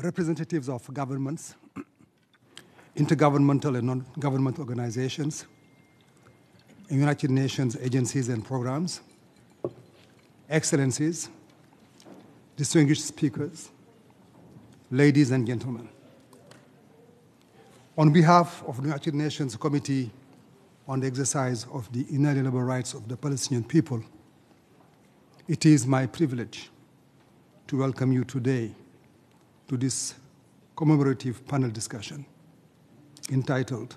representatives of governments, intergovernmental and non-governmental organizations, United Nations agencies and programs, excellencies, distinguished speakers, ladies and gentlemen. On behalf of the United Nations Committee on the Exercise of the Inalienable Rights of the Palestinian People, it is my privilege to welcome you today to this commemorative panel discussion entitled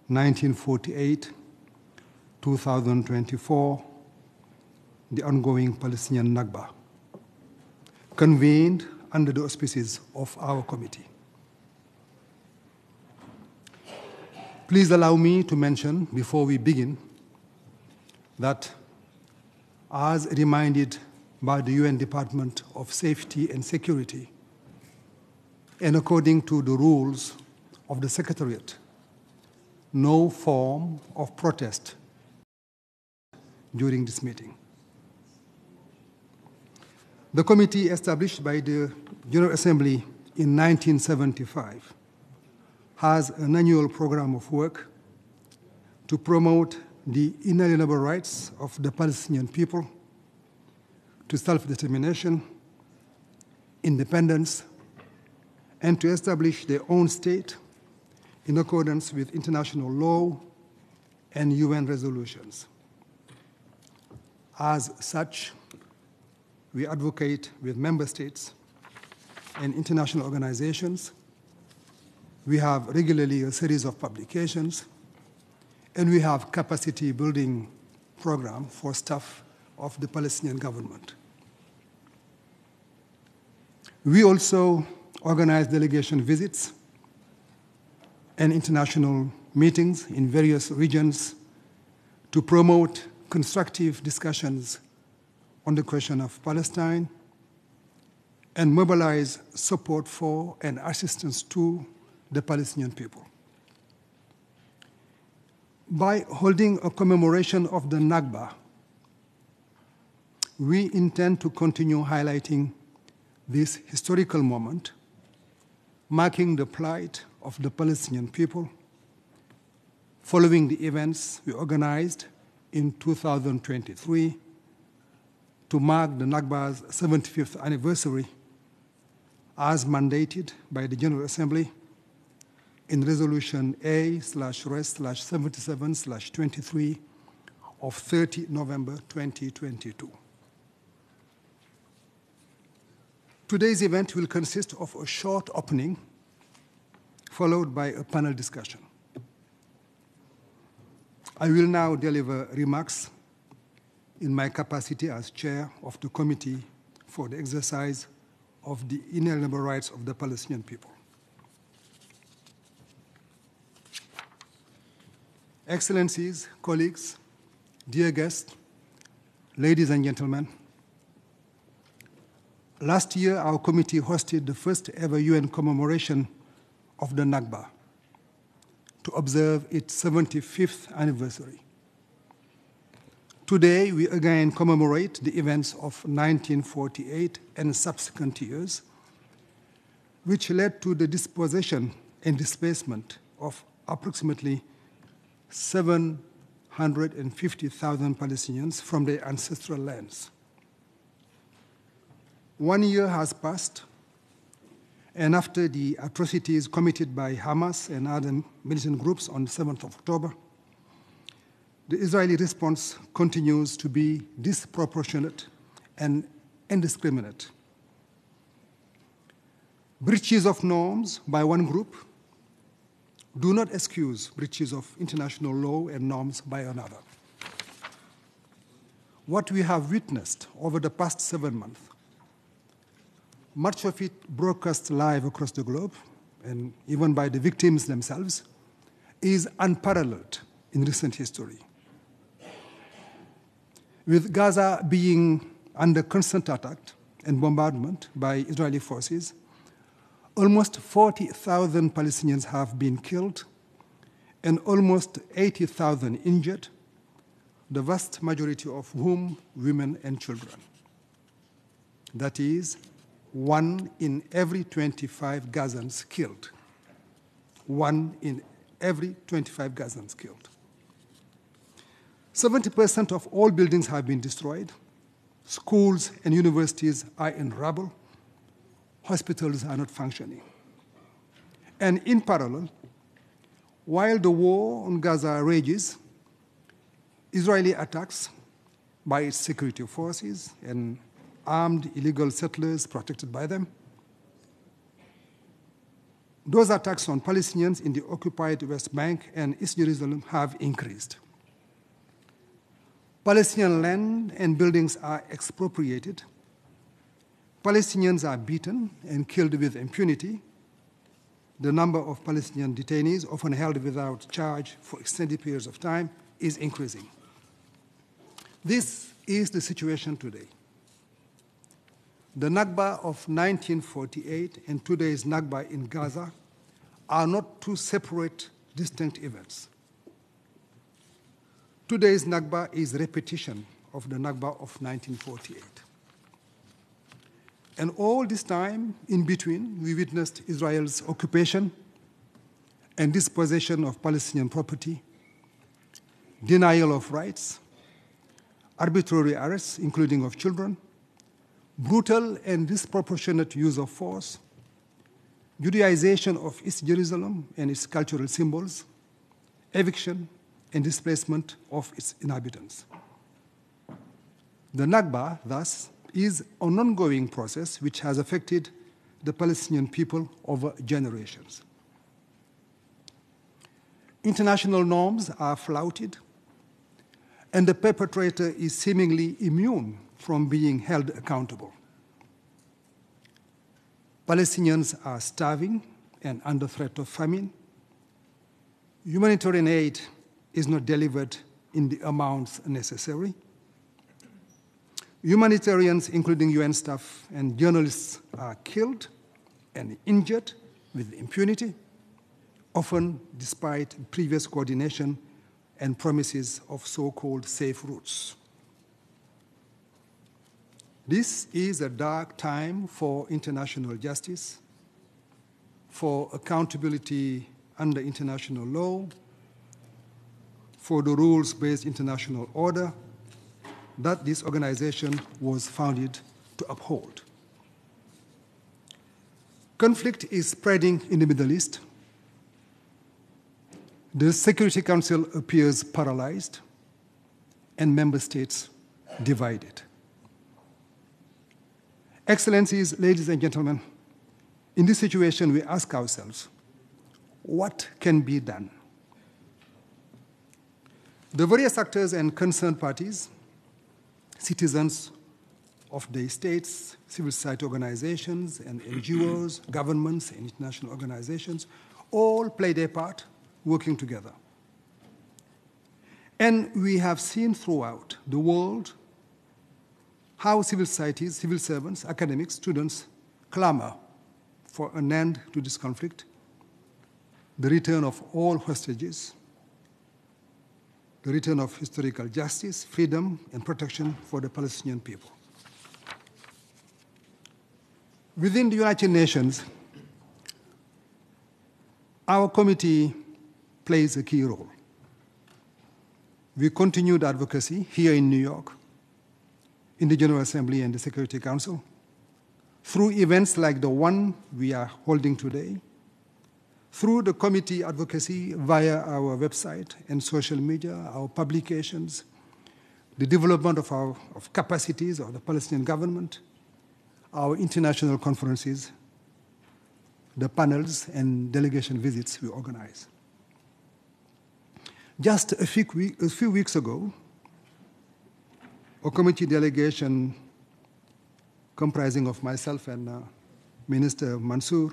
1948-2024, the ongoing Palestinian Nakba, convened under the auspices of our committee. Please allow me to mention before we begin that, as reminded by the UN Department of Safety and Security, and according to the rules of the Secretariat, no form of protest during this meeting. The committee established by the General Assembly in 1975 has an annual program of work to promote the inalienable rights of the Palestinian people to self-determination, independence, and to establish their own state in accordance with international law and UN resolutions. As such, we advocate with member states and international organizations. We have regularly a series of publications, and we have capacity building program for staff of the Palestinian government. We also organize delegation visits and international meetings in various regions to promote constructive discussions on the question of Palestine and mobilize support for and assistance to the Palestinian people. By holding a commemoration of the Nakba, we intend to continue highlighting this historical moment, marking the plight of the Palestinian people, following the events we organized in 2023 to mark the Nakba's 75th anniversary, as mandated by the General Assembly in Resolution A/Res/77/23 of 30 November 2022. Today's event will consist of a short opening, followed by a panel discussion. I will now deliver remarks in my capacity as chair of the Committee for the Exercise of the Inalienable Rights of the Palestinian People. Excellencies, colleagues, dear guests, ladies and gentlemen, last year our committee hosted the first ever UN commemoration of the Nakba to observe its 75th anniversary. Today, we again commemorate the events of 1948 and subsequent years, which led to the dispossession and displacement of approximately 750,000 Palestinians from their ancestral lands. 1 year has passed, and after the atrocities committed by Hamas and other militant groups on the 7th of October, the Israeli response continues to be disproportionate and indiscriminate. Breaches of norms by one group do not excuse breaches of international law and norms by another. What we have witnessed over the past 7 months, much of it broadcast live across the globe, and even by the victims themselves, is unparalleled in recent history. With Gaza being under constant attack and bombardment by Israeli forces, almost 40,000 Palestinians have been killed and almost 80,000 injured, the vast majority of whom women and children. That is 1 in every 25 Gazans killed. 1 in every 25 Gazans killed. 70% of all buildings have been destroyed. Schools and universities are in rubble. Hospitals are not functioning. And in parallel, while the war on Gaza rages, Israeli attacks by its security forces and armed illegal settlers protected by them, those attacks on Palestinians in the occupied West Bank and East Jerusalem have increased. Palestinian land and buildings are expropriated. Palestinians are beaten and killed with impunity. The number of Palestinian detainees, often held without charge for extended periods of time, is increasing. This is the situation today. The Nakba of 1948 and today's Nakba in Gaza are not two separate, distinct events. Today's Nakba is a repetition of the Nakba of 1948. And all this time, in between, we witnessed Israel's occupation and dispossession of Palestinian property, denial of rights, arbitrary arrests, including of children, brutal and disproportionate use of force, Judaization of East Jerusalem and its cultural symbols, eviction, and displacement of its inhabitants. The Nakba, thus, is an ongoing process which has affected the Palestinian people over generations. International norms are flouted, and the perpetrator is seemingly immune from being held accountable. Palestinians are starving and under threat of famine. Humanitarian aid is not delivered in the amounts necessary. Humanitarians, including UN staff and journalists, are killed and injured with impunity, often despite previous coordination and promises of so-called safe routes. This is a dark time for international justice, for accountability under international law, for the rules-based international order that this organization was founded to uphold. Conflict is spreading in the Middle East. The Security Council appears paralyzed and member states divided. Excellencies, ladies and gentlemen, in this situation we ask ourselves, what can be done? The various actors and concerned parties, citizens of the states, civil society organizations and NGOs, governments and international organizations, all play their part working together. And we have seen throughout the world how civil societies, civil servants, academics, students clamor for an end to this conflict, the return of all hostages, the return of historical justice, freedom, and protection for the Palestinian people. Within the United Nations, our committee plays a key role. We continued advocacy here in New York, in the General Assembly and the Security Council, through events like the one we are holding today, through the committee advocacy via our website and social media, our publications, the development of capacities of the Palestinian government, our international conferences, the panels and delegation visits we organize. Just a few weeks ago, a committee delegation comprising of myself and Minister Mansour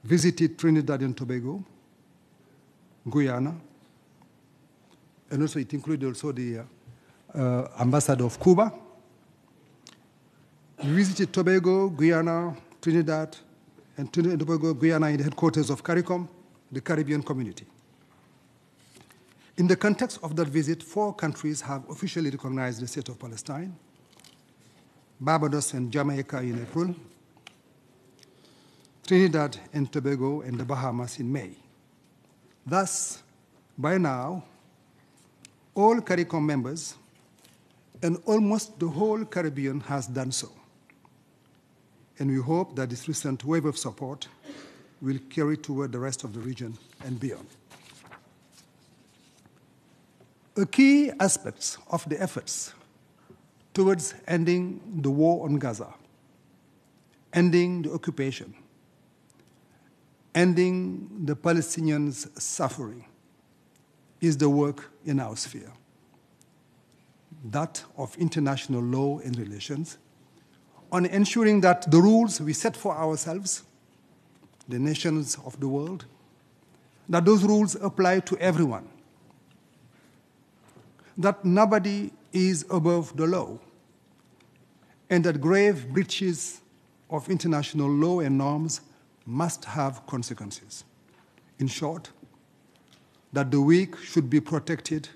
visited Trinidad and Tobago, Guyana, and also it included also the ambassador of Cuba. We visited Tobago, Guyana, Trinidad, and Tobago, Guyana in the headquarters of CARICOM, the Caribbean community. In the context of that visit, 4 countries have officially recognized the state of Palestine: Barbados and Jamaica in April, Trinidad and Tobago, and the Bahamas in May. Thus, by now, all CARICOM members and almost the whole Caribbean has done so. And we hope that this recent wave of support will carry toward the rest of the region and beyond. A key aspect of the efforts towards ending the war on Gaza, ending the occupation, ending the Palestinians' suffering is the work in our sphere, that of international law and relations, on ensuring that the rules we set for ourselves, the nations of the world, that those rules apply to everyone, that nobody is above the law, and that grave breaches of international law and norms must have consequences. In short, that the weak should be protected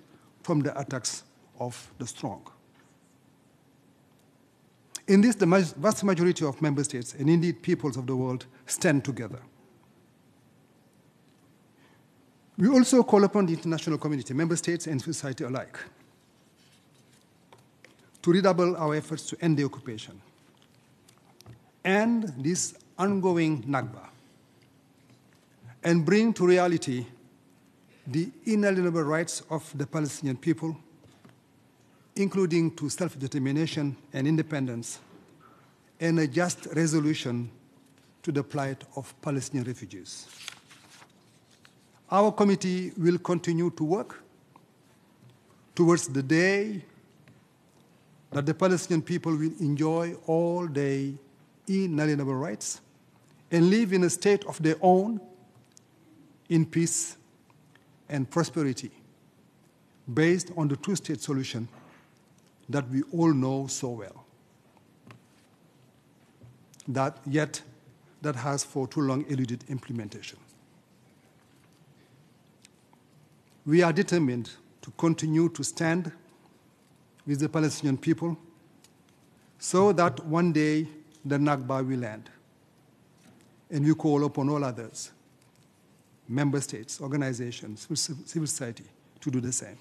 from the attacks of the strong. In this, the vast majority of member states, and indeed peoples of the world, stand together. We also call upon the international community, member states and society alike, to redouble our efforts to end the occupation and this ongoing Nakba, and bring to reality the inalienable rights of the Palestinian people, including to self-determination and independence, and a just resolution to the plight of Palestinian refugees. Our committee will continue to work towards the day that the Palestinian people will enjoy all their inalienable rights and live in a state of their own, in peace and prosperity, based on the two-state solution that we all know so well, that has for too long eluded implementation. We are determined to continue to stand with the Palestinian people so that one day the Nakba will end. And we call upon all others, member states, organizations, civil society, to do the same.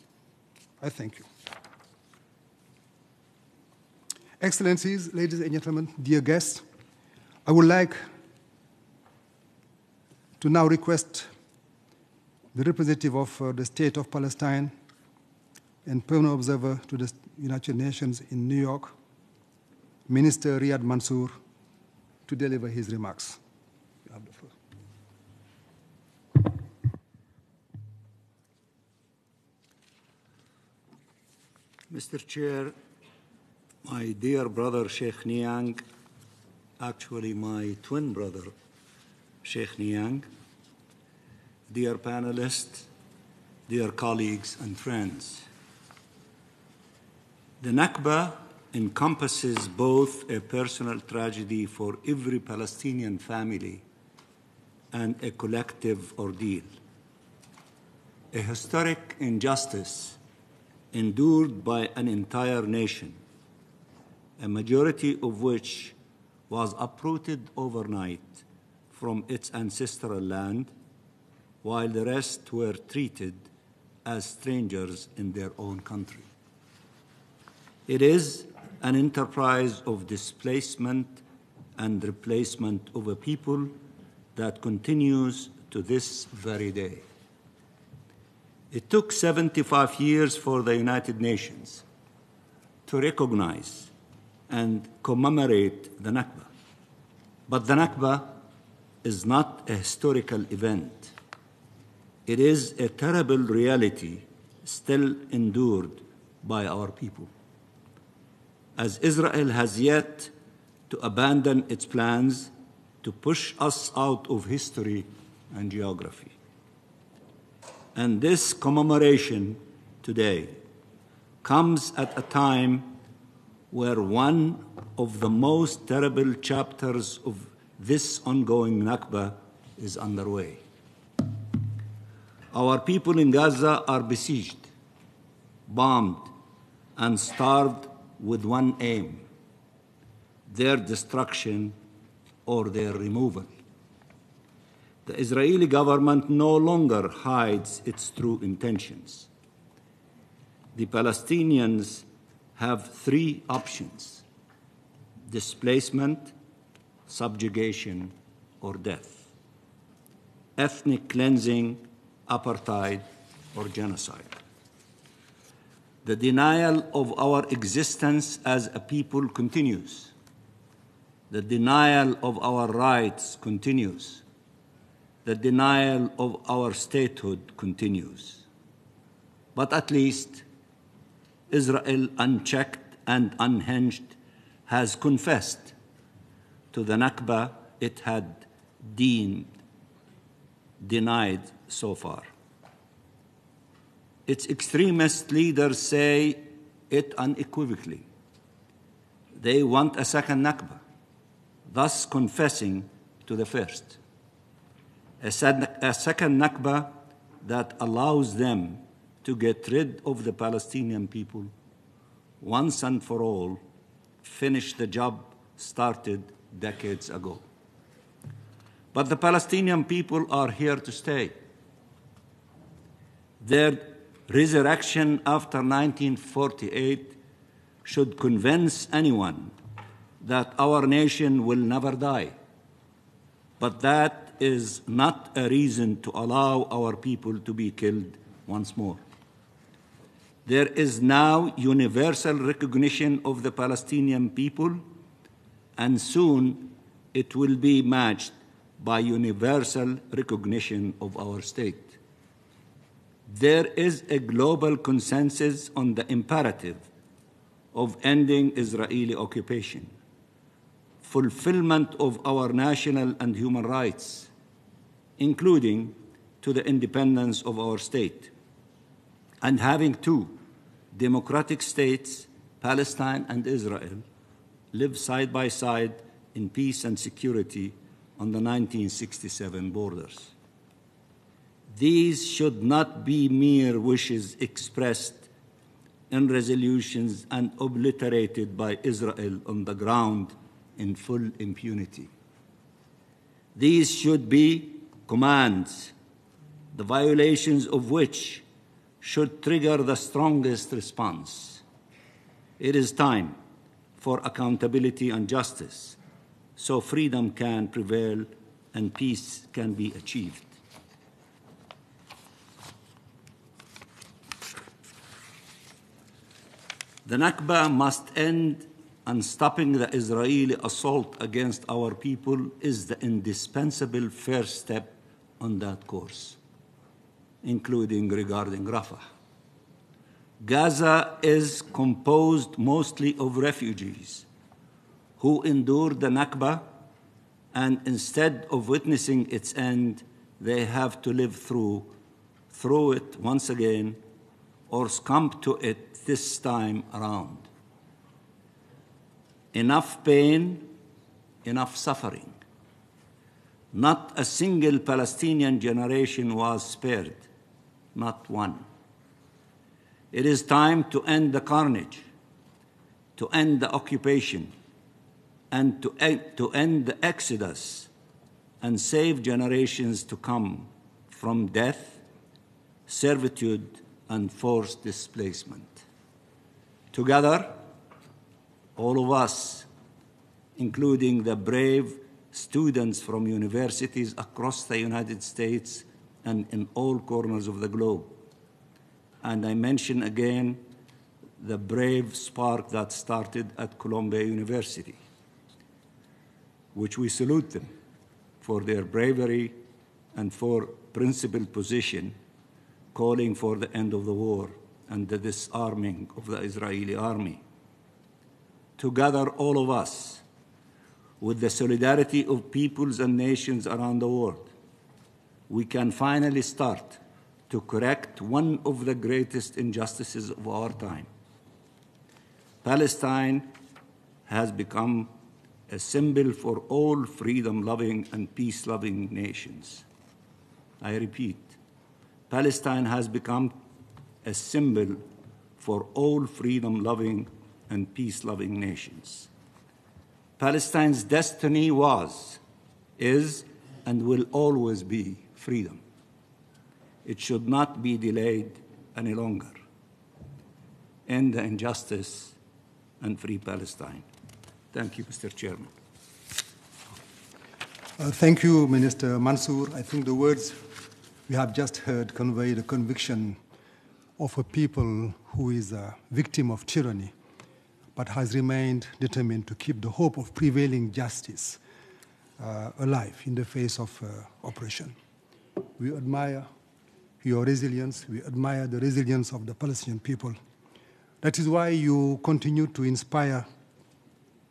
I thank you. Excellencies, ladies and gentlemen, dear guests, I would like to now request the representative of the State of Palestine and permanent observer to the United Nations in New York, Minister Riyad Mansour, to deliver his remarks. You have the floor. Mr. Chair, my dear brother Sheikh Niang, actually my twin brother Sheikh Niang, dear panelists, dear colleagues and friends. The Nakba encompasses both a personal tragedy for every Palestinian family and a collective ordeal, a historic injustice endured by an entire nation, a majority of which was uprooted overnight from its ancestral land, while the rest were treated as strangers in their own country. It is an enterprise of displacement and replacement of a people that continues to this very day. It took 75 years for the United Nations to recognize and commemorate the Nakba. But the Nakba is not a historical event. It is a terrible reality still endured by our people, as Israel has yet to abandon its plans to push us out of history and geography. And this commemoration today comes at a time where one of the most terrible chapters of this ongoing Nakba is underway. Our people in Gaza are besieged, bombed, and starved with one aim: their destruction or their removal. The Israeli government no longer hides its true intentions. The Palestinians have three options: displacement, subjugation, or death, ethnic cleansing, apartheid, or genocide. The denial of our existence as a people continues. The denial of our rights continues. The denial of our statehood continues. But at least Israel, unchecked and unhinged, has confessed to the Nakba it had denied so far. Its extremist leaders say it unequivocally. They want a second Nakba, thus confessing to the first. A second Nakba that allows them to get rid of the Palestinian people once and for all, finish the job started decades ago. But the Palestinian people are here to stay. Their resurrection after 1948 should convince anyone that our nation will never die. But that is not a reason to allow our people to be killed once more. There is now universal recognition of the Palestinian people, and soon it will be matched by universal recognition of our state. There is a global consensus on the imperative of ending Israeli occupation, fulfillment of our national and human rights, including to the independence of our state, and having two democratic states, Palestine and Israel, live side by side in peace and security on the 1967 borders. These should not be mere wishes expressed in resolutions and obliterated by Israel on the ground in full impunity. These should be commands, the violations of which should trigger the strongest response. It is time for accountability and justice, so freedom can prevail and peace can be achieved. The Nakba must end, and stopping the Israeli assault against our people is the indispensable first step on that course, including regarding Rafah. Gaza is composed mostly of refugees who endured the Nakba, and instead of witnessing its end, they have to live through it once again or succumb to it this time around. Enough pain, enough suffering. Not a single Palestinian generation was spared, not one. It is time to end the carnage, to end the occupation, and to end the exodus and save generations to come from death, servitude, and forced displacement. Together, all of us, including the brave students from universities across the United States and in all corners of the globe. And I mention again the brave spark that started at Columbia University, which we salute them for their bravery and for principled position, calling for the end of the war and the disarming of the Israeli army. Together, all of us, with the solidarity of peoples and nations around the world, we can finally start to correct one of the greatest injustices of our time. Palestine has become a symbol for all freedom-loving and peace-loving nations. I repeat, Palestine has become a symbol for all freedom-loving and peace-loving nations. Palestine's destiny was, is, and will always be freedom. It should not be delayed any longer. End the injustice and free Palestine. Thank you, Mr. Chairman. Thank you, Minister Mansour. I think the words we have just heard convey the conviction of a people who is a victim of tyranny, but has remained determined to keep the hope of prevailing justice alive in the face of oppression. We admire your resilience. We admire the resilience of the Palestinian people. That is why you continue to inspire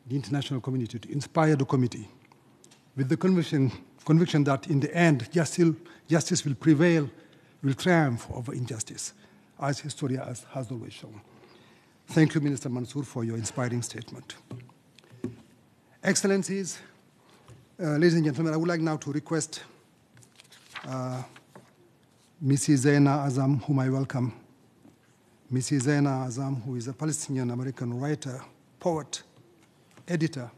the international community, to inspire the committee, with the conviction that in the end, justice will prevail, will triumph over injustice, as history has always shown. Thank you, Minister Mansour, for your inspiring statement. Excellencies, ladies and gentlemen, I would like now to request Mrs. Zeina Azzam, whom I welcome. Mrs. Zeina Azzam, who is a Palestinian-American writer, poet, editor,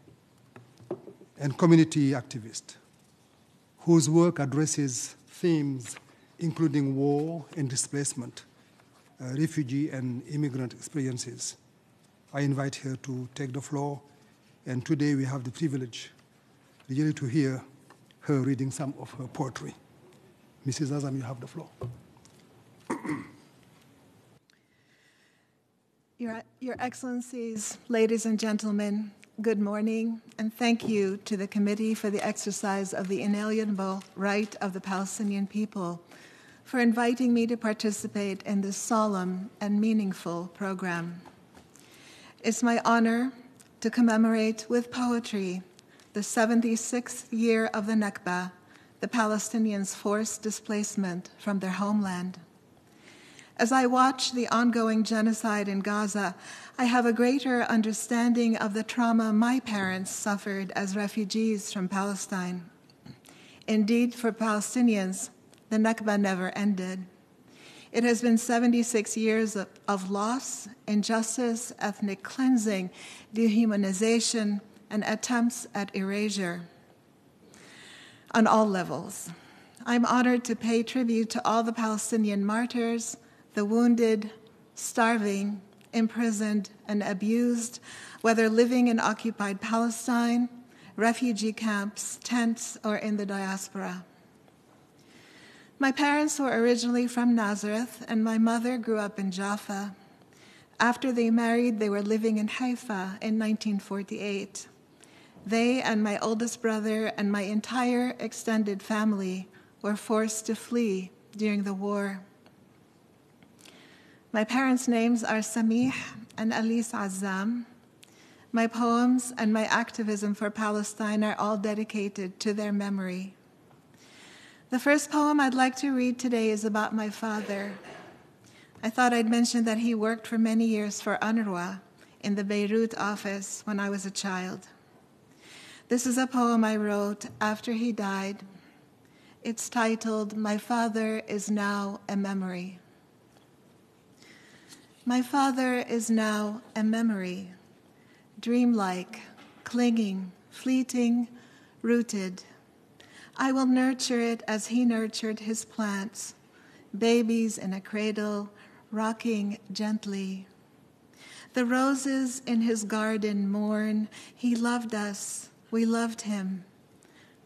and community activist, whose work addresses themes including war and displacement, refugee and immigrant experiences. I invite her to take the floor, and today we have the privilege really to hear her reading some of her poetry. Mrs. Azzam, you have the floor. Your Excellencies, ladies and gentlemen, good morning, and thank you to the Committee for the exercise of the inalienable right of the Palestinian people for inviting me to participate in this solemn and meaningful program. It's my honor to commemorate with poetry the 76th year of the Nakba, the Palestinians' forced displacement from their homeland. As I watch the ongoing genocide in Gaza, I have a greater understanding of the trauma my parents suffered as refugees from Palestine. Indeed, for Palestinians, the Nakba never ended. It has been 76 years of loss, injustice, ethnic cleansing, dehumanization, and attempts at erasure on all levels. I'm honored to pay tribute to all the Palestinian martyrs, the wounded, starving, imprisoned, and abused, whether living in occupied Palestine, refugee camps, tents, or in the diaspora. My parents were originally from Nazareth, and my mother grew up in Jaffa. After they married, they were living in Haifa in 1948. They and my oldest brother and my entire extended family were forced to flee during the war. My parents' names are Samih and Zeina Azzam. My poems and my activism for Palestine are all dedicated to their memory. The first poem I'd like to read today is about my father. I thought I'd mention that he worked for many years for UNRWA in the Beirut office when I was a child. This is a poem I wrote after he died. It's titled, "My Father is Now a Memory." My father is now a memory, dreamlike, clinging, fleeting, rooted. I will nurture it as he nurtured his plants, babies in a cradle, rocking gently. The roses in his garden mourn. He loved us, we loved him.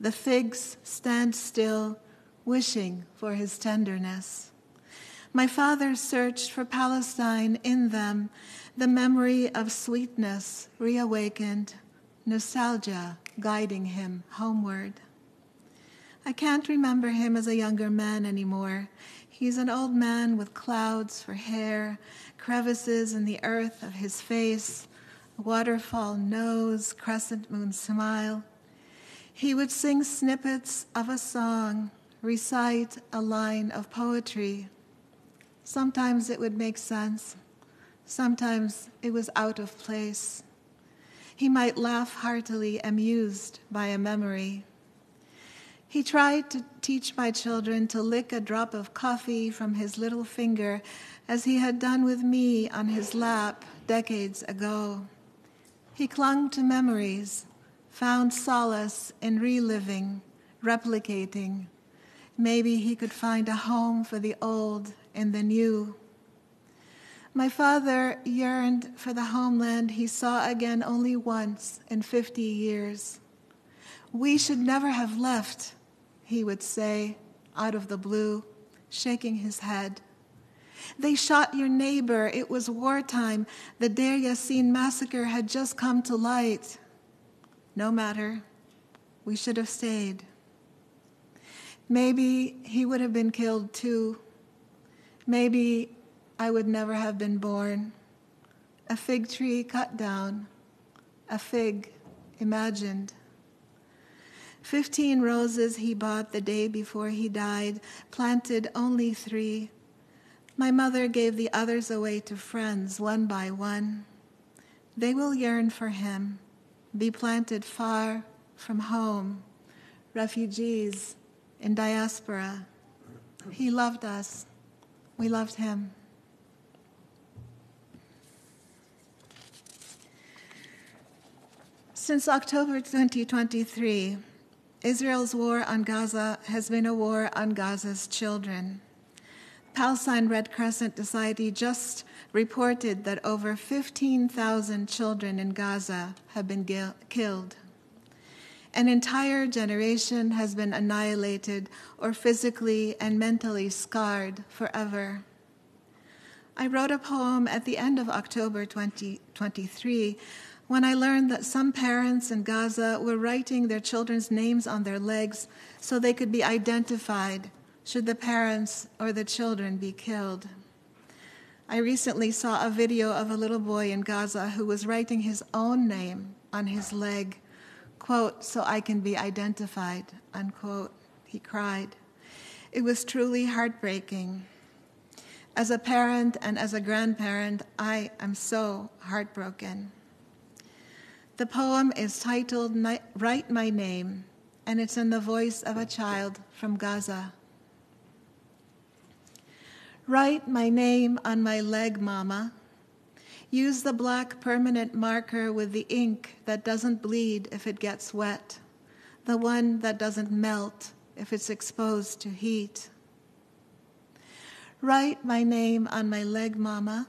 The figs stand still, wishing for his tenderness. My father searched for Palestine in them, the memory of sweetness reawakened, nostalgia guiding him homeward. I can't remember him as a younger man anymore. He's an old man with clouds for hair, crevices in the earth of his face, waterfall nose, crescent moon smile. He would sing snippets of a song, recite a line of poetry. Sometimes it would make sense. Sometimes it was out of place. He might laugh heartily, amused by a memory. He tried to teach my children to lick a drop of coffee from his little finger, as he had done with me on his lap decades ago. He clung to memories, found solace in reliving, replicating. Maybe he could find a home for the old in the new. My father yearned for the homeland he saw again only once in 50 years. We should never have left, he would say, out of the blue, shaking his head. They shot your neighbor. It was wartime. The Deir Yassin massacre had just come to light. No matter. We should have stayed. Maybe he would have been killed too. Maybe I would never have been born. A fig tree cut down. A fig imagined. 15 roses he bought the day before he died, planted only 3. My mother gave the others away to friends one by one. They will yearn for him, be planted far from home, refugees in diaspora. He loved us. We loved him. Since October 2023, Israel's war on Gaza has been a war on Gaza's children. Palestine Red Crescent Society just reported that over 15,000 children in Gaza have been killed. An entire generation has been annihilated or physically and mentally scarred forever. I wrote a poem at the end of October 2023 when I learned that some parents in Gaza were writing their children's names on their legs so they could be identified should the parents or the children be killed. I recently saw a video of a little boy in Gaza who was writing his own name on his leg, quote, "so I can be identified," unquote. He cried. It was truly heartbreaking. As a parent and as a grandparent, I am so heartbroken. The poem is titled "Write My Name," and it's in the voice of a child from Gaza. Write my name on my leg, Mama. Use the black permanent marker with the ink that doesn't bleed if it gets wet, the one that doesn't melt if it's exposed to heat. Write my name on my leg, Mama.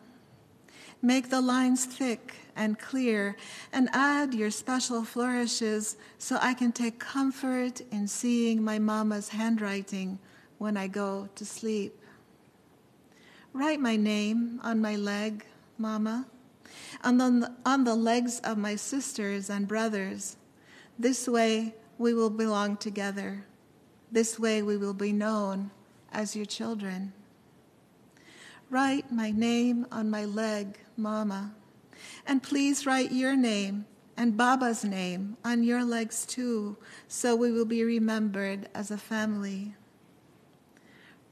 Make the lines thick and clear, and add your special flourishes so I can take comfort in seeing my mama's handwriting when I go to sleep. Write my name on my leg, Mama, on the legs of my sisters and brothers. This way we will belong together. This way we will be known as your children. Write my name on my leg, Mama. And please write your name and Baba's name on your legs too, so we will be remembered as a family.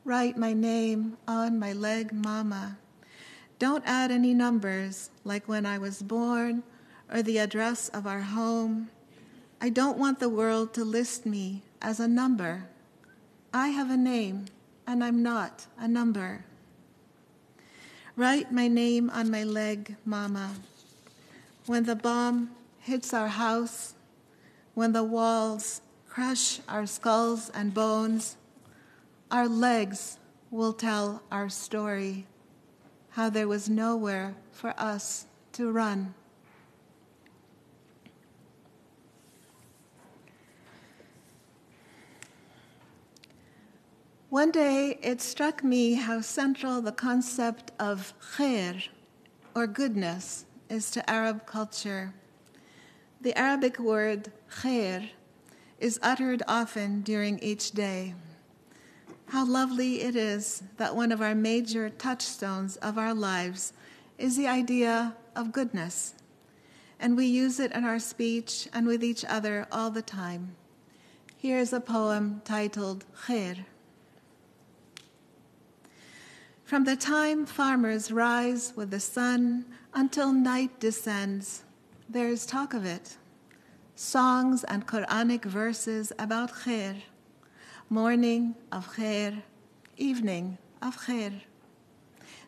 Write my name on my leg, Mama. Don't add any numbers, like when I was born or the address of our home. I don't want the world to list me as a number. I have a name, and I'm not a number. Write my name on my leg, Mama. When the bomb hits our house, when the walls crush our skulls and bones, our legs will tell our story, how there was nowhere for us to run. One day, it struck me how central the concept of khair, or goodness, is to Arab culture. The Arabic word khair is uttered often during each day. How lovely it is that one of our major touchstones of our lives is the idea of goodness, and we use it in our speech and with each other all the time. Here's a poem titled Khair. From the time farmers rise with the sun until night descends, there is talk of it. Songs and Quranic verses about khair, morning of khair, evening of khair.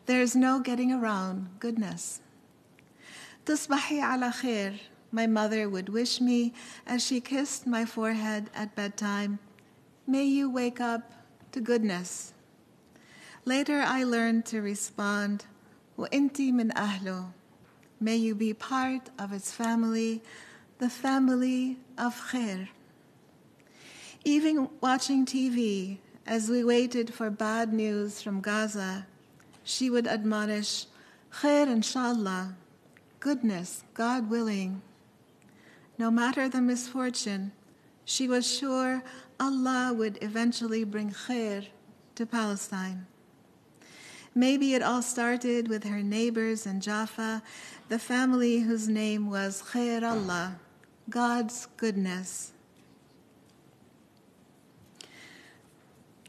There is no getting around goodness. Tusbahi ala khair, my mother would wish me as she kissed my forehead at bedtime, may you wake up to goodness. Later I learned to respond, وَإِنْتِ مِنْ أَهْلُ. May you be part of its family, the family of khair. Even watching TV, as we waited for bad news from Gaza, she would admonish, khair inshallah, goodness, God willing. No matter the misfortune, she was sure Allah would eventually bring khair to Palestine. Maybe it all started with her neighbors in Jaffa, the family whose name was Khair Allah, God's goodness.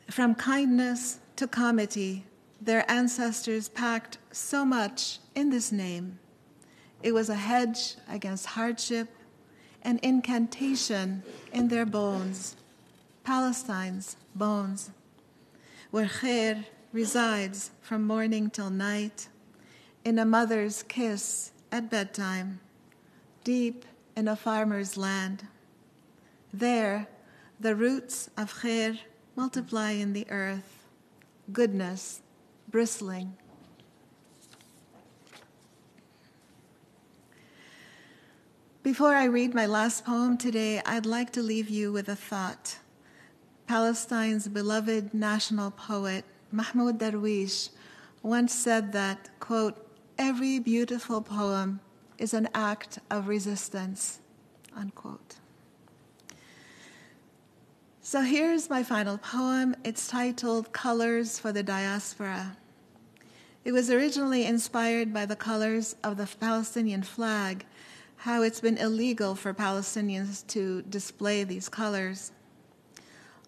From kindness to comity, their ancestors packed so much in this name. It was a hedge against hardship, an incantation in their bones, Palestine's bones, where khair resides from morning till night, in a mother's kiss at bedtime, deep in a farmer's land. There, the roots of khair multiply in the earth, goodness bristling. Before I read my last poem today, I'd like to leave you with a thought. Palestine's beloved national poet, Mahmoud Darwish, once said that, quote, every beautiful poem is an act of resistance, unquote. So here's my final poem. It's titled Colors for the Diaspora. It was originally inspired by the colors of the Palestinian flag, how it's been illegal for Palestinians to display these colors.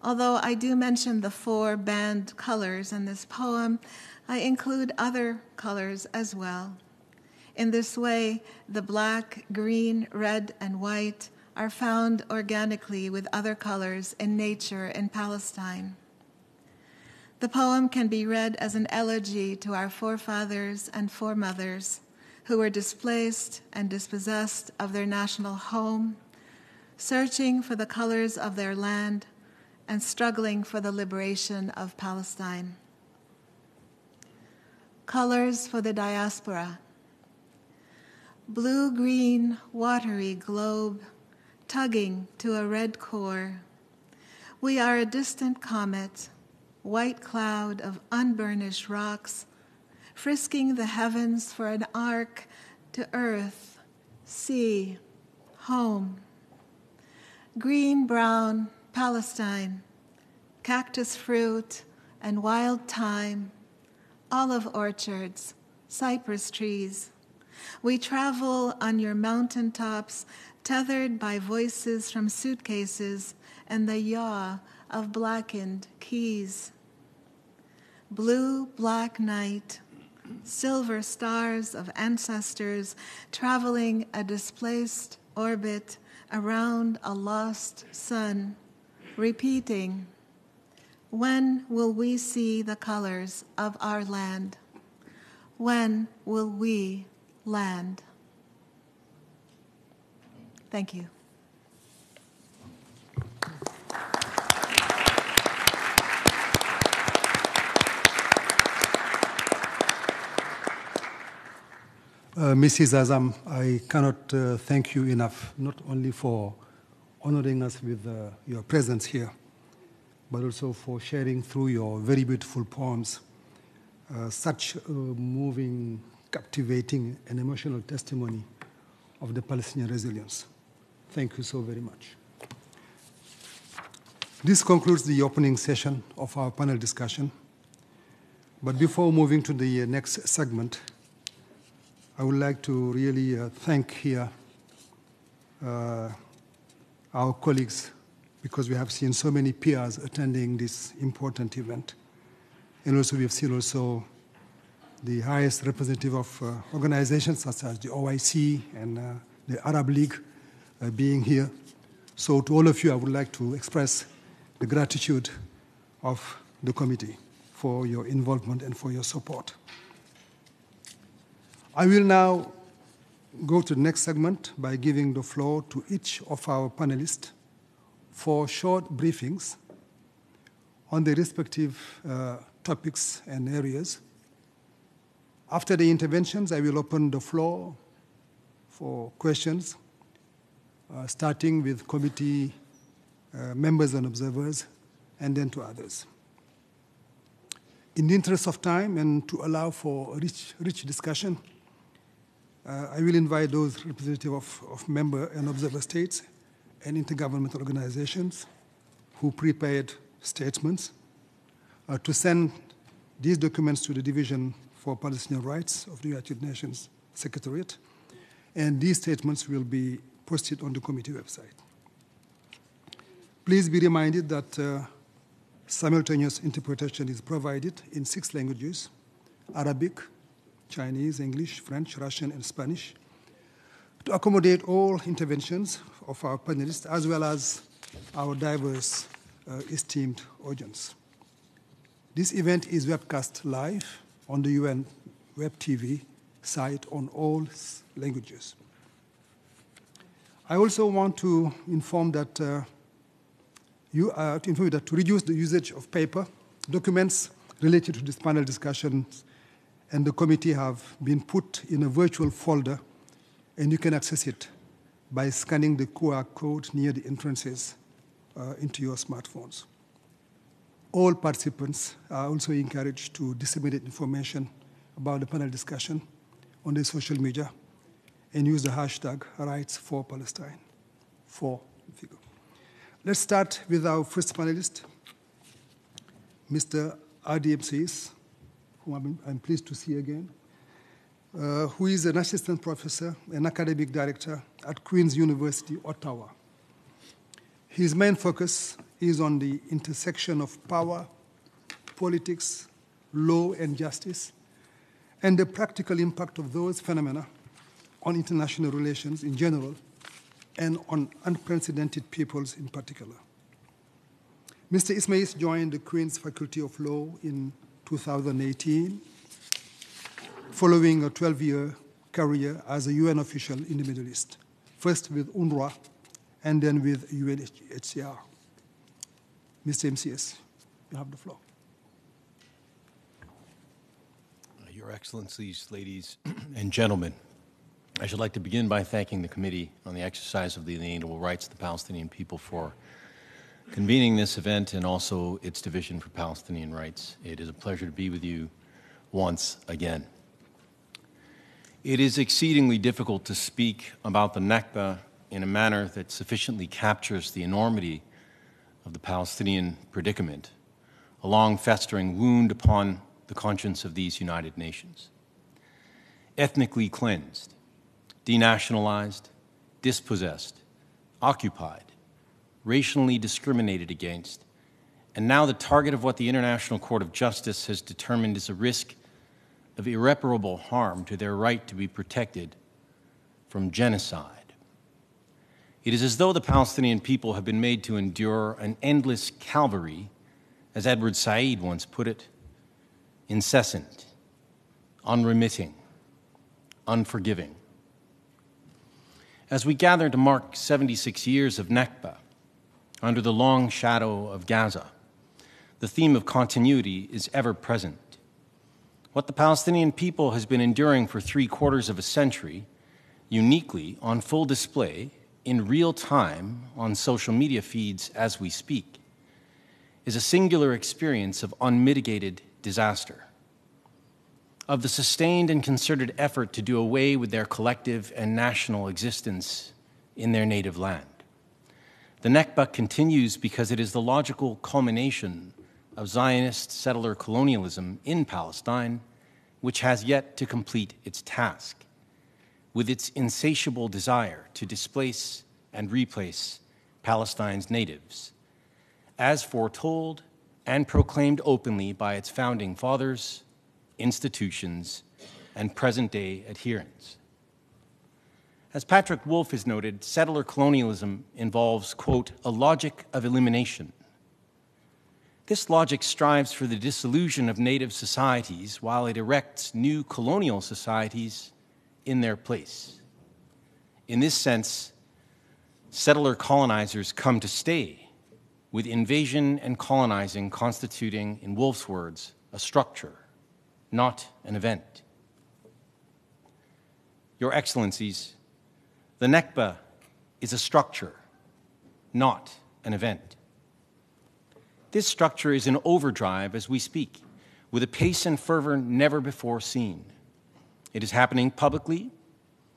Although I do mention the 4 banned colors in this poem, I include other colors as well. In this way, the black, green, red, and white are found organically with other colors in nature in Palestine. The poem can be read as an elegy to our forefathers and foremothers who were displaced and dispossessed of their national home, searching for the colors of their land and struggling for the liberation of Palestine. Colors for the diaspora. Blue-green, watery globe, tugging to a red core. We are a distant comet, white cloud of unburnished rocks, frisking the heavens for an arc to earth, sea, home. Green-brown Palestine, cactus fruit and wild thyme, olive orchards, cypress trees. We travel on your mountaintops, tethered by voices from suitcases and the yaw of blackened keys. Blue-black night, silver stars of ancestors traveling a displaced orbit around a lost sun, repeating, when will we see the colors of our land? When will we land? Thank you. Mrs. Azzam, I cannot thank you enough, not only for honoring us with your presence here, but also for sharing through your very beautiful poems such moving, captivating, and emotional testimony of the Palestinian resilience. Thank you so very much. This concludes the opening session of our panel discussion. But before moving to the next segment, I would like to really thank here our colleagues, because we have seen so many peers attending this important event. And also we have seen also the highest representative of organizations such as the OIC and the Arab League being here. So to all of you, I would like to express the gratitude of the committee for your involvement and for your support. I will now go to the next segment by giving the floor to each of our panelists for short briefings on the respective topics and areas. After the interventions, I will open the floor for questions, starting with committee members and observers, and then to others. In the interest of time and to allow for rich discussion, I will invite those representatives of member and observer states and intergovernmental organizations who prepared statements to send these documents to the Division for Palestinian Rights of the United Nations Secretariat, and these statements will be posted on the committee website. Please be reminded that simultaneous interpretation is provided in 6 languages: Arabic, Chinese, English, French, Russian, and Spanish, to accommodate all interventions of our panelists as well as our diverse esteemed audience. This event is webcast live on the UN Web TV site on all languages. I also want to inform that to reduce the usage of paper, documents related to this panel discussions and the committee have been put in a virtual folder, and you can access it by scanning the QR code near the entrances into your smartphones. All participants are also encouraged to disseminate information about the panel discussion on their social media and use the hashtag #RightsForPalestine. Let's start with our first panelist, Mr. Ardi Imseis, whom I'm pleased to see again, who is an assistant professor and academic director at Queen's University, Ottawa. His main focus is on the intersection of power, politics, law, and justice, and the practical impact of those phenomena on international relations in general and on unprecedented peoples in particular. Mr. Imseis joined the Queen's Faculty of Law in 2018, following a 12-year career as a UN official in the Middle East, first with UNRWA and then with UNHCR. Mr. Imseis, you have the floor. Your Excellencies, ladies and gentlemen, I should like to begin by thanking the Committee on the Exercise of the Inalienable Rights of the Palestinian People for convening this event and also its Division for Palestinian Rights. It is a pleasure to be with you once again. It is exceedingly difficult to speak about the Nakba in a manner that sufficiently captures the enormity of the Palestinian predicament, a long festering wound upon the conscience of these United Nations. Ethnically cleansed, denationalized, dispossessed, occupied, racially discriminated against, and now the target of what the International Court of Justice has determined is a risk of irreparable harm to their right to be protected from genocide. It is as though the Palestinian people have been made to endure an endless Calvary, as Edward Said once put it, incessant, unremitting, unforgiving. As we gather to mark 76 years of Nakba, under the long shadow of Gaza, the theme of continuity is ever present. What the Palestinian people has been enduring for 3/4 of a century, uniquely on full display in real time on social media feeds as we speak, is a singular experience of unmitigated disaster, of the sustained and concerted effort to do away with their collective and national existence in their native land. The Nakba continues because it is the logical culmination of Zionist settler colonialism in Palestine, which has yet to complete its task, with its insatiable desire to displace and replace Palestine's natives, as foretold and proclaimed openly by its founding fathers, institutions, and present-day adherents. As Patrick Wolf has noted, settler colonialism involves, quote, a logic of elimination. This logic strives for the dissolution of native societies while it erects new colonial societies in their place. In this sense, settler colonizers come to stay with invasion and colonizing constituting, in Wolf's words, a structure, not an event. Your Excellencies, the Nakba is a structure, not an event. This structure is in overdrive as we speak, with a pace and fervor never before seen. It is happening publicly,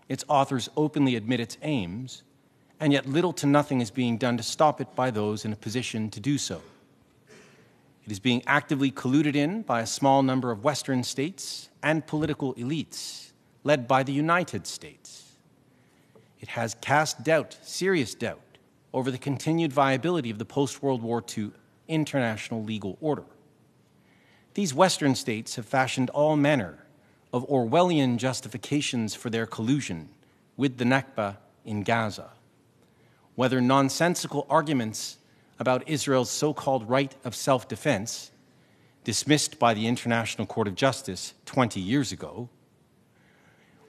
its authors openly admit its aims, and yet little to nothing is being done to stop it by those in a position to do so. It is being actively colluded in by a small number of Western states and political elites, led by the United States. It has cast doubt, serious doubt, over the continued viability of the post-World War II international legal order. These Western states have fashioned all manner of Orwellian justifications for their collusion with the Nakba in Gaza, whether nonsensical arguments about Israel's so-called right of self-defense, dismissed by the International Court of Justice 20 years ago,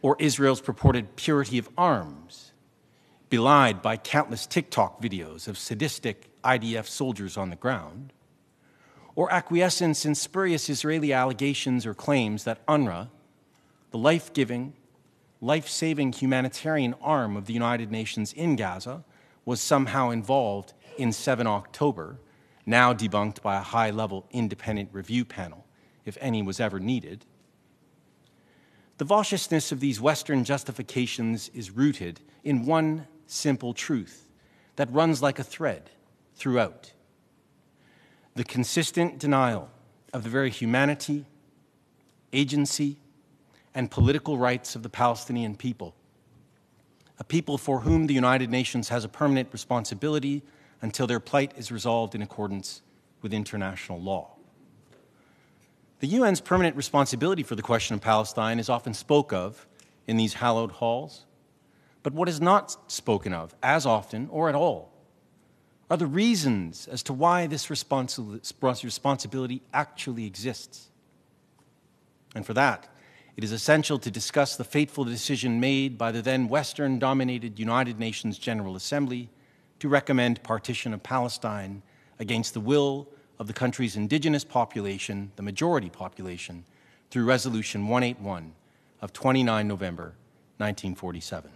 or Israel's purported purity of arms, belied by countless TikTok videos of sadistic IDF soldiers on the ground, or acquiescence in spurious Israeli allegations or claims that UNRWA, the life-giving, life-saving humanitarian arm of the United Nations in Gaza, was somehow involved in 7 October, now debunked by a high-level independent review panel, if any was ever needed. The vocious of these Western justifications is rooted in one simple truth that runs like a thread throughout: the consistent denial of the very humanity, agency, and political rights of the Palestinian people, a people for whom the United Nations has a permanent responsibility until their plight is resolved in accordance with international law. The UN's permanent responsibility for the question of Palestine is often spoken of in these hallowed halls, but what is not spoken of as often or at all are the reasons as to why this responsibility actually exists. And for that, it is essential to discuss the fateful decision made by the then Western-dominated United Nations General Assembly to recommend partition of Palestine against the will of the country's indigenous population, the majority population, through Resolution 181 of 29 November 1947.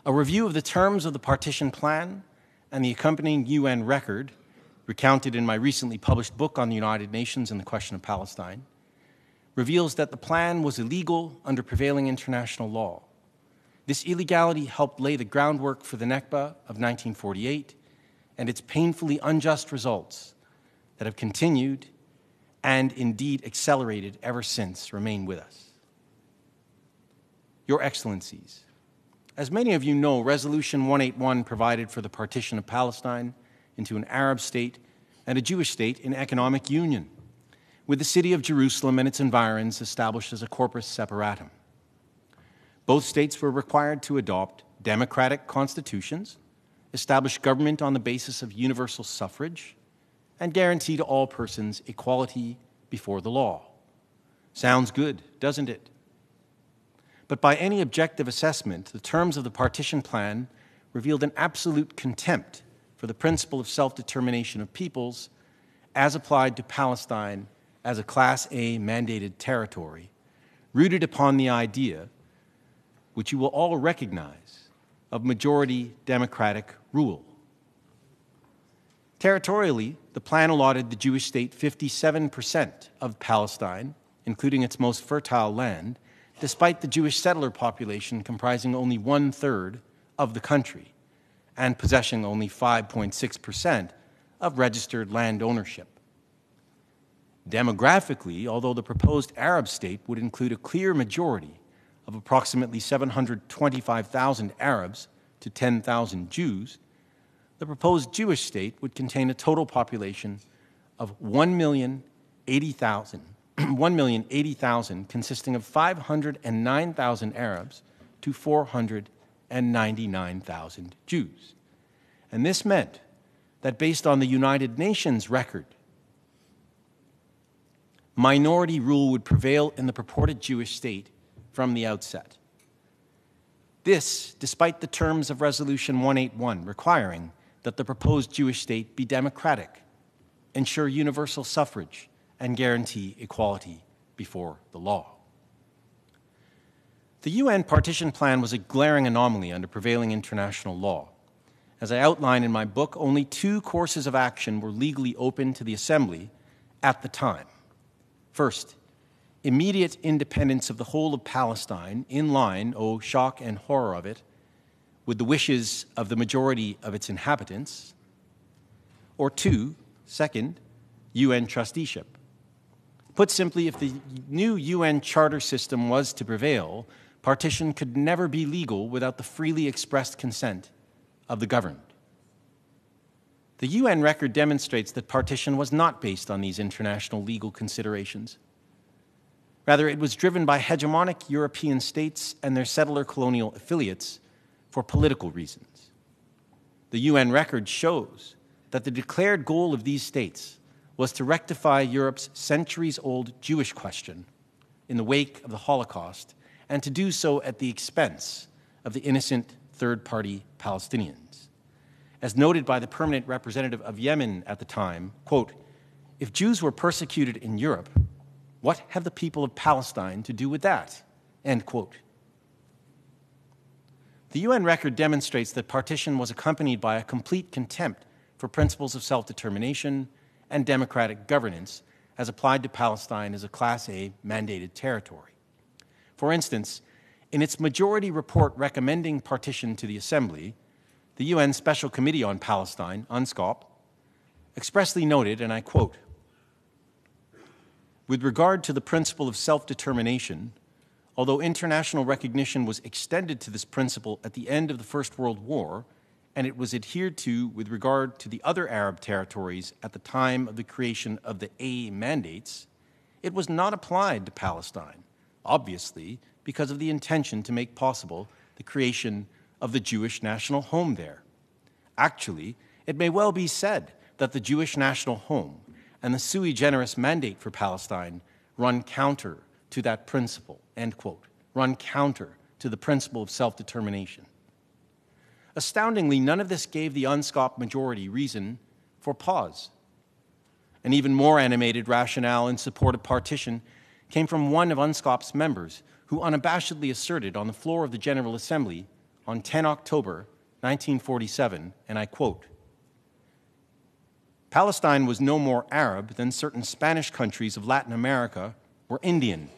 A review of the terms of the partition plan and the accompanying UN record, recounted in my recently published book on the United Nations and the question of Palestine, reveals that the plan was illegal under prevailing international law. This illegality helped lay the groundwork for the Nakba of 1948 and its painfully unjust results that have continued and indeed accelerated ever since remain with us. Your Excellencies, as many of you know, Resolution 181 provided for the partition of Palestine into an Arab state and a Jewish state in economic union, with the city of Jerusalem and its environs established as a corpus separatum. Both states were required to adopt democratic constitutions, establish government on the basis of universal suffrage, and guarantee to all persons equality before the law. Sounds good, doesn't it? But by any objective assessment, the terms of the partition plan revealed an absolute contempt for the principle of self-determination of peoples as applied to Palestine as a Class A mandated territory, rooted upon the idea, which you will all recognize, of majority democratic rule. Territorially, the plan allotted the Jewish state 57% of Palestine, including its most fertile land, despite the Jewish settler population comprising only 1/3 of the country and possessing only 5.6% of registered land ownership. Demographically, although the proposed Arab state would include a clear majority of approximately 725,000 Arabs to 10,000 Jews, the proposed Jewish state would contain a total population of 1,080,000, consisting of 509,000 Arabs to 499,000 Jews. And this meant that based on the United Nations record, minority rule would prevail in the purported Jewish state from the outset. This, despite the terms of Resolution 181 requiring that the proposed Jewish state be democratic, ensure universal suffrage, and guarantee equality before the law. The UN partition plan was a glaring anomaly under prevailing international law. As I outline in my book, only 2 courses of action were legally open to the Assembly at the time. First, immediate independence of the whole of Palestine, in line, oh shock and horror of it, with the wishes of the majority of its inhabitants. Or second, UN trusteeship. Put simply, if the new UN charter system was to prevail, partition could never be legal without the freely expressed consent of the governed. The UN record demonstrates that partition was not based on these international legal considerations. Rather, it was driven by hegemonic European states and their settler colonial affiliates for political reasons. The UN record shows that the declared goal of these states was to rectify Europe's centuries-old Jewish question in the wake of the Holocaust, and to do so at the expense of the innocent third-party Palestinians. As noted by the permanent representative of Yemen at the time, quote, "If Jews were persecuted in Europe, what have the people of Palestine to do with that?" End quote. The UN record demonstrates that partition was accompanied by a complete contempt for principles of self-determination and democratic governance as applied to Palestine as a Class A mandated territory. For instance, in its majority report recommending partition to the Assembly, the UN Special Committee on Palestine, UNSCOP, expressly noted, and I quote, "With regard to the principle of self-determination, although international recognition was extended to this principle at the end of the First World War, and it was adhered to with regard to the other Arab territories at the time of the creation of the A mandates, it was not applied to Palestine, obviously because of the intention to make possible the creation of the Jewish national home there. Actually, it may well be said that the Jewish national home and the sui generis mandate for Palestine run counter to that principle," end quote, run counter to the principle of self-determination. Astoundingly, none of this gave the UNSCOP majority reason for pause. An even more animated rationale in support of partition came from one of UNSCOP's members who unabashedly asserted on the floor of the General Assembly on 10 October 1947, and I quote, "Palestine was no more Arab than certain Spanish countries of Latin America were Indian.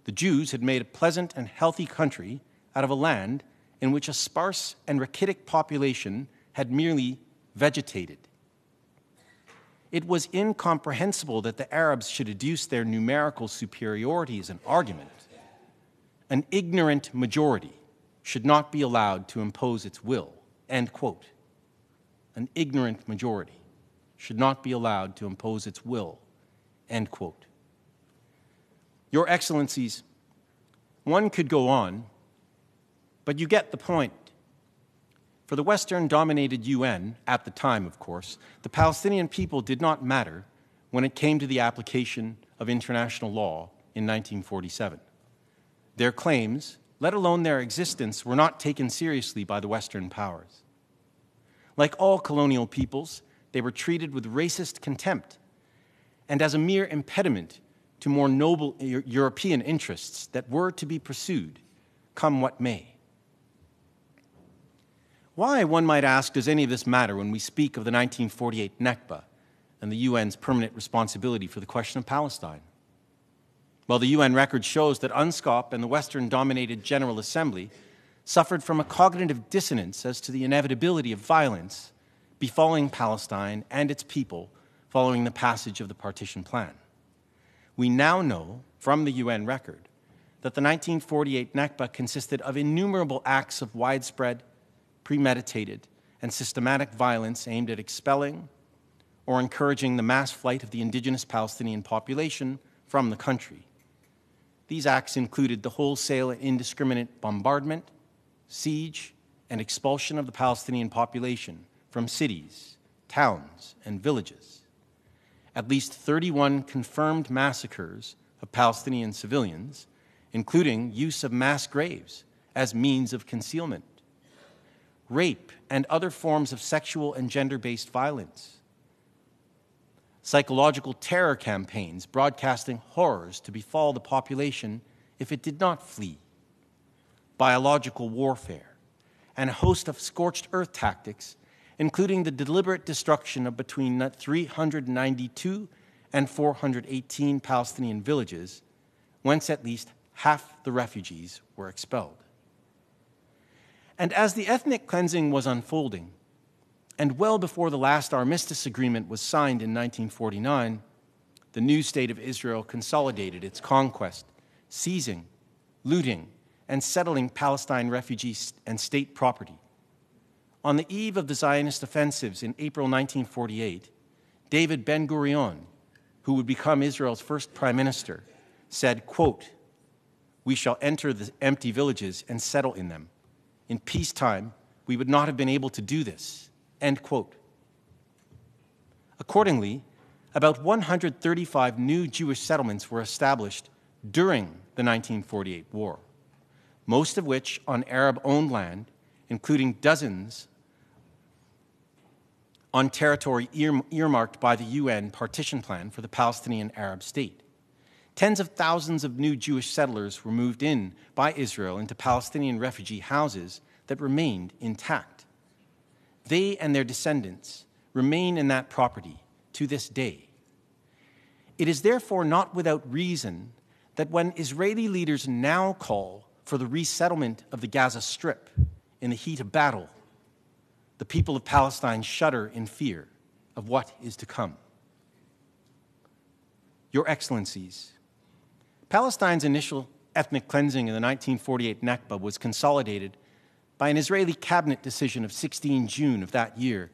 The Jews had made a pleasant and healthy country out of a land in which a sparse and rachitic population had merely vegetated. It was incomprehensible that the Arabs should adduce their numerical superiority as an argument. An ignorant majority should not be allowed to impose its will," end quote. An ignorant majority should not be allowed to impose its will, end quote. Your Excellencies, one could go on, but you get the point. For the Western-dominated UN, at the time, of course, the Palestinian people did not matter when it came to the application of international law in 1947. Their claims, let alone their existence, were not taken seriously by the Western powers. Like all colonial peoples, they were treated with racist contempt and as a mere impediment to more noble European interests that were to be pursued, come what may. Why, one might ask, does any of this matter when we speak of the 1948 Nakba and the UN's permanent responsibility for the question of Palestine? Well, the UN record shows that UNSCOP and the Western-dominated General Assembly suffered from a cognitive dissonance as to the inevitability of violence befalling Palestine and its people following the passage of the partition plan. We now know from the UN record that the 1948 Nakba consisted of innumerable acts of widespread, premeditated, and systematic violence aimed at expelling or encouraging the mass flight of the indigenous Palestinian population from the country. These acts included the wholesale and indiscriminate bombardment, siege, and expulsion of the Palestinian population from cities, towns, and villages. At least 31 confirmed massacres of Palestinian civilians, including use of mass graves as means of concealment. rape, and other forms of sexual and gender-based violence. Psychological terror campaigns broadcasting horrors to befall the population if it did not flee. Biological warfare, and a host of scorched earth tactics, including the deliberate destruction of between 392 and 418 Palestinian villages, whence at least half the refugees were expelled. And as the ethnic cleansing was unfolding, and well before the last armistice agreement was signed in 1949, the new state of Israel consolidated its conquest, seizing, looting, and settling Palestine refugee and state property. On the eve of the Zionist offensives in April 1948, David Ben-Gurion, who would become Israel's first prime minister, said, quote, "We shall enter the empty villages and settle in them. In peacetime, we would not have been able to do this," end quote. Accordingly, about 135 new Jewish settlements were established during the 1948 war, most of which on Arab-owned land, including dozens on territory earmarked by the UN partition plan for the Palestinian Arab state. Tens of thousands of new Jewish settlers were moved in by Israel into Palestinian refugee houses that remained intact. They and their descendants remain in that property to this day. It is therefore not without reason that when Israeli leaders now call for the resettlement of the Gaza Strip in the heat of battle, the people of Palestine shudder in fear of what is to come. Your Excellencies, Palestine's initial ethnic cleansing in the 1948 Nakba was consolidated by an Israeli cabinet decision of 16 June of that year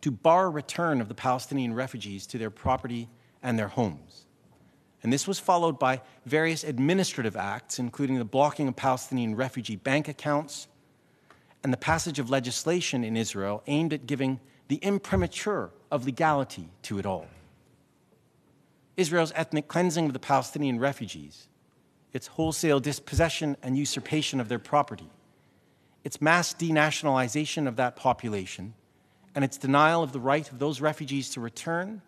to bar return of the Palestinian refugees to their property and their homes. And this was followed by various administrative acts, including the blocking of Palestinian refugee bank accounts and the passage of legislation in Israel aimed at giving the imprimatur of legality to it all. Israel's ethnic cleansing of the Palestinian refugees, its wholesale dispossession and usurpation of their property, its mass denationalization of that population, and its denial of the right of those refugees to return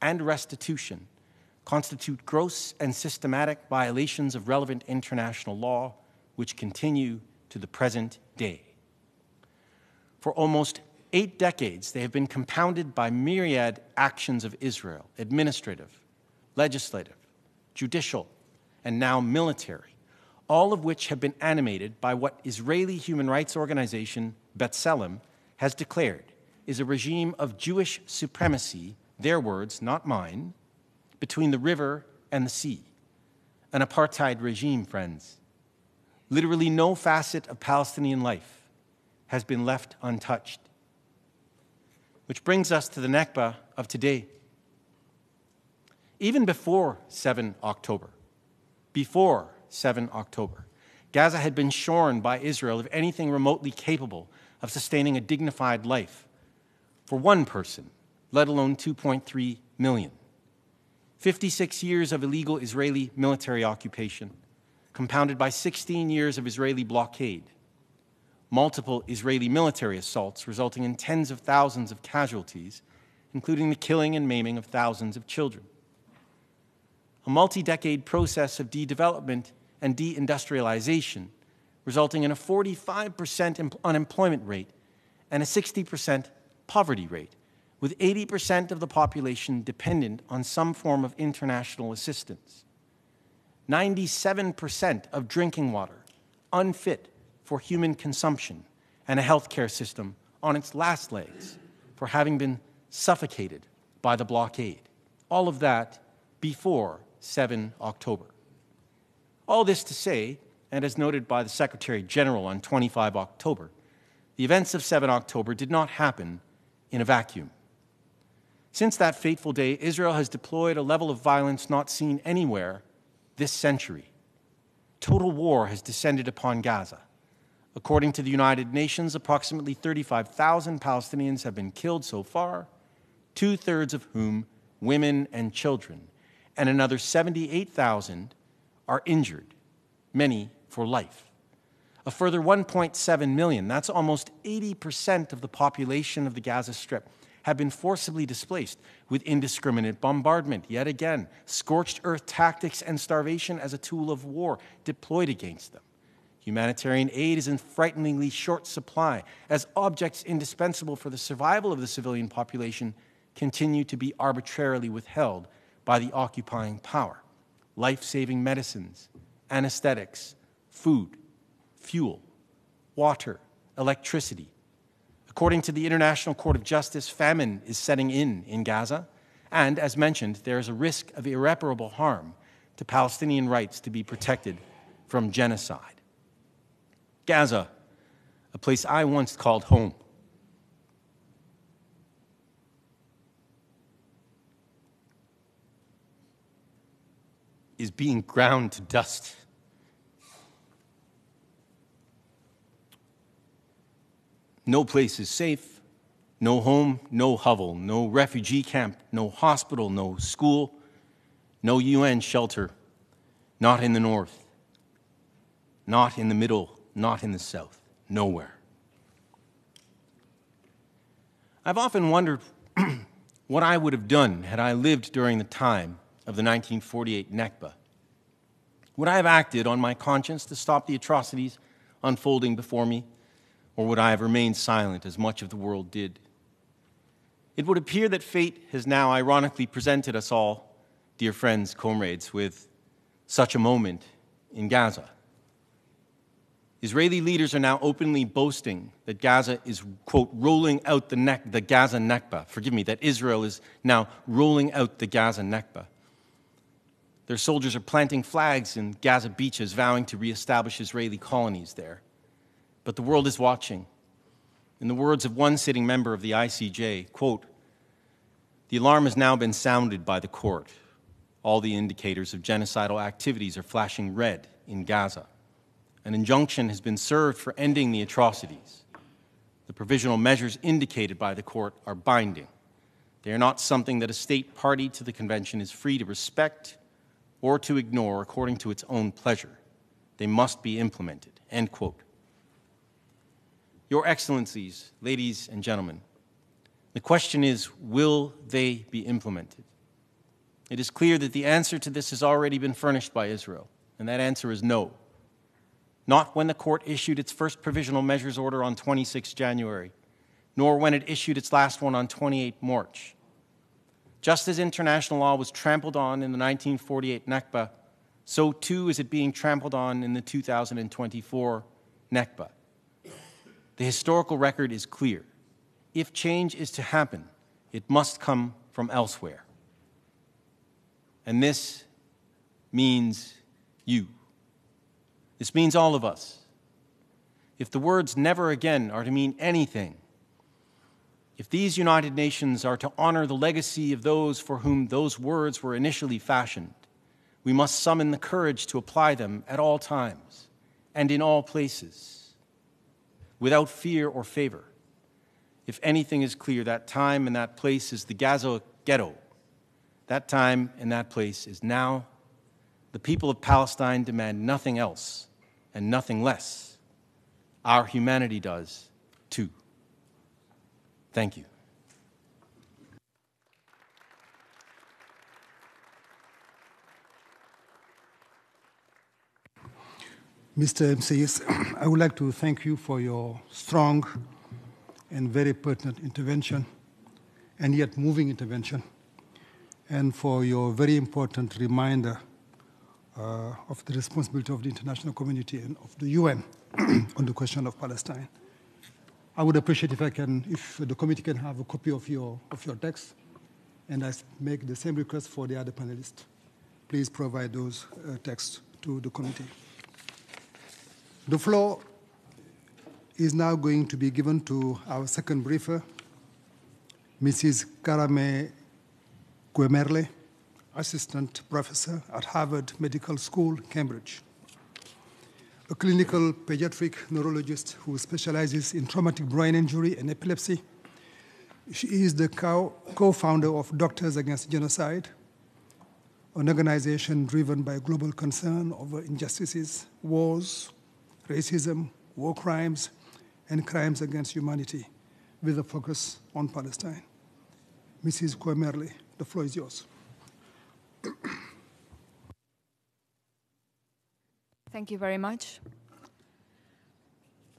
and restitution constitute gross and systematic violations of relevant international law, which continue to the present day. For almost 8 decades, they have been compounded by myriad actions of Israel, administrative, legislative, judicial, and now military, all of which have been animated by what Israeli human rights organization B'Tselem has declared is a regime of Jewish supremacy, their words, not mine, between the river and the sea. An apartheid regime, friends. Literally no facet of Palestinian life has been left untouched. Which brings us to the Nakba of today. Even before 7 October, Gaza had been shorn by Israel of anything remotely capable of sustaining a dignified life for one person, let alone 2.3 million. 56 years of illegal Israeli military occupation, compounded by 16 years of Israeli blockade, multiple Israeli military assaults resulting in tens of thousands of casualties, including the killing and maiming of thousands of children. A multi-decade process of de-development and de-industrialization, resulting in a 45% unemployment rate and a 60% poverty rate, with 80% of the population dependent on some form of international assistance. 97% of drinking water unfit for human consumption, and a healthcare system on its last legs for having been suffocated by the blockade. All of that before 7 October. All this to say, and as noted by the Secretary General on 25 October, the events of 7 October did not happen in a vacuum. Since that fateful day, Israel has deployed a level of violence not seen anywhere this century. Total war has descended upon Gaza. According to the United Nations, approximately 35,000 Palestinians have been killed so far, 2/3 of whom women and children, and another 78,000 are injured, many for life. A further 1.7 million, that's almost 80% of the population of the Gaza Strip, have been forcibly displaced with indiscriminate bombardment, yet again, scorched earth tactics and starvation as a tool of war deployed against them. Humanitarian aid is in frighteningly short supply as objects indispensable for the survival of the civilian population continue to be arbitrarily withheld by the occupying power. Life-saving medicines, anesthetics, food, fuel, water, electricity. According to the International Court of Justice, famine is setting in Gaza, and as mentioned, there is a risk of irreparable harm to Palestinian rights to be protected from genocide. Gaza, a place I once called home, is being ground to dust. No place is safe, no home, no hovel, no refugee camp, no hospital, no school, no UN shelter, not in the north, not in the middle, not in the south, nowhere. I've often wondered what I would have done had I lived during the time of the 1948 Nakba. Would I have acted on my conscience to stop the atrocities unfolding before me? Or would I have remained silent as much of the world did? It would appear that fate has now ironically presented us all, dear friends, comrades, with such a moment in Gaza. Israeli leaders are now openly boasting that Gaza is, quote, rolling out the Gaza Nakba. Forgive me, that Israel is now rolling out the Gaza Nakba. Their soldiers are planting flags in Gaza beaches, vowing to reestablish Israeli colonies there. But the world is watching. In the words of one sitting member of the ICJ, quote, "The alarm has now been sounded by the court. All the indicators of genocidal activities are flashing red in Gaza. An injunction has been served for ending the atrocities. The provisional measures indicated by the court are binding. They are not something that a state party to the convention is free to respect or to ignore according to its own pleasure. They must be implemented," end quote. Your Excellencies, ladies and gentlemen, the question is, will they be implemented? It is clear that the answer to this has already been furnished by Israel, and that answer is no. Not when the court issued its first provisional measures order on 26 January, nor when it issued its last one on 28 March. Just as international law was trampled on in the 1948 Nakba, so too is it being trampled on in the 2024 Nakba. The historical record is clear. If change is to happen, it must come from elsewhere. And this means you. This means all of us. If the words "never again" are to mean anything, if these United Nations are to honor the legacy of those for whom those words were initially fashioned, we must summon the courage to apply them at all times and in all places, without fear or favor. If anything is clear, that time and that place is the Gaza ghetto. That time and that place is now. The people of Palestine demand nothing else and nothing less. Our humanity does, too. Thank you. Mr. Imseis, I would like to thank you for your strong and very pertinent intervention, and yet moving intervention, and for your very important reminder of the responsibility of the international community and of the UN on the question of Palestine. I would appreciate if the committee can have a copy of your text, and I make the same request for the other panelists. Please provide those texts to the committee. The floor is now going to be given to our second briefer, Mrs. Karameh Kuemmerle, Assistant Professor at Harvard Medical School, Cambridge, a clinical pediatric neurologist who specializes in traumatic brain injury and epilepsy. She is the co-founder of Doctors Against Genocide, an organization driven by global concern over injustices, wars, racism, war crimes, and crimes against humanity, with a focus on Palestine. Mrs. Kuemmerle, the floor is yours. Thank you very much.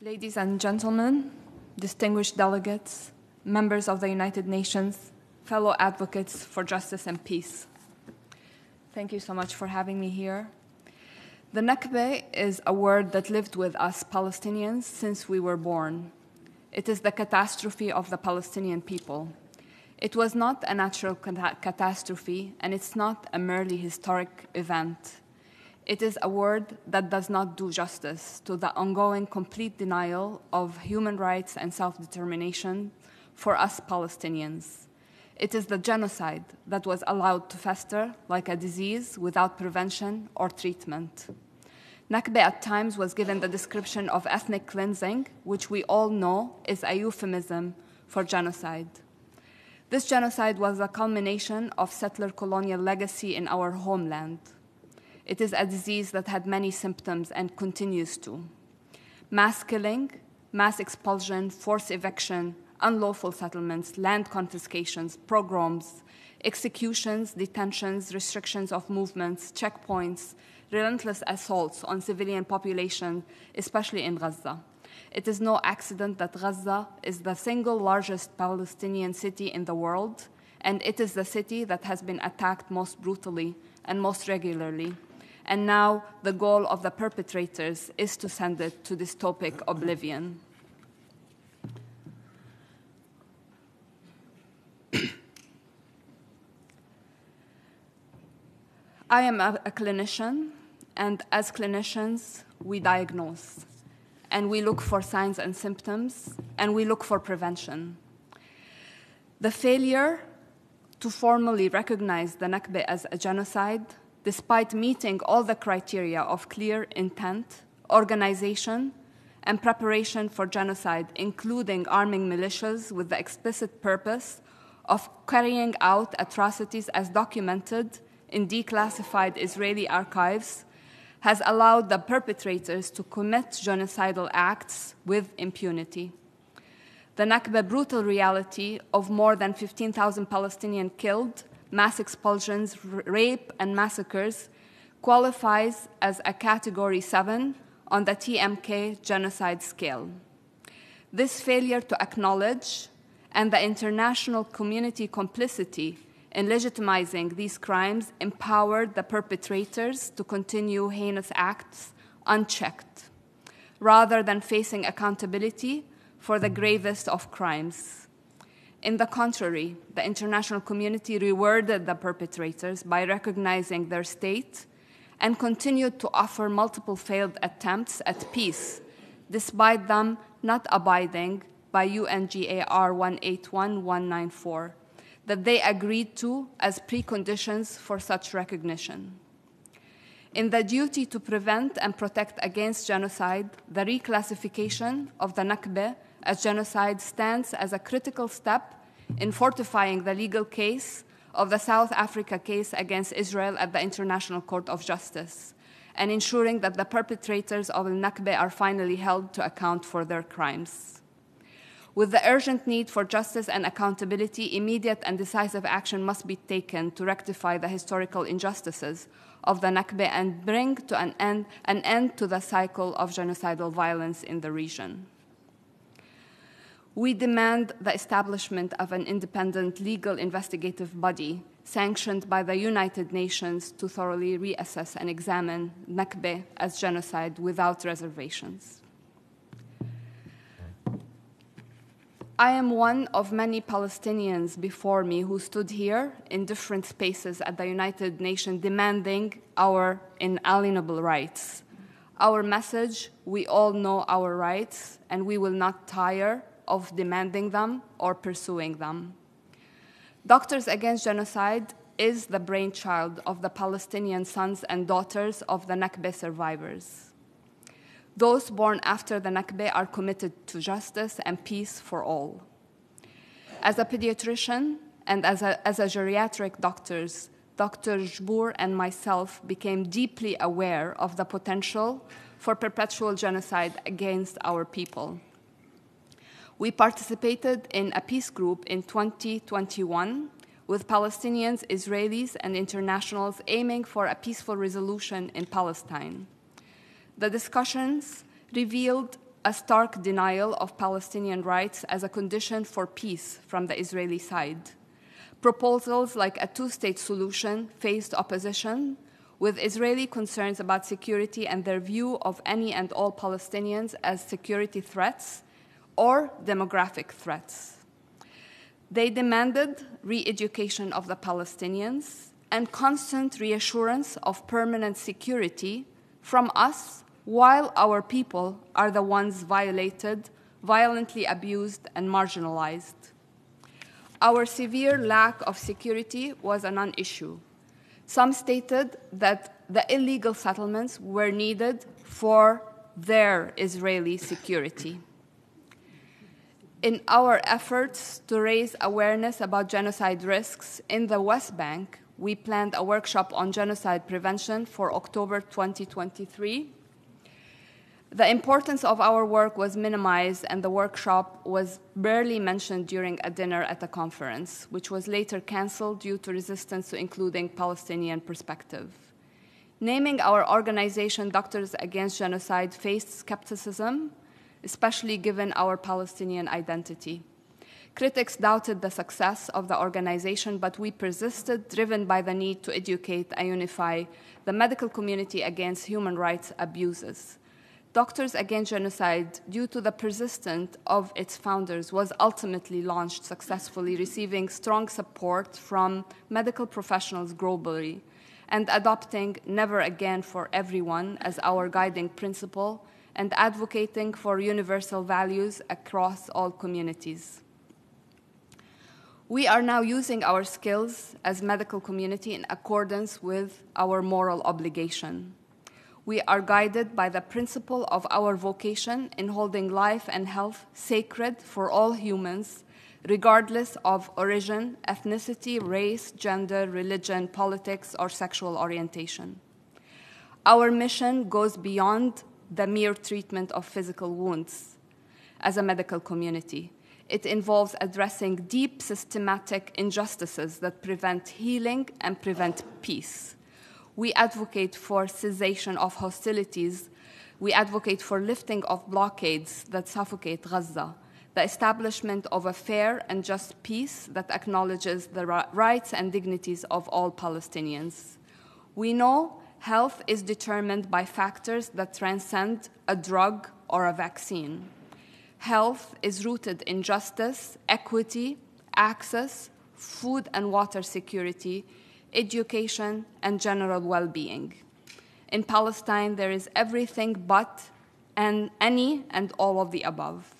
Ladies and gentlemen, distinguished delegates, members of the United Nations, fellow advocates for justice and peace. Thank you so much for having me here. The Nakba is a word that lived with us Palestinians since we were born. It is the catastrophe of the Palestinian people. It was not a natural catastrophe, and it's not a merely historic event. It is a word that does not do justice to the ongoing complete denial of human rights and self-determination for us Palestinians. It is the genocide that was allowed to fester like a disease without prevention or treatment. Nakba at times was given the description of ethnic cleansing, which we all know is a euphemism for genocide. This genocide was a culmination of settler colonial legacy in our homeland. It is a disease that had many symptoms and continues to. Mass killing, mass expulsion, forced eviction, unlawful settlements, land confiscations, pogroms, executions, detentions, restrictions of movements, checkpoints, relentless assaults on civilian population, especially in Gaza. It is no accident that Gaza is the single largest Palestinian city in the world, and it is the city that has been attacked most brutally and most regularly. And now the goal of the perpetrators is to send it to dystopic oblivion. I am a clinician, and as clinicians, we diagnose, and we look for signs and symptoms, and we look for prevention. The failure to formally recognize the Nakba as a genocide, despite meeting all the criteria of clear intent, organization, and preparation for genocide, including arming militias with the explicit purpose of carrying out atrocities as documented in declassified Israeli archives, has allowed the perpetrators to commit genocidal acts with impunity. The Nakba brutal reality of more than 15,000 Palestinians killed, mass expulsions, rape, and massacres qualifies as a Category 7 on the TMK genocide scale. This failure to acknowledge and the international community complicity in legitimizing these crimes empowered the perpetrators to continue heinous acts unchecked, rather than facing accountability for the gravest of crimes. In the contrary, the international community rewarded the perpetrators by recognizing their state and continued to offer multiple failed attempts at peace, despite them not abiding by UNGAR 181194, that they agreed to as preconditions for such recognition. In the duty to prevent and protect against genocide, the reclassification of the Nakba as genocide stands as a critical step in fortifying the legal case of the South Africa case against Israel at the International Court of Justice, and ensuring that the perpetrators of the Nakba are finally held to account for their crimes. With the urgent need for justice and accountability, immediate and decisive action must be taken to rectify the historical injustices of the Nakba and bring to an end to the cycle of genocidal violence in the region. We demand the establishment of an independent legal investigative body sanctioned by the United Nations to thoroughly reassess and examine Nakba as genocide without reservations. I am one of many Palestinians before me who stood here in different spaces at the United Nations demanding our inalienable rights. Our message: we all know our rights, and we will not tire of demanding them or pursuing them. Doctors Against Genocide is the brainchild of the Palestinian sons and daughters of the Nakba survivors. Those born after the Nakba are committed to justice and peace for all. As a pediatrician and as a geriatric doctor, Dr. Jbour and myself became deeply aware of the potential for perpetual genocide against our people. We participated in a peace group in 2021 with Palestinians, Israelis, and internationals aiming for a peaceful resolution in Palestine. The discussions revealed a stark denial of Palestinian rights as a condition for peace from the Israeli side. Proposals like a two-state solution faced opposition, with Israeli concerns about security and their view of any and all Palestinians as security threats or demographic threats. They demanded re-education of the Palestinians and constant reassurance of permanent security from us, while our people are the ones violated, violently abused, and marginalized. Our severe lack of security was a non-issue. Some stated that the illegal settlements were needed for their Israeli security. In our efforts to raise awareness about genocide risks in the West Bank, we planned a workshop on genocide prevention for October 2023. The importance of our work was minimized, and the workshop was barely mentioned during a dinner at a conference, which was later canceled due to resistance to including Palestinian perspective. Naming our organization Doctors Against Genocide faced skepticism, especially given our Palestinian identity. Critics doubted the success of the organization, but we persisted, driven by the need to educate and unify the medical community against human rights abuses. Doctors Against Genocide, due to the persistence of its founders, was ultimately launched successfully, receiving strong support from medical professionals globally, and adopting never again for everyone as our guiding principle, and advocating for universal values across all communities. We are now using our skills as medical community in accordance with our moral obligation. We are guided by the principle of our vocation in holding life and health sacred for all humans, regardless of origin, ethnicity, race, gender, religion, politics, or sexual orientation. Our mission goes beyond the mere treatment of physical wounds as a medical community. It involves addressing deep systematic injustices that prevent healing and prevent peace. We advocate for cessation of hostilities. We advocate for lifting of blockades that suffocate Gaza, the establishment of a fair and just peace that acknowledges the rights and dignities of all Palestinians. We know health is determined by factors that transcend a drug or a vaccine. Health is rooted in justice, equity, access, food and water security, education, and general well-being. In Palestine, there is everything but and any and all of the above.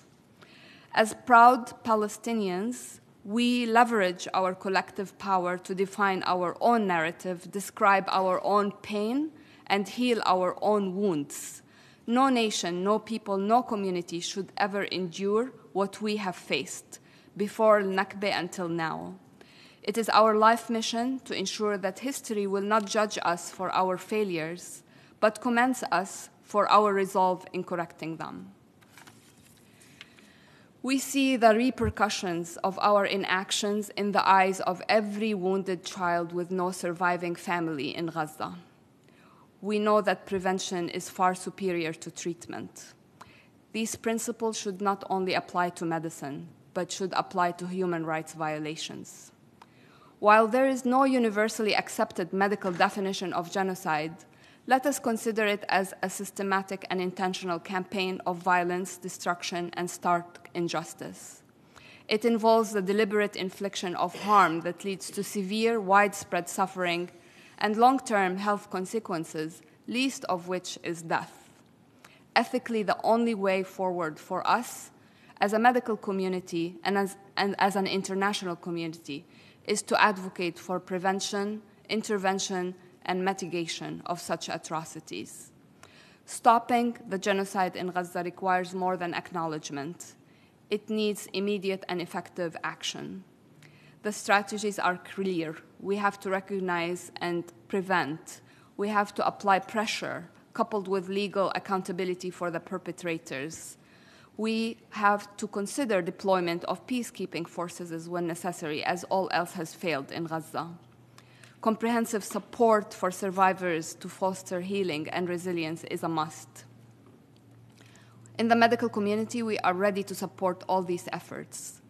As proud Palestinians, we leverage our collective power to define our own narrative, describe our own pain, and heal our own wounds. No nation, no people, no community should ever endure what we have faced before Nakba until now. It is our life mission to ensure that history will not judge us for our failures, but commends us for our resolve in correcting them. We see the repercussions of our inactions in the eyes of every wounded child with no surviving family in Gaza. We know that prevention is far superior to treatment. These principles should not only apply to medicine, but should apply to human rights violations. While there is no universally accepted medical definition of genocide, let us consider it as a systematic and intentional campaign of violence, destruction, and stark injustice. It involves the deliberate infliction of harm that leads to severe, widespread suffering and long-term health consequences, least of which is death. Ethically, the only way forward for us as a medical community and as an international community is to advocate for prevention, intervention, and mitigation of such atrocities. Stopping the genocide in Gaza requires more than acknowledgement. It needs immediate and effective action. The strategies are clear. We have to recognize and prevent. We have to apply pressure coupled with legal accountability for the perpetrators. We have to consider deployment of peacekeeping forces when necessary, as all else has failed in Gaza. Comprehensive support for survivors to foster healing and resilience is a must. In the medical community, we are ready to support all these efforts.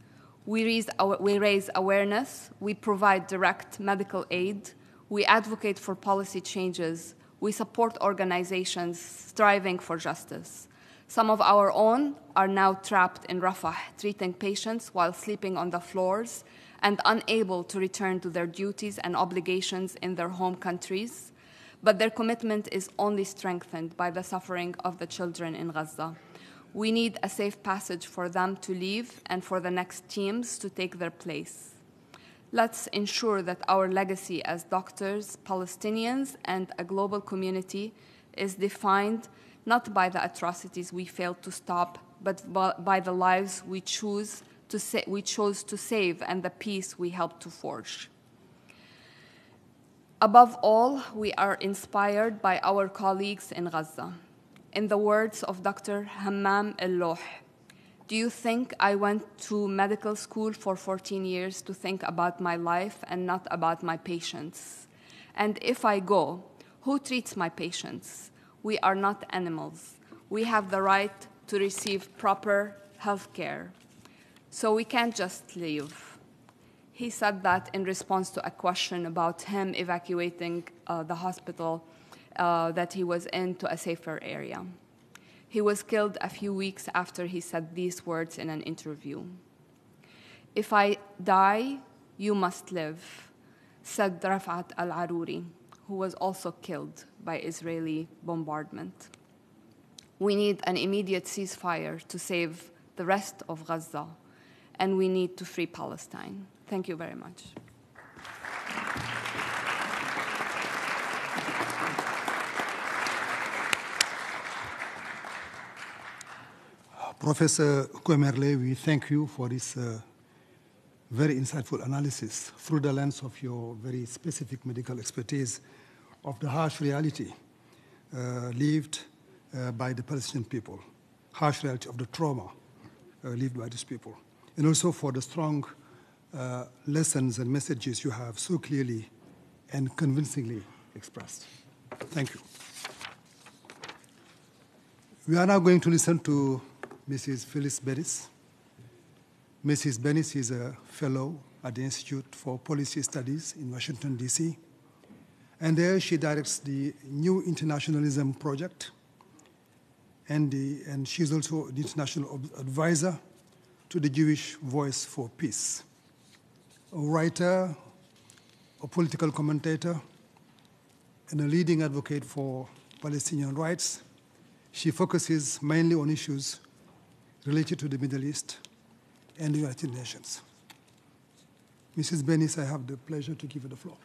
We raise awareness, we provide direct medical aid, we advocate for policy changes, we support organizations striving for justice. Some of our own are now trapped in Rafah, treating patients while sleeping on the floors and unable to return to their duties and obligations in their home countries. But their commitment is only strengthened by the suffering of the children in Gaza. We need a safe passage for them to leave and for the next teams to take their place. Let's ensure that our legacy as doctors, Palestinians, and a global community is defined not by the atrocities we failed to stop, but by the lives we chose to save and the peace we helped to forge. Above all, we are inspired by our colleagues in Gaza. In the words of Dr. Hammam El-Loh, do you think I went to medical school for 14 years to think about my life and not about my patients? And if I go, who treats my patients? We are not animals. We have the right to receive proper health care. So we can't just leave. He said that in response to a question about him evacuating the hospital that he was in to a safer area. He was killed a few weeks after he said these words in an interview. If I die, you must live, said Rafat al-Aruri, who was also killed by Israeli bombardment. We need an immediate ceasefire to save the rest of Gaza, and we need to free Palestine. Thank you very much. Professor Kuemmerle, we thank you for this very insightful analysis through the lens of your very specific medical expertise of the harsh reality lived by the Palestinian people, harsh reality of the trauma lived by these people, and also for the strong lessons and messages you have so clearly and convincingly expressed. Thank you. We are now going to listen to Mrs. Phyllis Bennis. Mrs. Bennis is a fellow at the Institute for Policy Studies in Washington, D.C., and there she directs the New Internationalism Project, and she's also the international advisor to the Jewish Voice for Peace. A writer, a political commentator, and a leading advocate for Palestinian rights, she focuses mainly on issues related to the Middle East and the United Nations. Mrs. Bennis, I have the pleasure to give you the floor.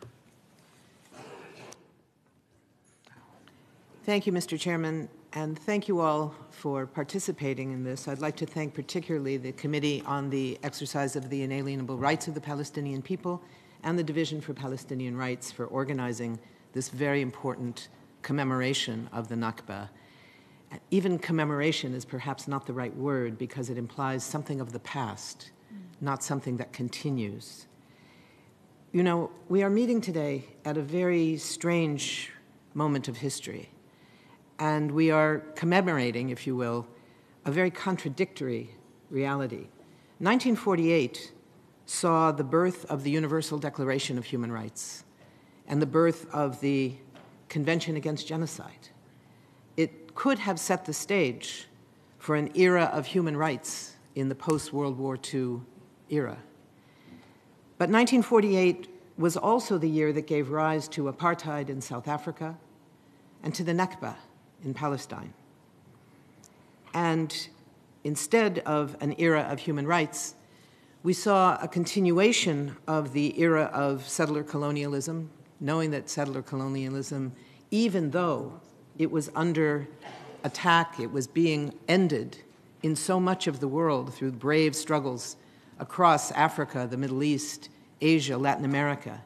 Thank you, Mr. Chairman, and thank you all for participating in this. I'd like to thank particularly the Committee on the Exercise of the Inalienable Rights of the Palestinian People and the Division for Palestinian Rights for organizing this very important commemoration of the Nakba. Even commemoration is perhaps not the right word because it implies something of the past, not something that continues. You know, we are meeting today at a very strange moment of history, and we are commemorating, if you will, a very contradictory reality. 1948 saw the birth of the Universal Declaration of Human Rights and the birth of the Convention Against Genocide. It could have set the stage for an era of human rights in the post-World War II era. But 1948 was also the year that gave rise to apartheid in South Africa and to the Nakba in Palestine. And instead of an era of human rights, we saw a continuation of the era of settler colonialism, knowing that settler colonialism, even though it was under attack, it was being ended in so much of the world through brave struggles across Africa, the Middle East, Asia, Latin America.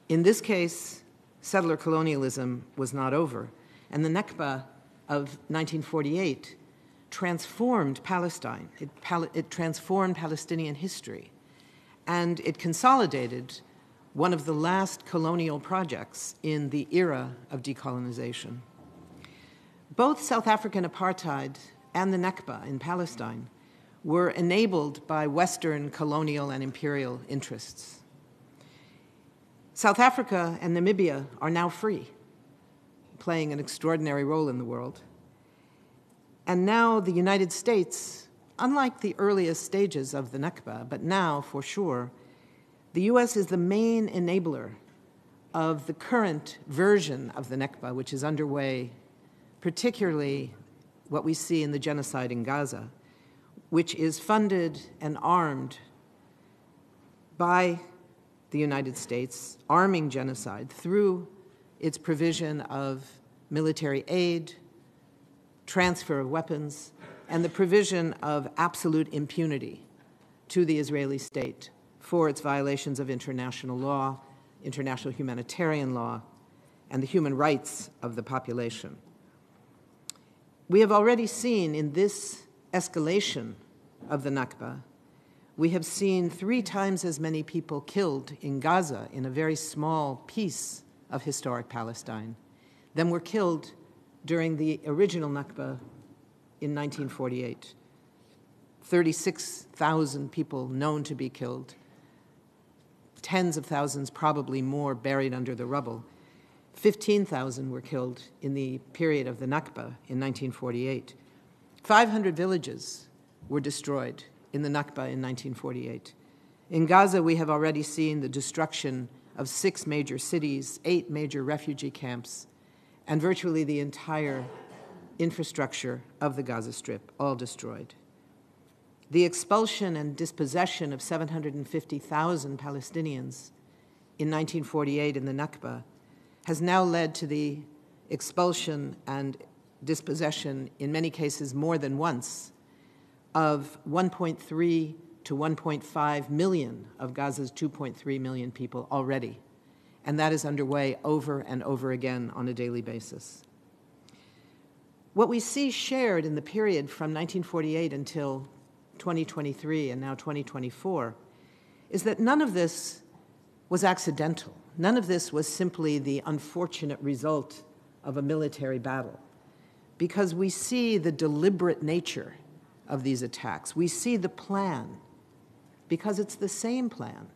In this case, settler colonialism was not over. And the Nakba of 1948 transformed Palestine. It transformed Palestinian history. And it consolidated one of the last colonial projects in the era of decolonization. Both South African apartheid and the Nakba in Palestine were enabled by Western colonial and imperial interests. South Africa and Namibia are now free, playing an extraordinary role in the world. And now the United States, unlike the earliest stages of the Nakba, but now for sure, the US is the main enabler of the current version of the Nakba, which is underway, particularly what we see in the genocide in Gaza, which is funded and armed by the United States, arming genocide through its provision of military aid, transfer of weapons, and the provision of absolute impunity to the Israeli state for its violations of international law, international humanitarian law, and the human rights of the population. We have already seen in this escalation of the Nakba, we have seen 3 times as many people killed in Gaza, in a very small piece of historic Palestine, than were killed during the original Nakba in 1948. 36,000 people known to be killed, tens of thousands, probably more, buried under the rubble. 15,000 were killed in the period of the Nakba in 1948. 500 villages were destroyed in the Nakba in 1948. In Gaza, we have already seen the destruction of 6 major cities, 8 major refugee camps, and virtually the entire infrastructure of the Gaza Strip, all destroyed. The expulsion and dispossession of 750,000 Palestinians in 1948 in the Nakba has now led to the expulsion and dispossession, in many cases more than once, of 1.3 to 1.5 million of Gaza's 2.3 million people already. And that is underway over and over again on a daily basis. What we see shared in the period from 1948 until 2023 and now 2024 is that none of this was accidental. None of this was simply the unfortunate result of a military battle, because we see the deliberate nature of these attacks. We see the plan, because it's the same plan.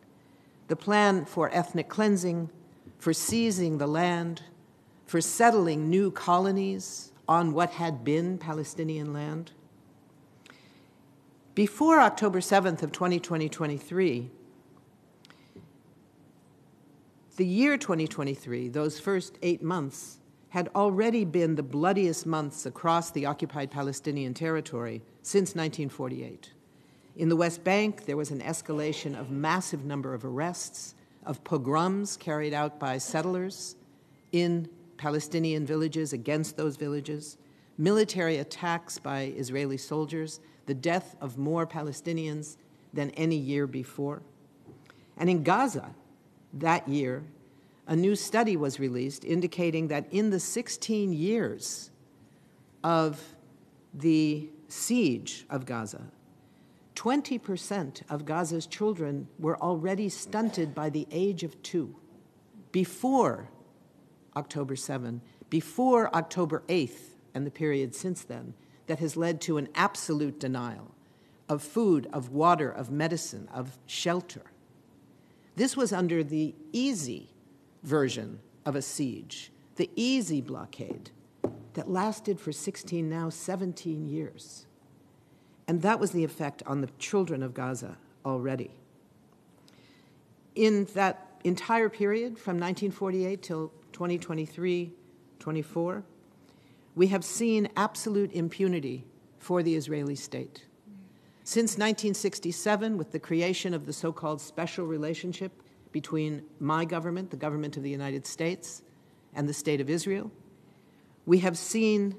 The plan for ethnic cleansing, for seizing the land, for settling new colonies on what had been Palestinian land. Before October 7th of 2023, the year 2023, those first 8 months, had already been the bloodiest months across the occupied Palestinian territory since 1948. In the West Bank, there was an escalation of massive number of arrests, of pogroms carried out by settlers in Palestinian villages against those villages, military attacks by Israeli soldiers, the death of more Palestinians than any year before. And in Gaza, that year, a new study was released indicating that in the 16 years of the siege of Gaza, 20% of Gaza's children were already stunted by the age of 2 before October 7, before October 8th and the period since then, that has led to an absolute denial of food, of water, of medicine, of shelter. This was under the easy version of a siege, the easy blockade that lasted for 16, now 17 years. And that was the effect on the children of Gaza already. In that entire period, from 1948 till 2023-24, we have seen absolute impunity for the Israeli state. Since 1967, with the creation of the so-called special relationship between my government, the government of the United States, and the State of Israel, we have seen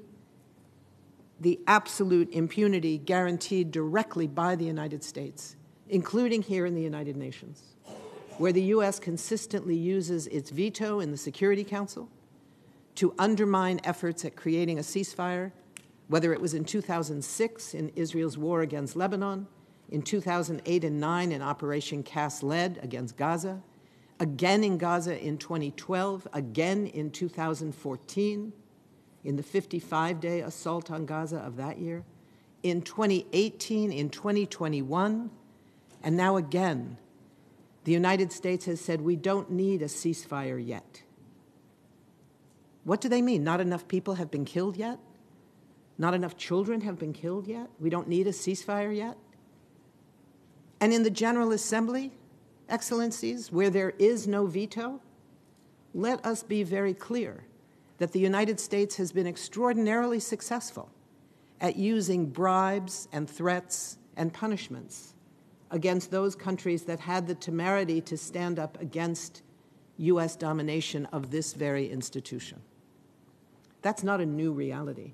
the absolute impunity guaranteed directly by the United States, including here in the United Nations, where the U.S. consistently uses its veto in the Security Council to undermine efforts at creating a ceasefire, whether it was in 2006 in Israel's war against Lebanon, in 2008 and 2009 in Operation Cast Lead against Gaza, again in Gaza in 2012, again in 2014, in the 55-day assault on Gaza of that year, in 2018, in 2021, and now again, the United States has said we don't need a ceasefire yet. What do they mean? Not enough people have been killed yet? Not enough children have been killed yet? We don't need a ceasefire yet? And in the General Assembly, Excellencies, where there is no veto, let us be very clear that the United States has been extraordinarily successful at using bribes and threats and punishments against those countries that had the temerity to stand up against U.S. domination of this very institution. That's not a new reality.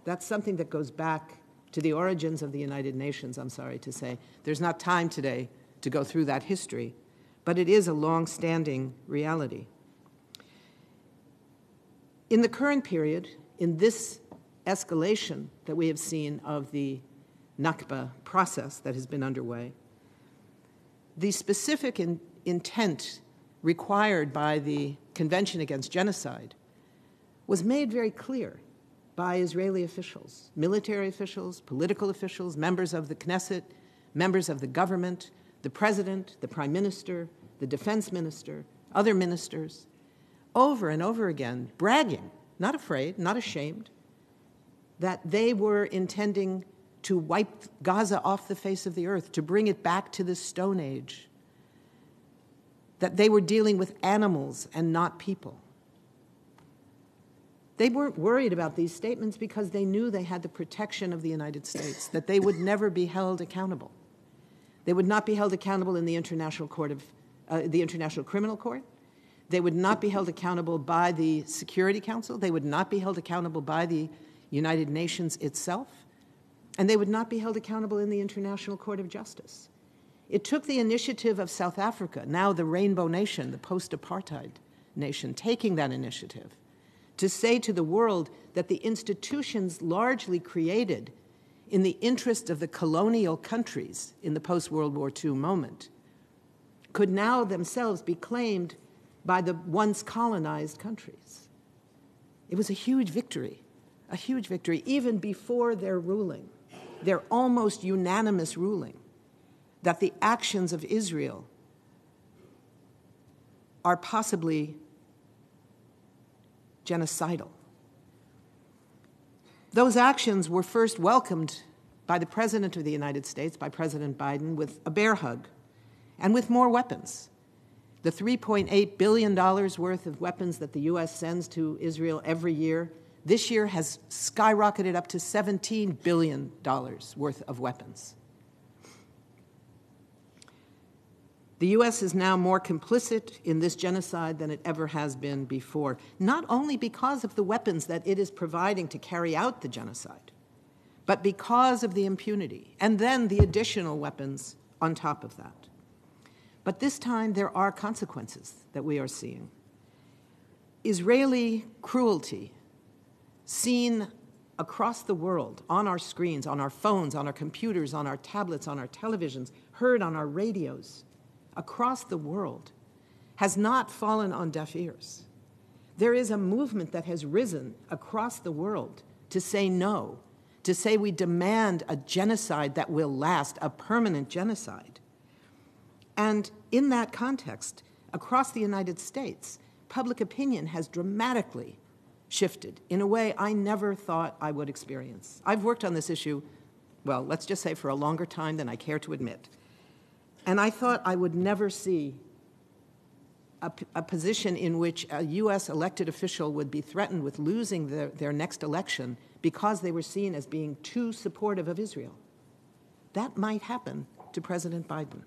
That's something that goes back to the origins of the United Nations, I'm sorry to say. There's not time today to go through that history, but it is a long-standing reality. In the current period, in this escalation that we have seen of the Nakba process that has been underway, the specific intent required by the Convention Against Genocide was made very clear by Israeli officials, military officials, political officials, members of the Knesset, members of the government, the president, the prime minister, the defense minister, other ministers, over and over again, bragging, not afraid, not ashamed, that they were intending to wipe Gaza off the face of the earth, to bring it back to the Stone Age, that they were dealing with animals and not people. They weren't worried about these statements because they knew they had the protection of the United States, that they would never be held accountable. They would not be held accountable in the International Criminal Court. They would not be held accountable by the Security Council. They would not be held accountable by the United Nations itself. And they would not be held accountable in the International Court of Justice. It took the initiative of South Africa, now the Rainbow Nation, the post-apartheid nation, taking that initiative to say to the world that the institutions largely created in the interest of the colonial countries in the post-World War II moment could now themselves be claimed by the once colonized countries. It was a huge victory, even before their ruling, their almost unanimous ruling, that the actions of Israel are possibly genocidal. Those actions were first welcomed by the President of the United States, by President Biden, with a bear hug and with more weapons. The $3.8 billion worth of weapons that the U.S. sends to Israel every year, this year has skyrocketed up to $17 billion worth of weapons. The U.S. is now more complicit in this genocide than it ever has been before, not only because of the weapons that it is providing to carry out the genocide, but because of the impunity, and then the additional weapons on top of that. But this time there are consequences that we are seeing. Israeli cruelty seen across the world, on our screens, on our phones, on our computers, on our tablets, on our televisions, heard on our radios, across the world, has not fallen on deaf ears. There is a movement that has risen across the world to say no, to say we demand a genocide that will last, a permanent genocide. And in that context, across the United States, public opinion has dramatically shifted in a way I never thought I would experience. I've worked on this issue, well, let's just say for a longer time than I care to admit. And I thought I would never see a position in which a U.S. elected official would be threatened with losing their next election because they were seen as being too supportive of Israel. That might happen to President Biden.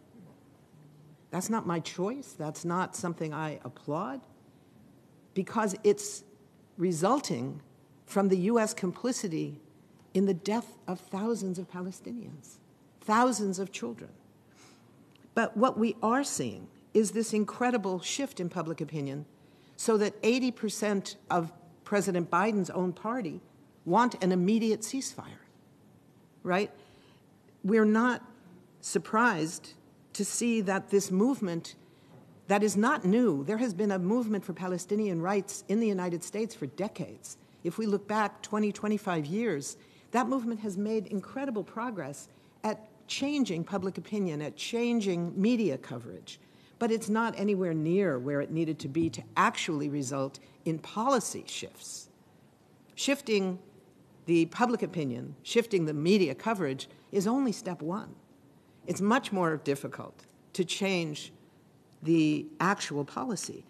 That's not my choice. That's not something I applaud, because it's resulting from the U.S. complicity in the death of thousands of Palestinians, thousands of children. But what we are seeing is this incredible shift in public opinion, so that 80% of President Biden's own party want an immediate ceasefire, right? We're not surprised to see that this movement that is not new. There has been a movement for Palestinian rights in the United States for decades. If we look back 20, 25 years, that movement has made incredible progress at changing public opinion, at changing media coverage. But it's not anywhere near where it needed to be to actually result in policy shifts. Shifting the public opinion, shifting the media coverage is only step one. It's much more difficult to change the actual policy.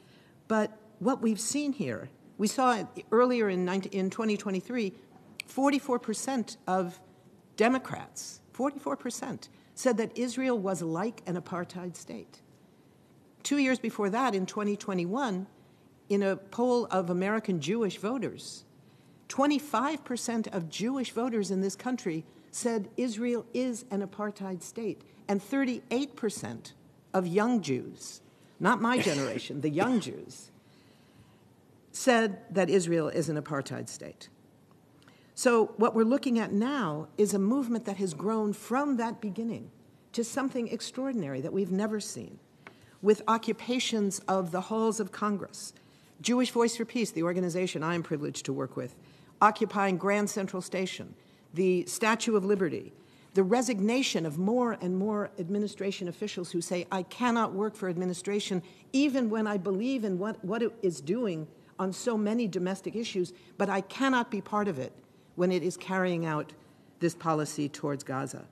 But what we've seen here, we saw it earlier in 2023, 44% of Democrats, 44%, said that Israel was like an apartheid state. 2 years before that, in 2021, in a poll of American Jewish voters, 25% of Jewish voters in this country said Israel is an apartheid state, and 38% of young Jews, not my generation, the young Jews, said that Israel is an apartheid state. So what we're looking at now is a movement that has grown from that beginning to something extraordinary that we've never seen, with occupations of the halls of Congress, Jewish Voice for Peace, the organization I'm privileged to work with, occupying Grand Central Station, the Statue of Liberty, the resignation of more and more administration officials who say, I cannot work for administration even when I believe in what it is doing on so many domestic issues, but I cannot be part of it when it is carrying out this policy towards Gaza.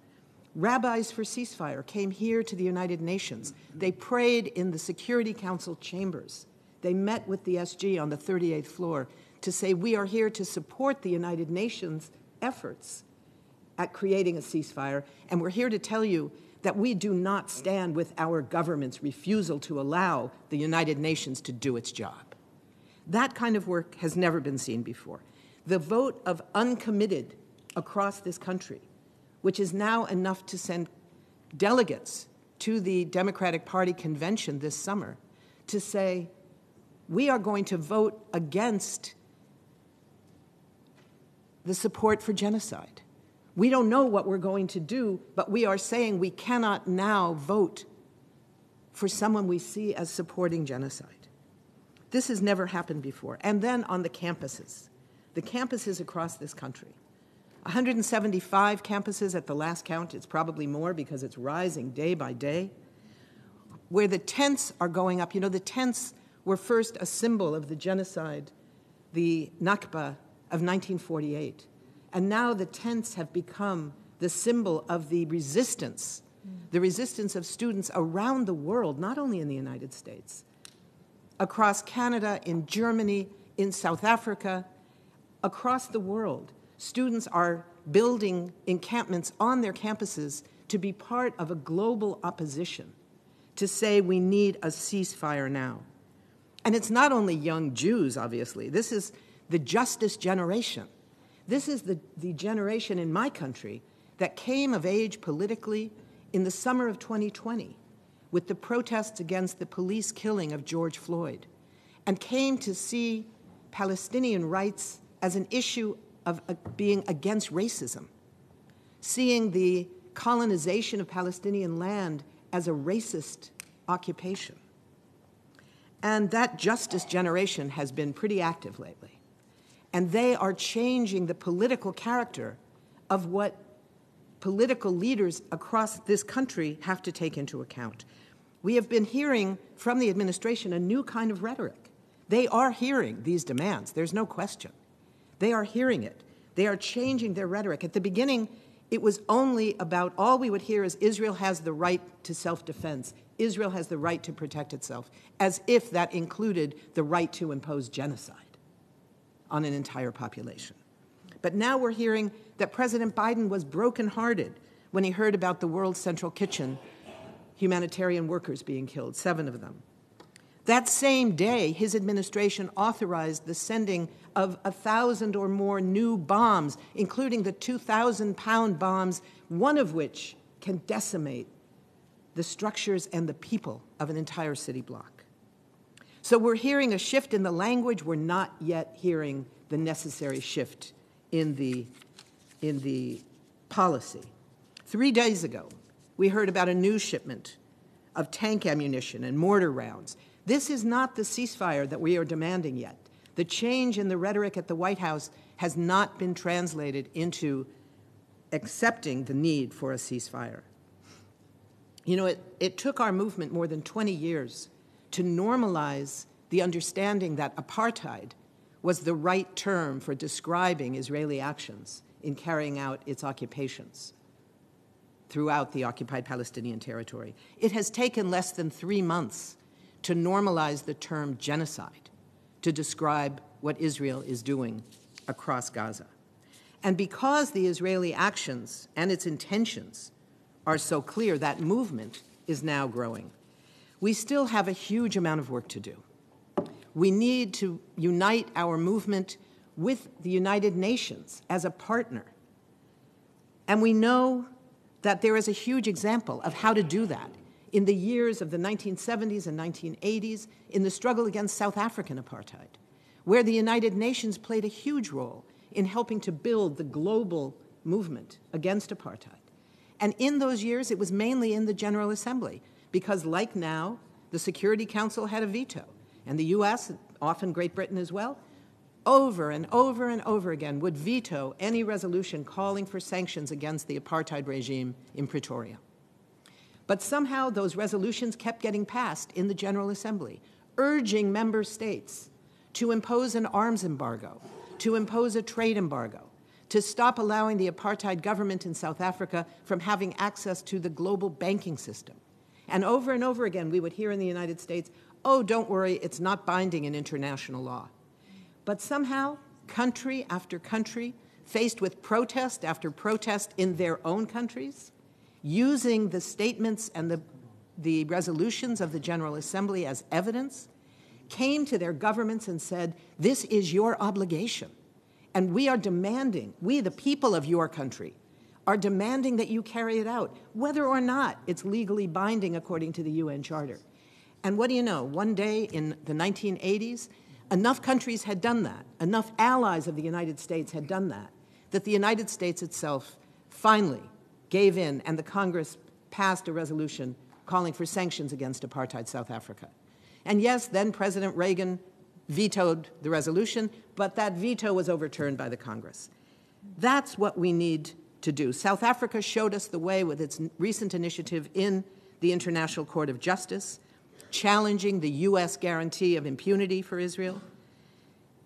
Rabbis for ceasefire came here to the United Nations. They prayed in the Security Council chambers. They met with the SG on the 38th floor to say, we are here to support the United Nations efforts at creating a ceasefire, and we're here to tell you that we do not stand with our government's refusal to allow the United Nations to do its job. That kind of work has never been seen before. The vote of uncommitted across this country, which is now enough to send delegates to the Democratic Party convention this summer to say, we are going to vote against the support for genocide. We don't know what we're going to do, but we are saying we cannot now vote for someone we see as supporting genocide. This has never happened before. And then on the campuses across this country, 175 campuses at the last count, it's probably more because it's rising day by day, where the tents are going up. You know, the tents were first a symbol of the genocide, the Nakba of 1948. And now the tents have become the symbol of the resistance of students around the world, not only in the United States, across Canada, in Germany, in South Africa, across the world. Students are building encampments on their campuses to be part of a global opposition, to say we need a ceasefire now. And it's not only young Jews, obviously. This is the justice generation. This is the generation in my country that came of age politically in the summer of 2020 with the protests against the police killing of George Floyd, and came to see Palestinian rights as an issue of being against racism, seeing the colonization of Palestinian land as a racist occupation. And that justice generation has been pretty active lately. And they are changing the political character of what political leaders across this country have to take into account. We have been hearing from the administration a new kind of rhetoric. They are hearing these demands. There's no question. They are hearing it. They are changing their rhetoric. At the beginning, it was only about, all we would hear is Israel has the right to self-defense. Israel has the right to protect itself, as if that included the right to impose genocide on an entire population. But now we're hearing that President Biden was brokenhearted when he heard about the World Central Kitchen humanitarian workers being killed, 7 of them. That same day, his administration authorized the sending of 1,000 or more new bombs, including the 2,000-pound bombs, one of which can decimate the structures and the people of an entire city block. So we're hearing a shift in the language. We're not yet hearing the necessary shift in the policy. 3 days ago, we heard about a new shipment of tank ammunition and mortar rounds. This is not the ceasefire that we are demanding yet. The change in the rhetoric at the White House has not been translated into accepting the need for a ceasefire. You know, it took our movement more than 20 years to normalize the understanding that apartheid was the right term for describing Israeli actions in carrying out its occupations throughout the occupied Palestinian territory. It has taken less than 3 months to normalize the term genocide to describe what Israel is doing across Gaza. And because the Israeli actions and its intentions are so clear, that movement is now growing. We still have a huge amount of work to do. We need to unite our movement with the United Nations as a partner. And we know that there is a huge example of how to do that in the years of the 1970s and 1980s in the struggle against South African apartheid, where the United Nations played a huge role in helping to build the global movement against apartheid. And in those years, it was mainly in the General Assembly, because like now, the Security Council had a veto, and the US, often Great Britain as well, over and over and over again would veto any resolution calling for sanctions against the apartheid regime in Pretoria. But somehow those resolutions kept getting passed in the General Assembly, urging member states to impose an arms embargo, to impose a trade embargo, to stop allowing the apartheid government in South Africa from having access to the global banking system. And over again, we would hear in the United States, oh, don't worry, it's not binding in international law. But somehow, country after country, faced with protest after protest in their own countries, using the statements and the resolutions of the General Assembly as evidence, came to their governments and said, this is your obligation. And we are demanding, we the people of your country, are demanding that you carry it out, whether or not it's legally binding according to the UN Charter. And what do you know? One day in the 1980s, enough countries had done that, enough allies of the United States had done that the United States itself finally gave in, and the Congress passed a resolution calling for sanctions against apartheid South Africa. And yes, then President Reagan vetoed the resolution, but that veto was overturned by the Congress. That's what we need to do. South Africa showed us the way with its recent initiative in the International Court of Justice, challenging the U.S. guarantee of impunity for Israel.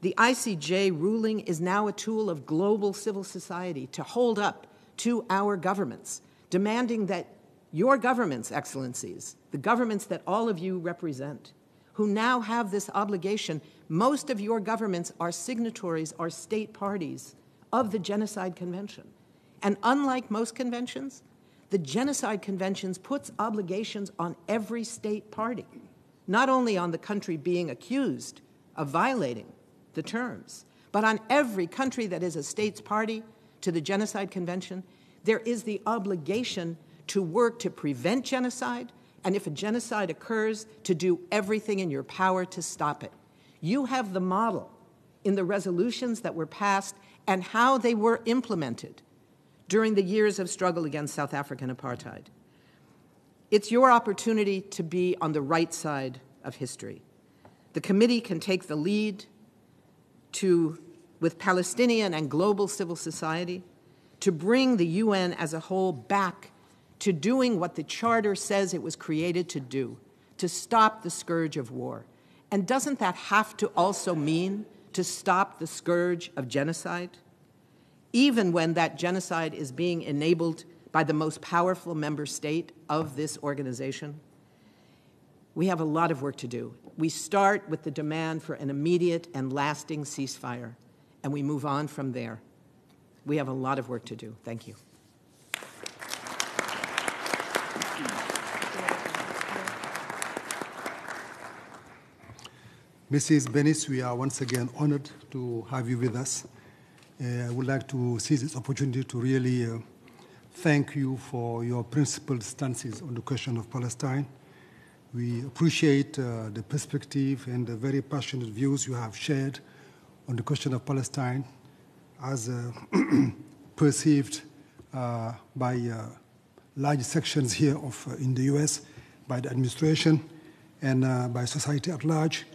The ICJ ruling is now a tool of global civil society to hold up to our governments, demanding that your governments, excellencies, the governments that all of you represent, who now have this obligation, most of your governments are signatories, are state parties of the Genocide Convention. And unlike most conventions, the Genocide Convention puts obligations on every state party, not only on the country being accused of violating the terms, but on every country that is a state's party to the Genocide Convention. There is the obligation to work to prevent genocide, and if a genocide occurs, to do everything in your power to stop it. You have the model in the resolutions that were passed and how they were implemented during the years of struggle against South African apartheid. It's your opportunity to be on the right side of history. The committee can take the lead with Palestinian and global civil society, to bring the UN as a whole back to doing what the Charter says it was created to do, to stop the scourge of war. And doesn't that have to also mean to stop the scourge of genocide, even when that genocide is being enabled by the most powerful member state of this organization? We have a lot of work to do. We start with the demand for an immediate and lasting ceasefire, and we move on from there. We have a lot of work to do. Thank you. Mrs. Bennis, we are once again honored to have you with us. I would like to seize this opportunity to really thank you for your principled stances on the question of Palestine. We appreciate the perspective and the very passionate views you have shared on the question of Palestine as perceived by large sections here in the US, by the administration and by society at large.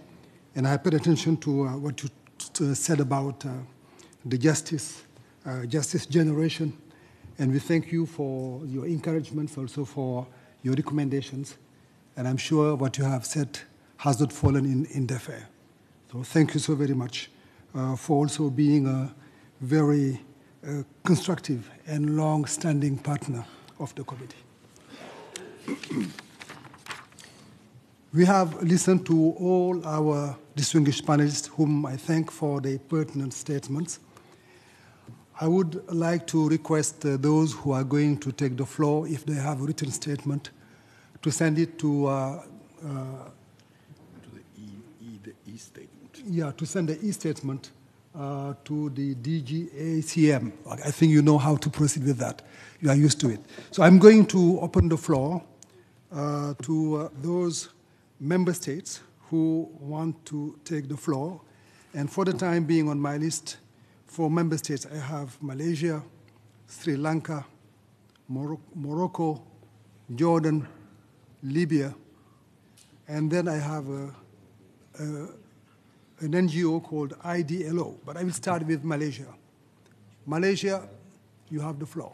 And I paid attention to what you said about the justice generation. And we thank you for your encouragements, also for your recommendations. And I'm sure what you have said has not fallen in deaf ear. So thank you so very much for also being a very constructive and long-standing partner of the committee. We have listened to all our distinguished panelists, whom I thank for their pertinent statements. I would like to request those who are going to take the floor, if they have a written statement, to send it to the e-statement. Yeah, to send the e-statement to the DGACM. I think you know how to proceed with that. You are used to it. So I'm going to open the floor to those member states who want to take the floor. And for the time being on my list, for member states, I have Malaysia, Sri Lanka, Morocco, Jordan, Libya, and then I have an NGO called IDLO, but I will start with Malaysia. Malaysia, you have the floor.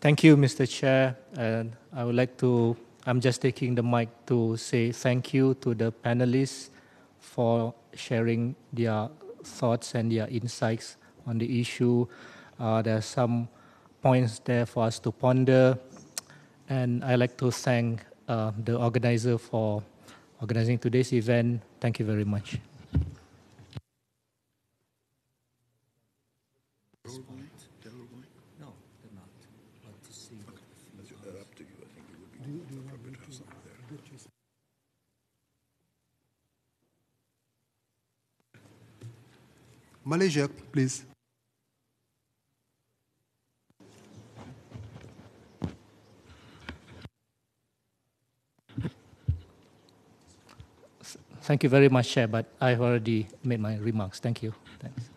Thank you, Mr. Chair, and I would like to, I'm just taking the mic to say thank you to the panelists for sharing their thoughts and their insights on the issue. There are some points there for us to ponder, and I'd like to thank the organizer for organizing today's event. Thank you very much. Malaysia, please. Thank you very much, Chair, but I've already made my remarks. Thank you. Thanks.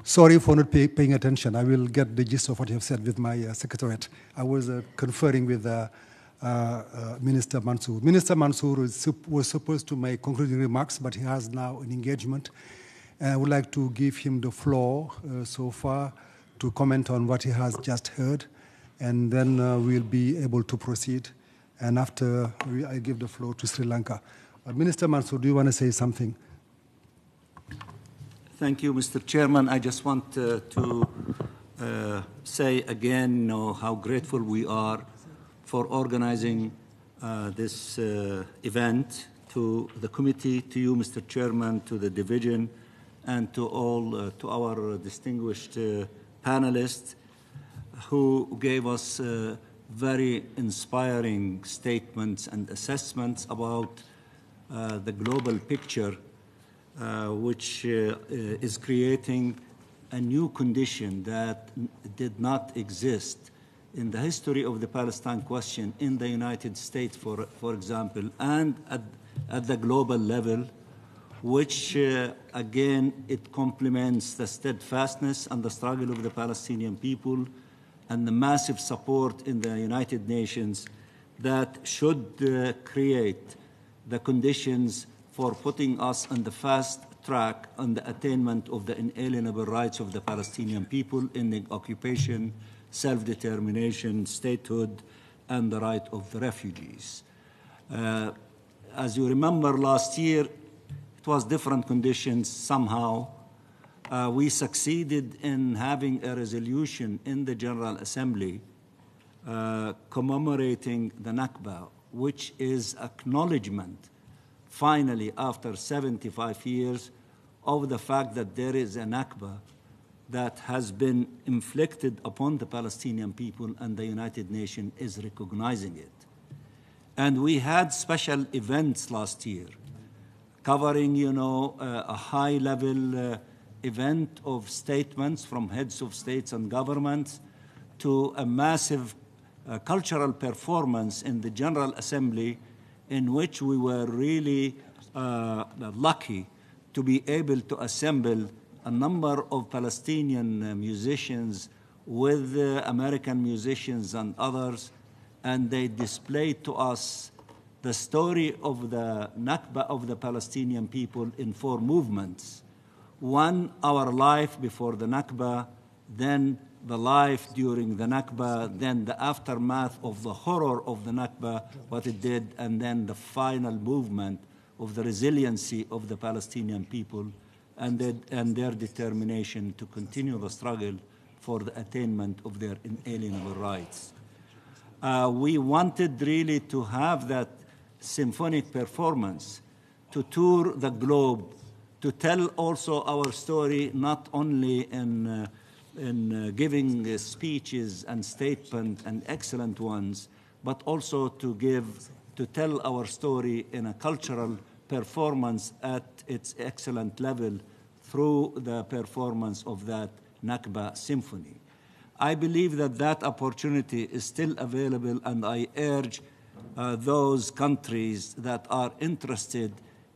Sorry for not paying attention. I will get the gist of what you have said with my secretariat. I was conferring with Minister Mansour. Minister Mansour was supposed to make concluding remarks, but he has now an engagement. And I would like to give him the floor so far to comment on what he has just heard, and then we'll be able to proceed. And after, I give the floor to Sri Lanka. Minister Mansour, do you want to say something? Thank you, Mr. Chairman. I just want to say again, how grateful we are for organizing this event, to the committee, to you, Mr. Chairman, to the division, and to all, to our distinguished panelists who gave us very inspiring statements and assessments about the global picture, which is creating a new condition that did not exist in the history of the Palestine question in the United States, for example, and at the global level, which, again, it complements the steadfastness and the struggle of the Palestinian people and the massive support in the United Nations that should create the conditions for putting us on the fast track on the attainment of the inalienable rights of the Palestinian people in the occupation, self-determination, statehood, and the right of the refugees. As you remember, last year, it was different conditions somehow. We succeeded in having a resolution in the General Assembly commemorating the Nakba, which is acknowledgement, finally, after 75 years, of the fact that there is a Nakba that has been inflicted upon the Palestinian people, and the United Nations is recognizing it. And we had special events last year. covering, a high-level event of statements from heads of states and governments to a massive cultural performance in the General Assembly, in which we were really lucky to be able to assemble a number of Palestinian musicians with American musicians and others, and they displayed to us the story of the Nakba of the Palestinian people in 4 movements. One, our life before the Nakba, then the life during the Nakba, then the aftermath of the horror of the Nakba, what it did, and then the final movement of the resiliency of the Palestinian people and their determination to continue the struggle for the attainment of their inalienable rights. We wanted really to have that symphonic performance, to tour the globe, to tell also our story not only in giving speeches and statements and excellent ones, but also to tell our story in a cultural performance at its excellent level through the performance of that Nakba symphony. I believe that that opportunity is still available, and I urge those countries that are interested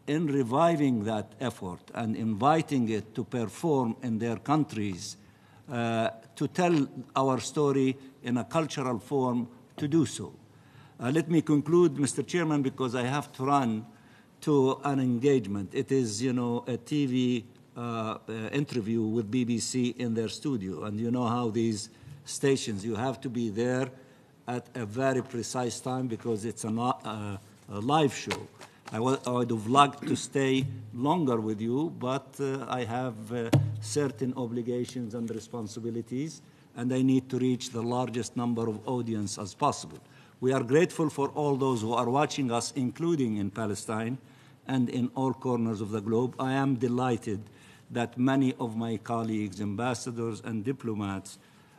in reviving that effort and inviting it to perform in their countries, to tell our story in a cultural form, to do so. Let me conclude, Mr. Chairman, because I have to run to an engagement. It is, a TV interview with BBC in their studio, and you know how these stations, you have to be there at a very precise time because it's a live show. I would have liked to stay longer with you, but I have certain obligations and responsibilities, and I need to reach the largest number of audience as possible. We are grateful for all those who are watching us, including in Palestine and in all corners of the globe. I am delighted that many of my colleagues, ambassadors and diplomats,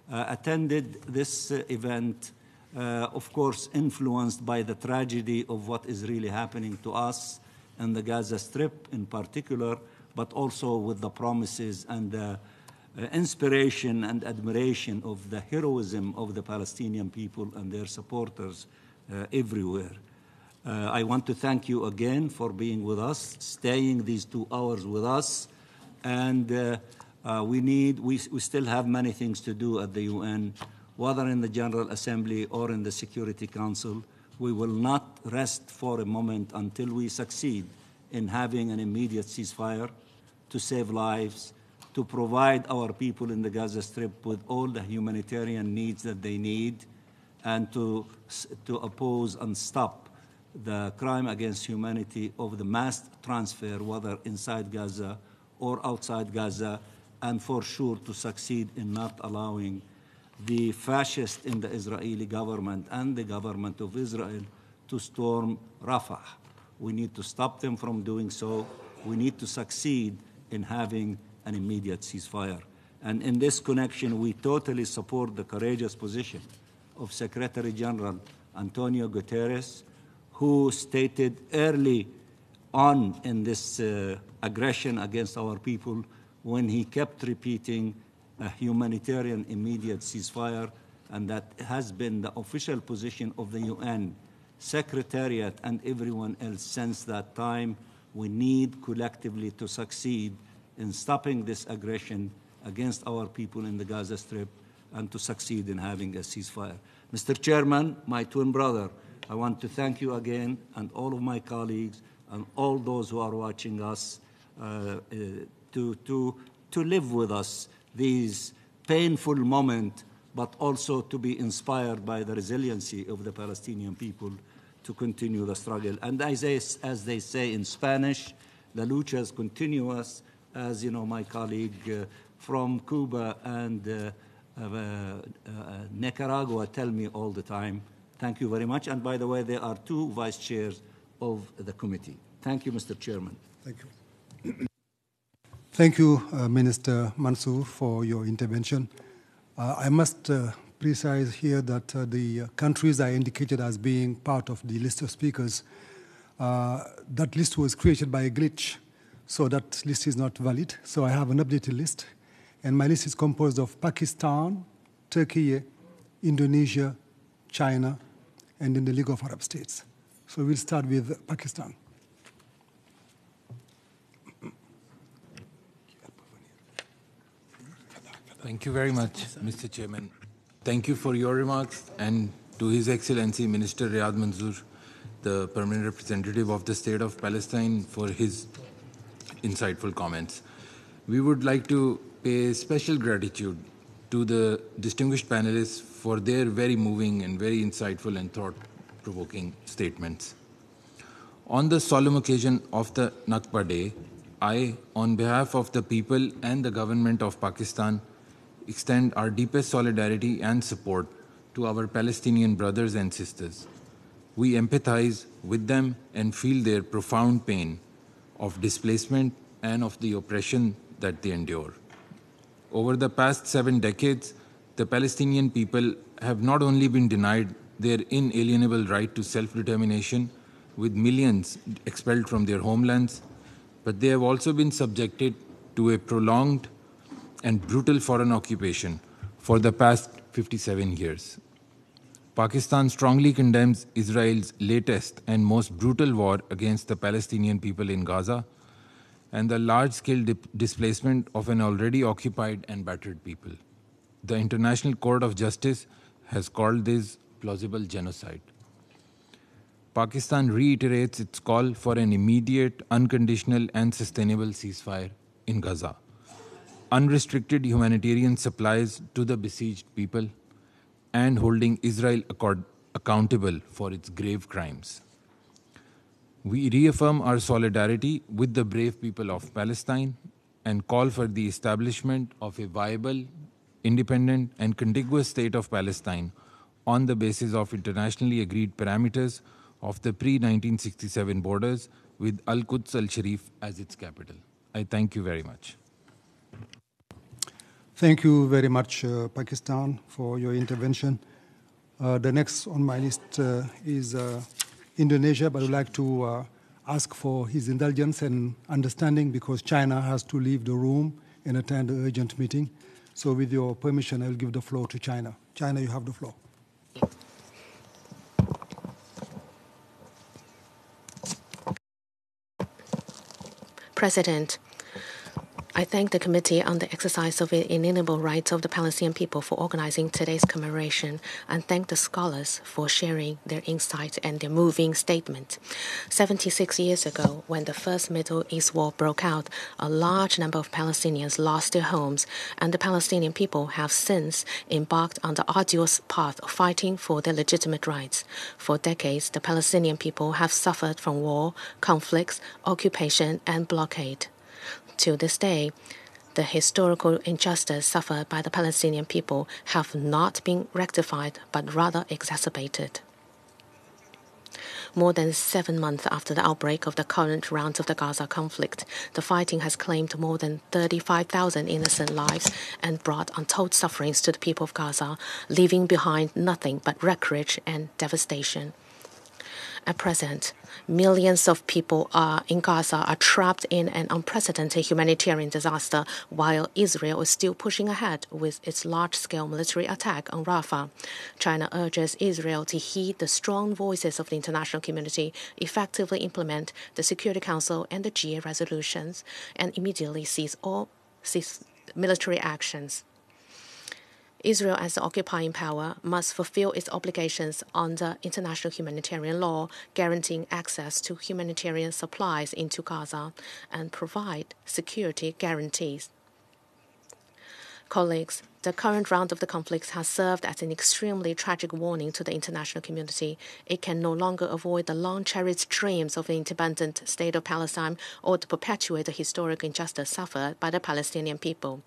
attended this event, of course, influenced by the tragedy of what is really happening to us in the Gaza Strip in particular, but also with the promises and the inspiration and admiration of the heroism of the Palestinian people and their supporters everywhere. I want to thank you again for being with us, staying these 2 hours with us, and we still have many things to do at the UN, whether in the General Assembly or in the Security Council. We will not rest for a moment until we succeed in having an immediate ceasefire to save lives, to provide our people in the Gaza Strip with all the humanitarian needs that they need, and to oppose and stop the crime against humanity of the mass transfer, whether inside Gaza or outside Gaza, and for sure to succeed in not allowing the fascists in the Israeli government and the government of Israel to storm Rafah. We need to stop them from doing so. We need to succeed in having an immediate ceasefire. And in this connection, we totally support the courageous position of Secretary General Antonio Guterres, who stated early on in this aggression against our people, when he kept repeating a humanitarian immediate ceasefire, and that has been the official position of the UN Secretariat and everyone else since that time. We need collectively to succeed in stopping this aggression against our people in the Gaza Strip and to succeed in having a ceasefire. Mr. Chairman, my twin brother, I want to thank you again, and all of my colleagues and all those who are watching us, to live with us these painful moments, but also to be inspired by the resiliency of the Palestinian people to continue the struggle. And as they say in Spanish, la lucha es continuas, as you know, my colleague from Cuba and Nicaragua tell me all the time. Thank you very much. And by the way, there are 2 vice chairs of the committee. Thank you, Mr. Chairman. Thank you. Thank you, Minister Mansour, for your intervention. I must precise here that the countries are indicated as being part of the list of speakers that list was created by a glitch, so that list is not valid. So I have an updated list, and my list is composed of Pakistan, Turkey, Indonesia, China, and then the League of Arab States. So we'll start with Pakistan. Thank you very much, Mr. Chairman. Thank you for your remarks, and to His Excellency Minister Riyad Mansour, the permanent representative of the State of Palestine, for his insightful comments. We would like to pay special gratitude to the distinguished panelists for their very moving and very insightful and thought-provoking statements. On the solemn occasion of the Nakba Day, I, on behalf of the people and the government of Pakistan, extend our deepest solidarity and support to our Palestinian brothers and sisters. We empathize with them and feel their profound pain of displacement and of the oppression that they endure. Over the past 7 decades, the Palestinian people have not only been denied their inalienable right to self-determination, with millions expelled from their homelands, but they have also been subjected to a prolonged and brutal foreign occupation for the past 57 years. Pakistan strongly condemns Israel's latest and most brutal war against the Palestinian people in Gaza and the large-scale displacement of an already occupied and battered people. The International Court of Justice has called this plausible genocide. Pakistan reiterates its call for an immediate, unconditional, and sustainable ceasefire in Gaza, unrestricted humanitarian supplies to the besieged people, and holding Israel accountable for its grave crimes. We reaffirm our solidarity with the brave people of Palestine and call for the establishment of a viable, independent, and contiguous state of Palestine on the basis of internationally agreed parameters of the pre-1967 borders, with Al-Quds al-Sharif as its capital. I thank you very much. Thank you very much, Pakistan, for your intervention. The next on my list is Indonesia, but I would like to ask for his indulgence and understanding because China has to leave the room and attend an urgent meeting. So with your permission, I will give the floor to China. China, you have the floor. President, I thank the Committee on the Exercise of the Inalienable Rights of the Palestinian People for organizing today's commemoration, and thank the scholars for sharing their insight and their moving statement. 76 years ago, when the first Middle East war broke out, a large number of Palestinians lost their homes, and the Palestinian people have since embarked on the arduous path of fighting for their legitimate rights. For decades, the Palestinian people have suffered from war, conflicts, occupation, and blockade. To this day, the historical injustice suffered by the Palestinian people have not been rectified, but rather exacerbated. More than 7 months after the outbreak of the current round of the Gaza conflict, the fighting has claimed more than 35,000 innocent lives and brought untold sufferings to the people of Gaza, leaving behind nothing but wreckage and devastation. At present, millions of people in Gaza are trapped in an unprecedented humanitarian disaster, while Israel is still pushing ahead with its large-scale military attack on Rafah. China urges Israel to heed the strong voices of the international community, effectively implement the Security Council and the GA resolutions, and immediately cease military actions. Israel, as the occupying power, must fulfill its obligations under international humanitarian law, guaranteeing access to humanitarian supplies into Gaza, and provide security guarantees. Colleagues, the current round of the conflict has served as an extremely tragic warning to the international community. It can no longer avoid the long-cherished dreams of an independent state of Palestine or to perpetuate the historic injustice suffered by the Palestinian people.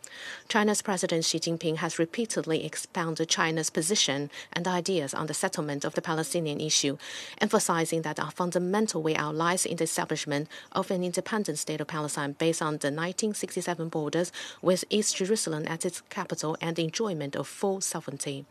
China's President Xi Jinping has repeatedly expounded China's position and ideas on the settlement of the Palestinian issue, emphasizing that our fundamental way out lies in the establishment of an independent state of Palestine based on the 1967 borders, with East Jerusalem as its capital and the enjoyment of full sovereignty.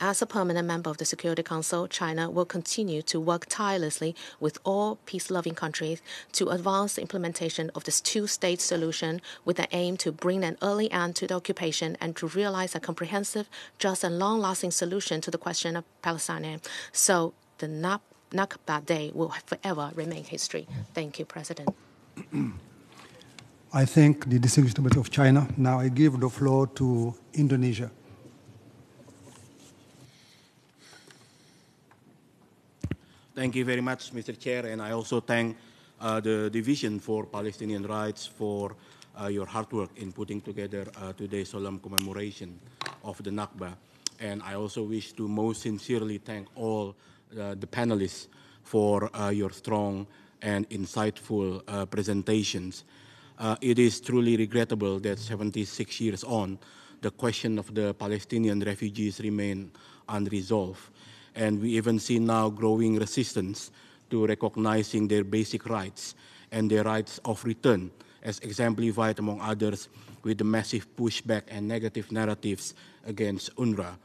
As a permanent member of the Security Council, China will continue to work tirelessly with all peace-loving countries to advance the implementation of this two-state solution with the aim to bring an early end to the occupation and to realize a comprehensive, just and long-lasting solution to the question of Palestine. So the Nakba Day will forever remain history. Thank you, President. I thank the distinguished member of China. Now I give the floor to Indonesia. Thank you very much, Mr. Chair, and I also thank the Division for Palestinian Rights for your hard work in putting together today's solemn commemoration of the Nakba. And I also wish to most sincerely thank all the panelists for your strong and insightful presentations. It is truly regrettable that 76 years on, the question of the Palestinian refugees remain unresolved. And we even see now growing resistance to recognizing their basic rights and their rights of return, as exemplified, among others, with the massive pushback and negative narratives against UNRWA.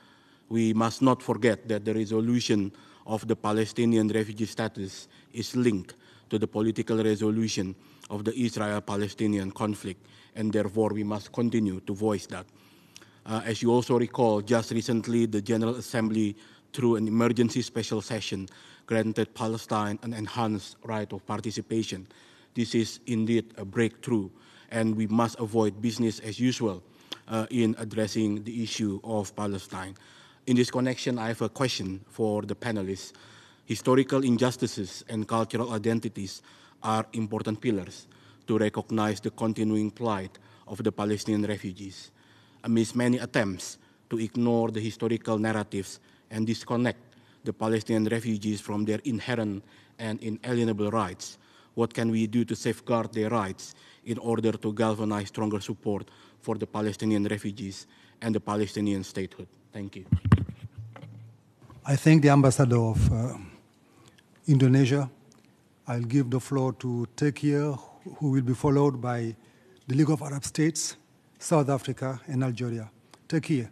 We must not forget that the resolution of the Palestinian refugee status is linked to the political resolution of the Israel-Palestinian conflict, and therefore we must continue to voice that. As you also recall, just recently the General Assembly, through an emergency special session, granted Palestine an enhanced right of participation. This is indeed a breakthrough, and we must avoid business as usual in addressing the issue of Palestine. In this connection, I have a question for the panelists. Historical injustices and cultural identities are important pillars to recognize the continuing plight of the Palestinian refugees. Amidst many attempts to ignore the historical narratives and disconnect the Palestinian refugees from their inherent and inalienable rights, what can we do to safeguard their rights in order to galvanize stronger support for the Palestinian refugees and the Palestinian statehood? Thank you. I thank the ambassador of Indonesia. I'll give the floor to Turkey, who will be followed by the League of Arab States, South Africa, and Algeria. Turkey.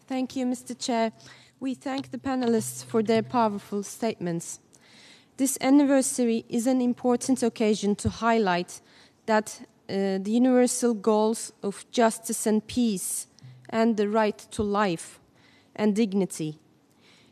Thank you, Mr. Chair. We thank the panelists for their powerful statements. This anniversary is an important occasion to highlight that the universal goals of justice and peace and the right to life and dignity.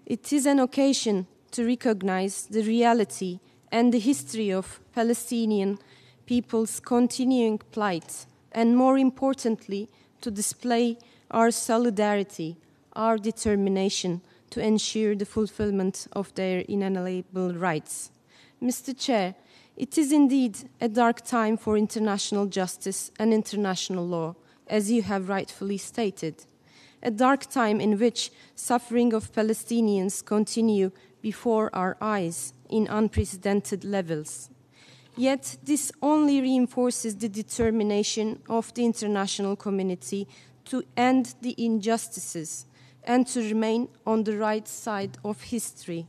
It is an occasion to recognize the reality and the history of Palestinian people's continuing plight, and more importantly, to display our solidarity, our determination to ensure the fulfillment of their inalienable rights. Mr. Chair, it is indeed a dark time for international justice and international law, as you have rightfully stated. A dark time in which suffering of Palestinians continue before our eyes in unprecedented levels. Yet this only reinforces the determination of the international community to end the injustices and to remain on the right side of history.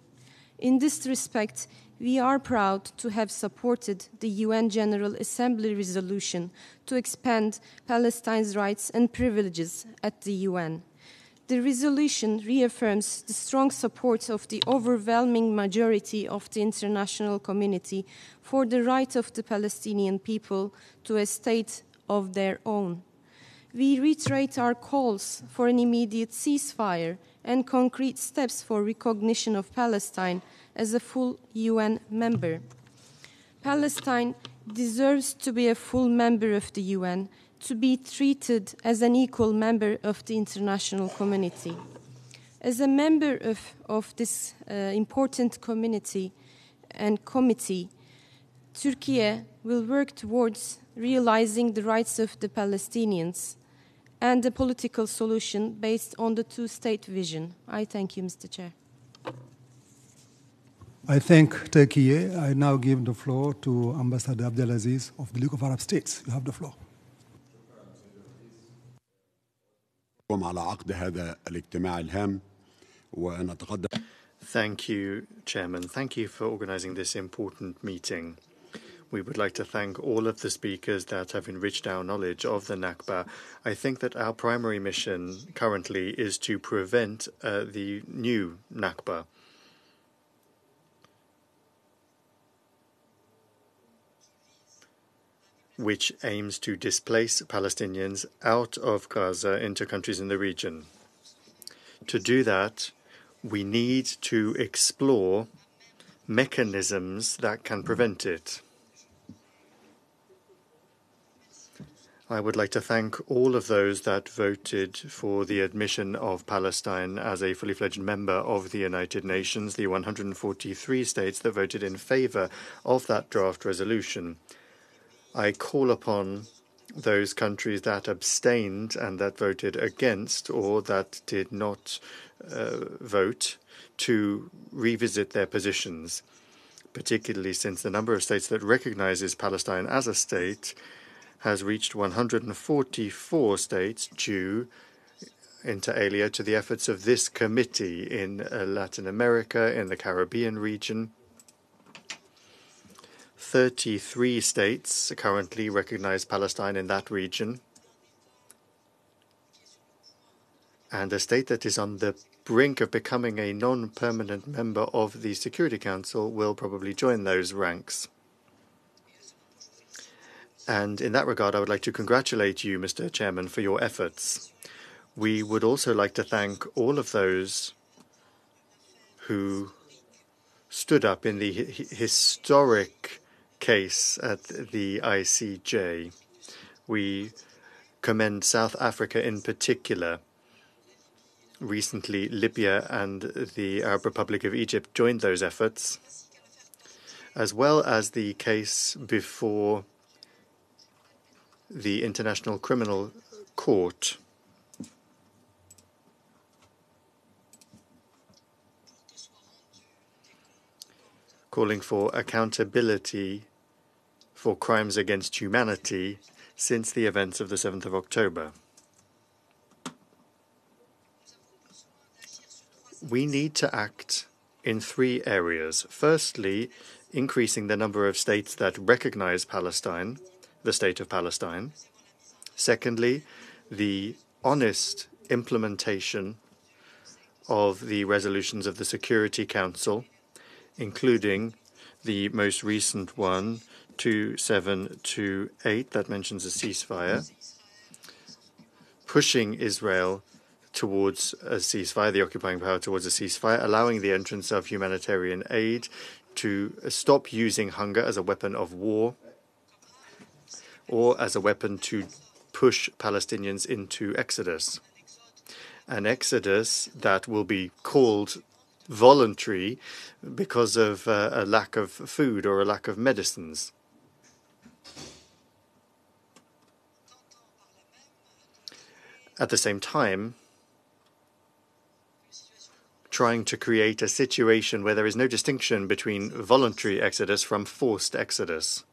In this respect, we are proud to have supported the UN General Assembly resolution to expand Palestine's rights and privileges at the UN. The resolution reaffirms the strong support of the overwhelming majority of the international community for the right of the Palestinian people to a state of their own. We reiterate our calls for an immediate ceasefire and concrete steps for recognition of Palestine as a full UN member. Palestine deserves to be a full member of the UN, to be treated as an equal member of the international community. As a member of this important community and committee, Turkey will work towards realizing the rights of the Palestinians and a political solution based on the two-state vision. I thank you, Mr. Chair. I thank Turkey. I now give the floor to Ambassador Abdelaziz of the League of Arab States. You have the floor. على عقد هذا الاجتماع الهام ونتقدم. Thank you, Chairman. Thank you for organizing this important meeting. We would like to thank all of the speakers that have enriched our knowledge of the Nakba. I think that our primary mission currently is to prevent the new Nakba. Which aims to displace Palestinians out of Gaza into countries in the region. To do that, we need to explore mechanisms that can prevent it. I would like to thank all of those that voted for the admission of Palestine as a fully fledged member of the United Nations, the 143 states that voted in favor of that draft resolution. I call upon those countries that abstained and that voted against or that did not vote to revisit their positions, particularly since the number of states that recognizes Palestine as a state has reached 144 states due, inter alia, to the efforts of this committee in Latin America, in the Caribbean region. 33 states currently recognize Palestine in that region, and a state that is on the brink of becoming a non-permanent member of the Security Council will probably join those ranks. And in that regard, I would like to congratulate you, Mr. Chairman, for your efforts. We would also like to thank all of those who stood up in the historic case at the ICJ. We commend South Africa in particular. Recently, Libya and the Arab Republic of Egypt joined those efforts, as well as the case before the International Criminal Court. Calling for accountability for crimes against humanity since the events of the 7th of October. We need to act in 3 areas. Firstly, increasing the number of states that recognize Palestine, the state of Palestine. Secondly, the honest implementation of the resolutions of the Security Council, including the most recent one, 2728, that mentions a ceasefire, pushing Israel towards a ceasefire, the occupying power towards a ceasefire, allowing the entrance of humanitarian aid, to stop using hunger as a weapon of war or as a weapon to push Palestinians into exodus. An exodus that will be called voluntary because of a lack of food or a lack of medicines. At the same time, trying to create a situation where there is no distinction between voluntary exodus from forced exodus.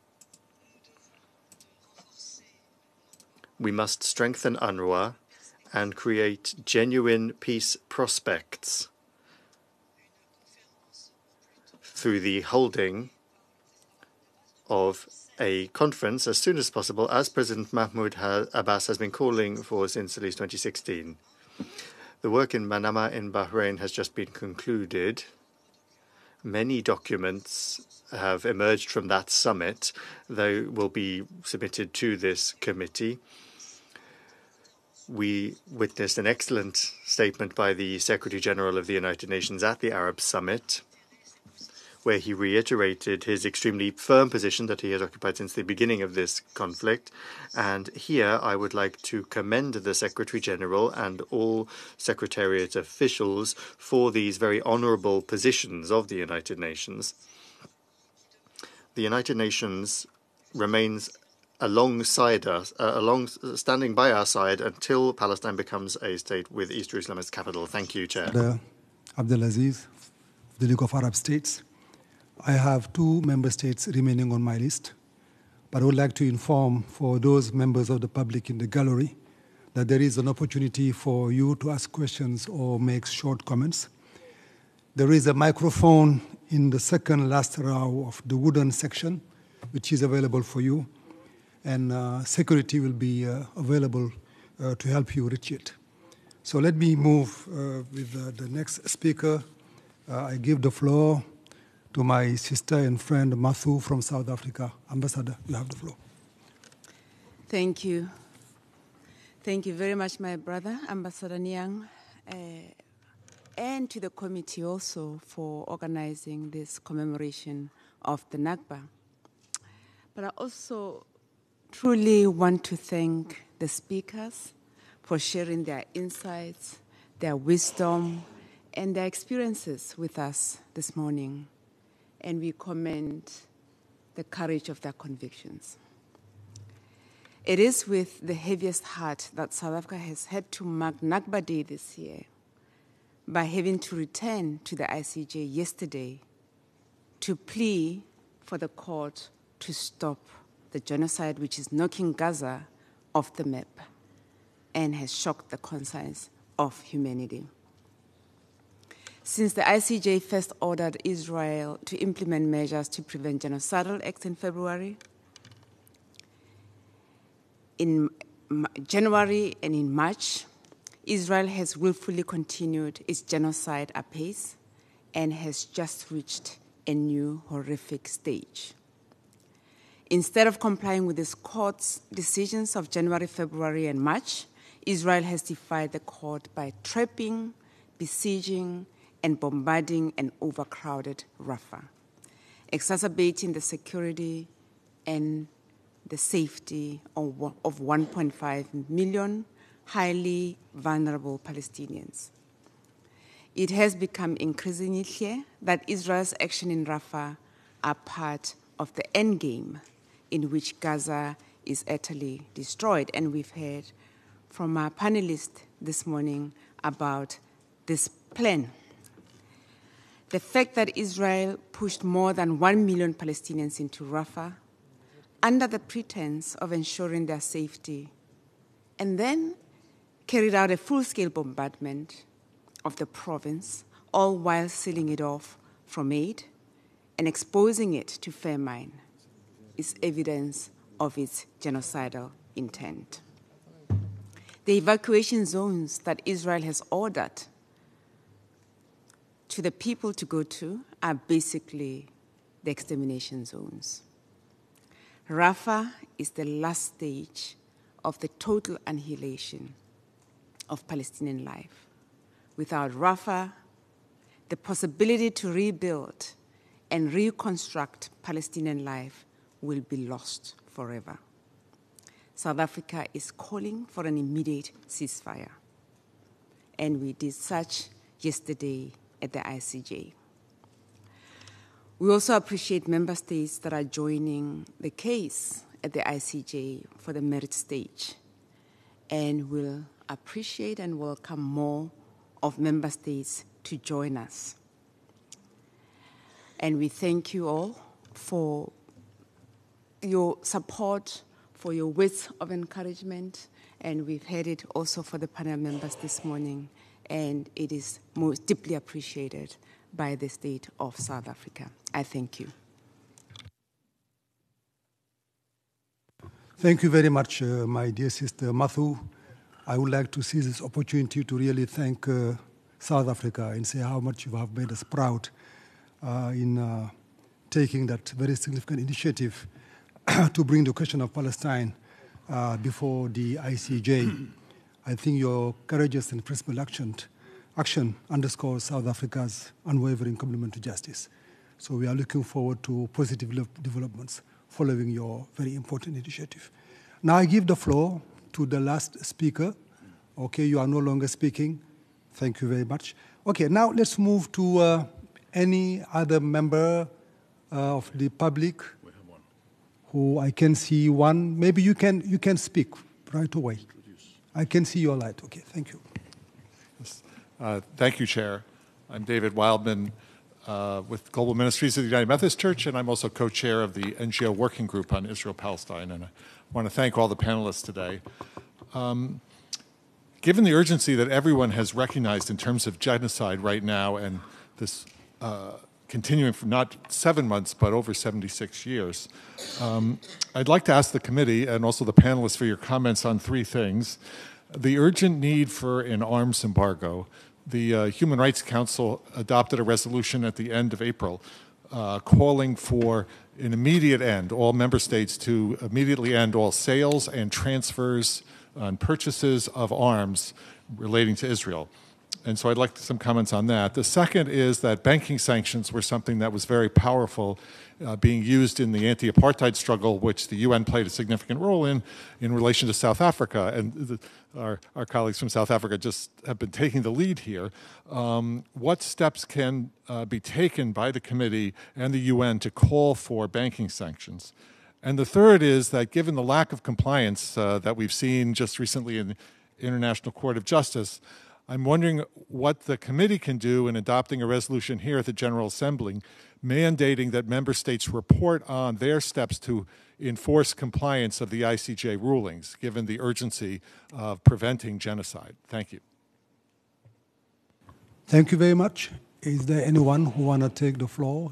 We must strengthen UNRWA and create genuine peace prospects through the holding of a conference as soon as possible, as President Mahmoud Abbas has been calling for since at least 2016. The work in Manama in Bahrain has just been concluded. Many documents have emerged from that summit. They will be submitted to this committee. We witnessed an excellent statement by the Secretary General of the United Nations at the Arab Summit, where he reiterated his extremely firm position that he has occupied since the beginning of this conflict. And here I would like to commend the Secretary General and all Secretariat officials for these very honorable positions of the United Nations. The United Nations remains alongside us, standing by our side until Palestine becomes a state with East Jerusalem as capital. Thank you, Chair. Abdelaziz, the League of Arab States. I have 2 member states remaining on my list, but I would like to inform for those members of the public in the gallery that there is an opportunity for you to ask questions or make short comments. There is a microphone in the second last row of the wooden section. which is available for you, and security will be available to help you reach it. So let me move with the next speaker. I give the floor to my sister and friend Mansour from South Africa. Ambassador, you have the floor. Thank you. Thank you very much, my brother, Ambassador Nyang, and to the committee also for organizing this commemoration of the Nakba. But I also truly want to thank the speakers for sharing their insights, their wisdom, and their experiences with us this morning. And we commend the courage of their convictions. It is with the heaviest heart that South Africa has had to mark Nakba Day this year by having to return to the ICJ yesterday to plea for the court to stop the genocide which is knocking Gaza off the map and has shocked the conscience of humanity. Since the ICJ first ordered Israel to implement measures to prevent genocidal acts in February, in January and in March, Israel has willfully continued its genocide apace and has just reached a new horrific stage. Instead of complying with this court's decisions of January, February, and March, Israel has defied the court by trapping, besieging, and bombarding an overcrowded Rafah, exacerbating the security and the safety of 1.5 million highly vulnerable Palestinians. It has become increasingly clear that Israel's action in Rafah are part of the endgame in which Gaza is utterly destroyed. And we've heard from our panelists this morning about this plan. The fact that Israel pushed more than 1 million Palestinians into Rafah under the pretense of ensuring their safety, and then carried out a full-scale bombardment of the province, all while sealing it off from aid and exposing it to famine, is evidence of its genocidal intent. The evacuation zones that Israel has ordered to the people to go to are basically the extermination zones. Rafah is the last stage of the total annihilation of Palestinian life. Without Rafah, the possibility to rebuild and reconstruct Palestinian life will be lost forever. South Africa is calling for an immediate ceasefire, and we did such yesterday at the ICJ. We also appreciate member states that are joining the case at the ICJ for the merit stage, and will appreciate and welcome more of member states to join us. And we thank you all for your support, for your words of encouragement, and we've heard it also for the panel members this morning, and it is most deeply appreciated by the state of South Africa. I thank you. Thank you very much, my dear sister Mansour. I would like to seize this opportunity to really thank South Africa and say how much you have made us proud in taking that very significant initiative to bring the question of Palestine before the ICJ. I think your courageous and principled action underscores South Africa's unwavering commitment to justice. So we are looking forward to positive developments following your very important initiative. Now I give the floor to the last speaker. Okay, you are no longer speaking. Thank you very much. Okay, now let's move to any other member of the public who I can see one. Maybe you can speak right away. I can see your light. Okay, thank you. Yes. Thank you, Chair. I'm David Wildman with Global Ministries of the United Methodist Church, and I'm also co-chair of the NGO Working Group on Israel-Palestine, and I want to thank all the panelists today. Given the urgency that everyone has recognized in terms of genocide right now and this continuing for not 7 months, but over 76 years. I'd like to ask the committee and also the panelists for your comments on 3 things. The urgent need for an arms embargo. The Human Rights Council adopted a resolution at the end of April calling for an immediate end, all member states to immediately end all sales and transfers and purchases of arms relating to Israel. And so I'd like some comments on that. The second is that banking sanctions were something that was very powerful, being used in the anti-apartheid struggle, which the UN played a significant role in relation to South Africa. And our colleagues from South Africa just have been taking the lead here. What steps can be taken by the committee and the UN to call for banking sanctions? And the third is that given the lack of compliance that we've seen just recently in the International Court of Justice, I'm wondering what the committee can do in adopting a resolution here at the General Assembly mandating that member states report on their steps to enforce compliance of the ICJ rulings, given the urgency of preventing genocide. Thank you. Thank you very much. Is there anyone who want to take the floor?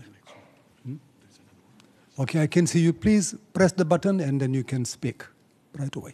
Okay, I can see you. Please press the button and then you can speak right away.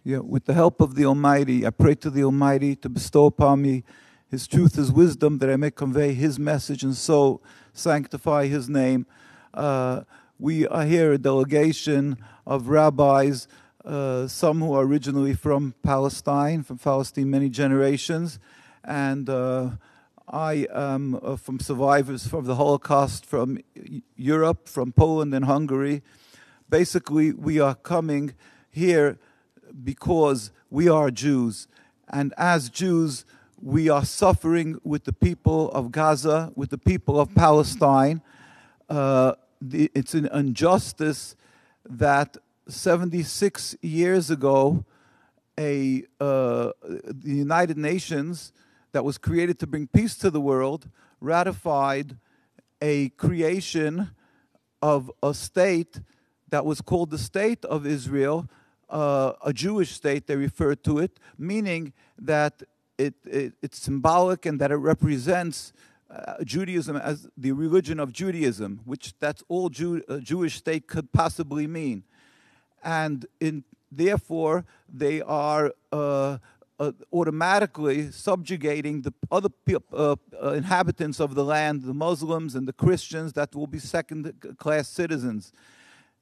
Yeah, with the help of the Almighty, I pray to the Almighty to bestow upon me His truth, His wisdom, that I may convey His message and so sanctify His name. We are here a delegation of rabbis, some who are originally from Palestine many generations, and I am from survivors from the Holocaust from Europe, from Poland and Hungary. Basically, we are coming here because we are Jews, and as Jews, we are suffering with the people of Gaza, with the people of Palestine. It's an injustice that 76 years ago, the United Nations, that was created to bring peace to the world, ratified a creation of a state that was called the State of Israel, a Jewish state, they refer to it, meaning that it's symbolic and that it represents Judaism as the religion of Judaism, which that's all a Jewish state could possibly mean. And therefore, they are automatically subjugating the other inhabitants of the land, the Muslims and the Christians, that will be second-class citizens.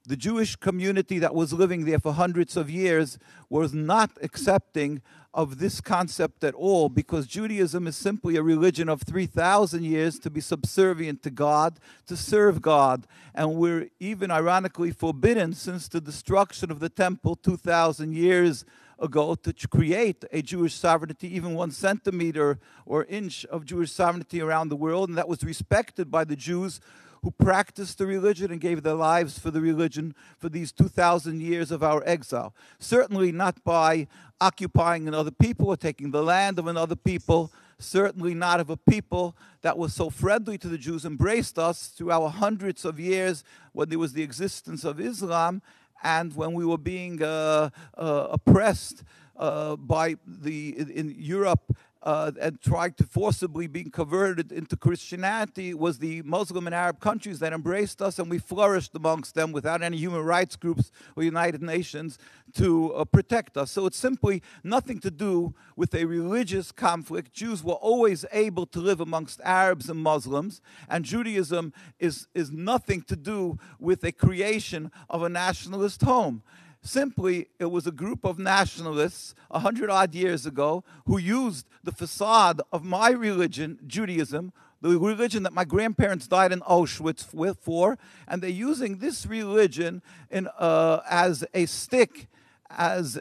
The Jewish community that was living there for hundreds of years was not accepting of this concept at all, because Judaism is simply a religion of 3,000 years to be subservient to God, to serve God. And we're even ironically forbidden since the destruction of the temple 2,000 years ago to create a Jewish sovereignty, even 1 centimeter or inch of Jewish sovereignty around the world. And that was respected by the Jews who practiced the religion and gave their lives for the religion for these 2,000 years of our exile. Certainly not by occupying another people or taking the land of another people. Certainly not of a people that was so friendly to the Jews, embraced us through our hundreds of years when there was the existence of Islam and when we were being oppressed in Europe and tried to forcibly be converted into Christianity. Was the Muslim and Arab countries that embraced us, and we flourished amongst them without any human rights groups or United Nations to protect us. So it's simply nothing to do with a religious conflict. Jews were always able to live amongst Arabs and Muslims, and Judaism is nothing to do with a creation of a nationalist home. Simply, it was a group of nationalists 100-odd years ago who used the facade of my religion, Judaism, the religion that my grandparents died in Auschwitz for, and they're using this religion as a stick, as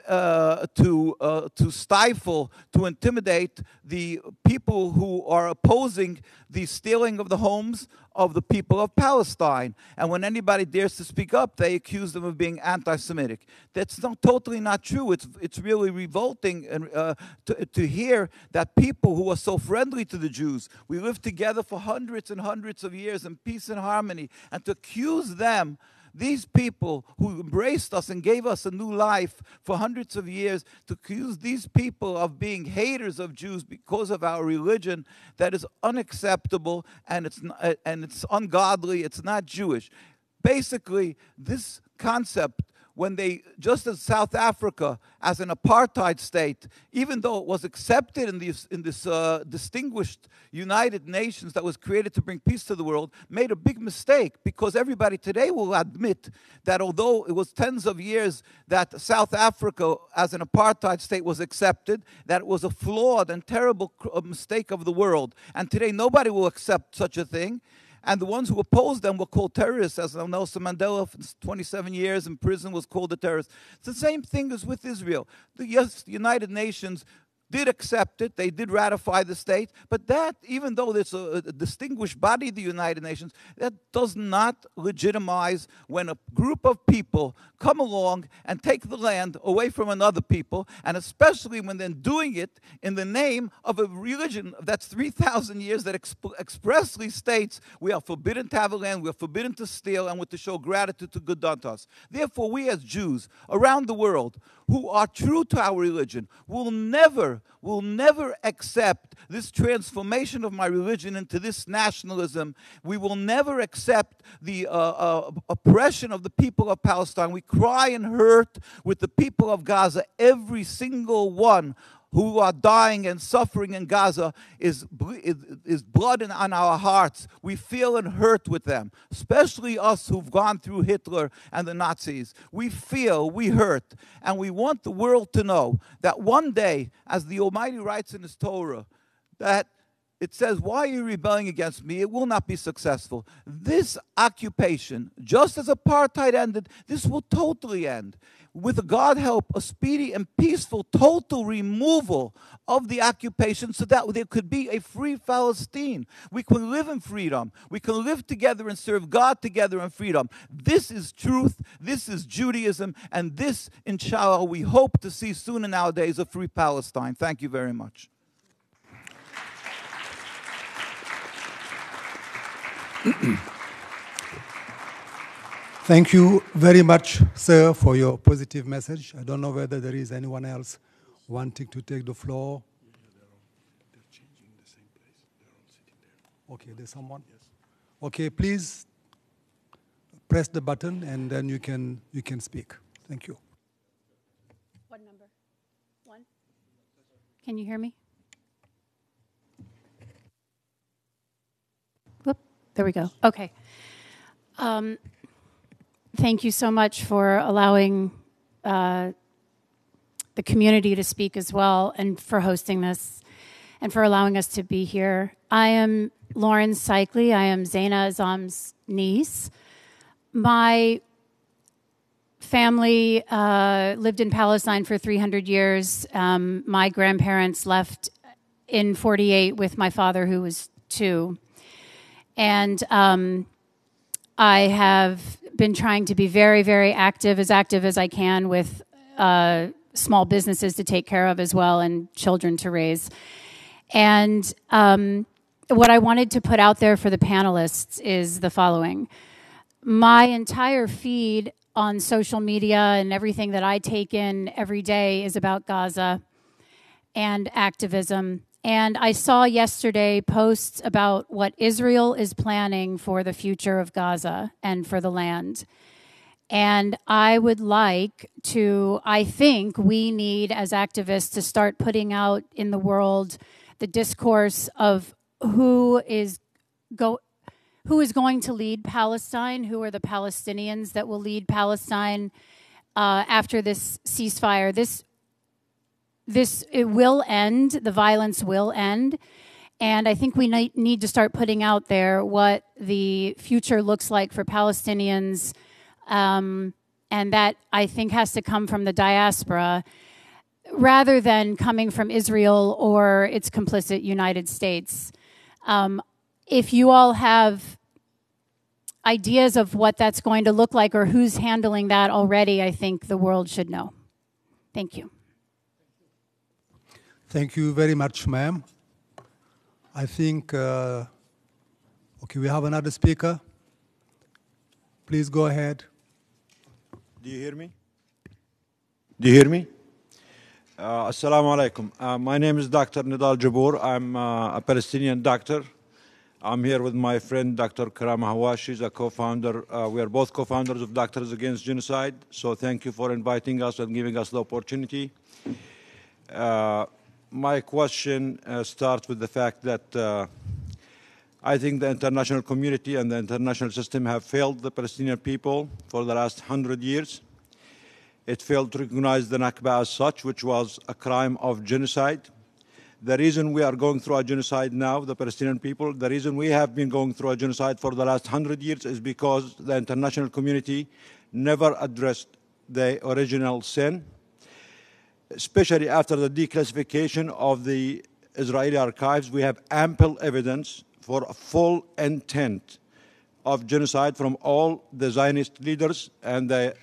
to stifle, to intimidate the people who are opposing the stealing of the homes of the people of Palestine. And when anybody dares to speak up, they accuse them of being anti-Semitic. That's totally not true. It's really revolting to hear that people who are so friendly to the Jews, we lived together for hundreds and hundreds of years in peace and harmony, and to accuse them, these people who embraced us and gave us a new life for hundreds of years, to accuse these people of being haters of Jews because of our religion, that is unacceptable, and it's ungodly, it's not Jewish. Basically, this concept, when they, just as South Africa, as an apartheid state, even though it was accepted in this distinguished United Nations that was created to bring peace to the world, made a big mistake, because everybody today will admit that although it was tens of years that South Africa as an apartheid state was accepted, that it was a flawed and terrible mistake of the world. And today nobody will accept such a thing. And the ones who opposed them were called terrorists, as Nelson Mandela, for 27 years in prison, was called a terrorist. It's the same thing as with Israel. Yes, the United Nations did accept it, they did ratify the state, but that, even though there's a distinguished body, the United Nations, that does not legitimize when a group of people come along and take the land away from another people, and especially when they're doing it in the name of a religion that's 3,000 years that expressly states we are forbidden to have a land, we are forbidden to steal, and we're to show gratitude to good unto us. Therefore, we as Jews around the world who are true to our religion will never accept this transformation of my religion into this nationalism. We will never accept the oppression of the people of Palestine. We cry and hurt with the people of Gaza. Every single one who are dying and suffering in Gaza is blood on our hearts. We feel and hurt with them, especially us who've gone through Hitler and the Nazis. We feel, we hurt, and we want the world to know that one day, as the Almighty writes in His Torah, that it says, why are you rebelling against me? It will not be successful. This occupation, just as apartheid ended, this will totally end. With God help, a speedy and peaceful total removal of the occupation so that there could be a free Palestine. We can live in freedom. We can live together and serve God together in freedom. This is truth. This is Judaism. And this, inshallah, we hope to see soon in our days, a free Palestine. Thank you very much. Thank you very much, sir, for your positive message. I don't know whether there is anyone else wanting to take the floor. They're changing the same place. They're all sitting there. Okay, there's someone? Yes. Okay, please press the button and then you can speak. Thank you. What number? 1? Can you hear me? Whoop, there we go. Okay. Thank you so much for allowing the community to speak as well, and for hosting this, and for allowing us to be here. I am Lauren Cycli. I am Zeina Azzam's niece. My family lived in Palestine for 300 years. My grandparents left in 48 with my father, who was 2. And I have been trying to be very, very active as I can, with small businesses to take care of as well, and children to raise. And what I wanted to put out there for the panelists is the following. My entire feed on social media and everything that I take in every day is about Gaza and activism. And I saw yesterday posts about what Israel is planning for the future of Gaza and for the land. And I would like to, I think we need as activists to start putting out in the world the discourse of who is going to lead Palestine, who are the Palestinians that will lead Palestine after this ceasefire. It will end, the violence will end, and I think we need to start putting out there what the future looks like for Palestinians And that, I think, has to come from the diaspora rather than coming from Israel or its complicit United States. If you all have ideas of what that's going to look like or who's handling that already, I think the world should know. Thank you. Thank you very much, ma'am. I think, okay, we have another speaker. Please go ahead. Do you hear me? Do you hear me? Assalamu alaikum. My name is Dr. Nidal Jabour. I'm a Palestinian doctor. I'm here with my friend, Dr. Karameh. She's a co-founder. We are both co-founders of Doctors Against Genocide. So thank you for inviting us and giving us the opportunity. My question starts with the fact that I think the international community and the international system have failed the Palestinian people for the last 100 years. It failed to recognize the Nakba as such, which was a crime of genocide. The reason we are going through a genocide now, the Palestinian people, the reason we have been going through a genocide for the last 100 years is because the international community never addressed the original sin, especially after the declassification of the Israeli archives. We have ample evidence for a full intent of genocide from all the Zionist leaders and the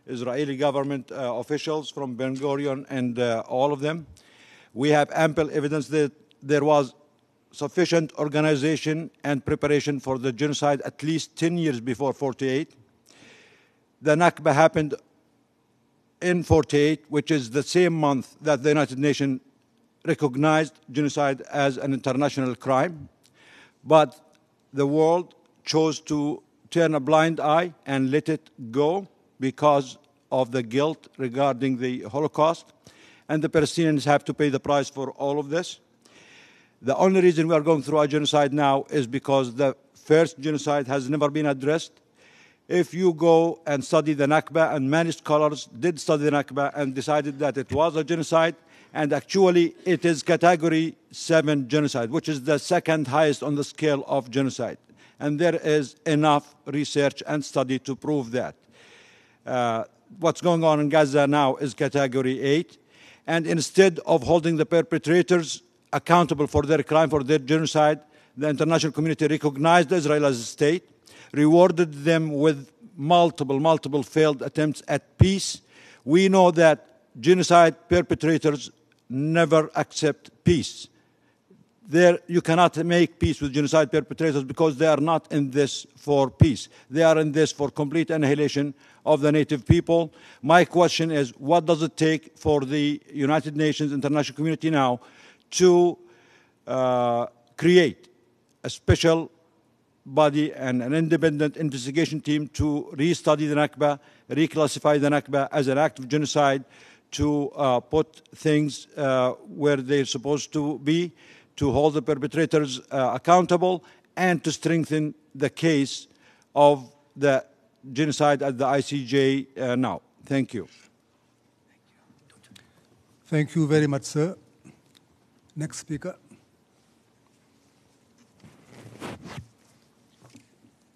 Israeli government officials from Ben-Gurion and all of them. We have ample evidence that there was sufficient organization and preparation for the genocide at least 10 years before 48. The Nakba happened in 48, which is the same month that the United Nations recognized genocide as an international crime. But the world chose to turn a blind eye and let it go because of the guilt regarding the Holocaust. And the Palestinians have to pay the price for all of this. The only reason we are going through a genocide now is because the first genocide has never been addressed. If you go and study the Nakba, and many scholars did study the Nakba and decided that it was a genocide, and actually it is category 7 genocide, which is the second highest on the scale of genocide. And there is enough research and study to prove that. What's going on in Gaza now is category 8. And instead of holding the perpetrators accountable for their crime, for their genocide, the international community recognized Israel as a state, rewarded them with multiple failed attempts at peace. We know that genocide perpetrators never accept peace. You cannot make peace with genocide perpetrators because they are not in this for peace. They are in this for complete annihilation of the native people. My question is, what does it take for the United Nations international community now to create a special body and an independent investigation team to restudy the Nakba, reclassify the Nakba as an act of genocide, to put things where they're supposed to be, to hold the perpetrators accountable, and to strengthen the case of the genocide at the ICJ now. Thank you. Thank you very much, sir. Next speaker.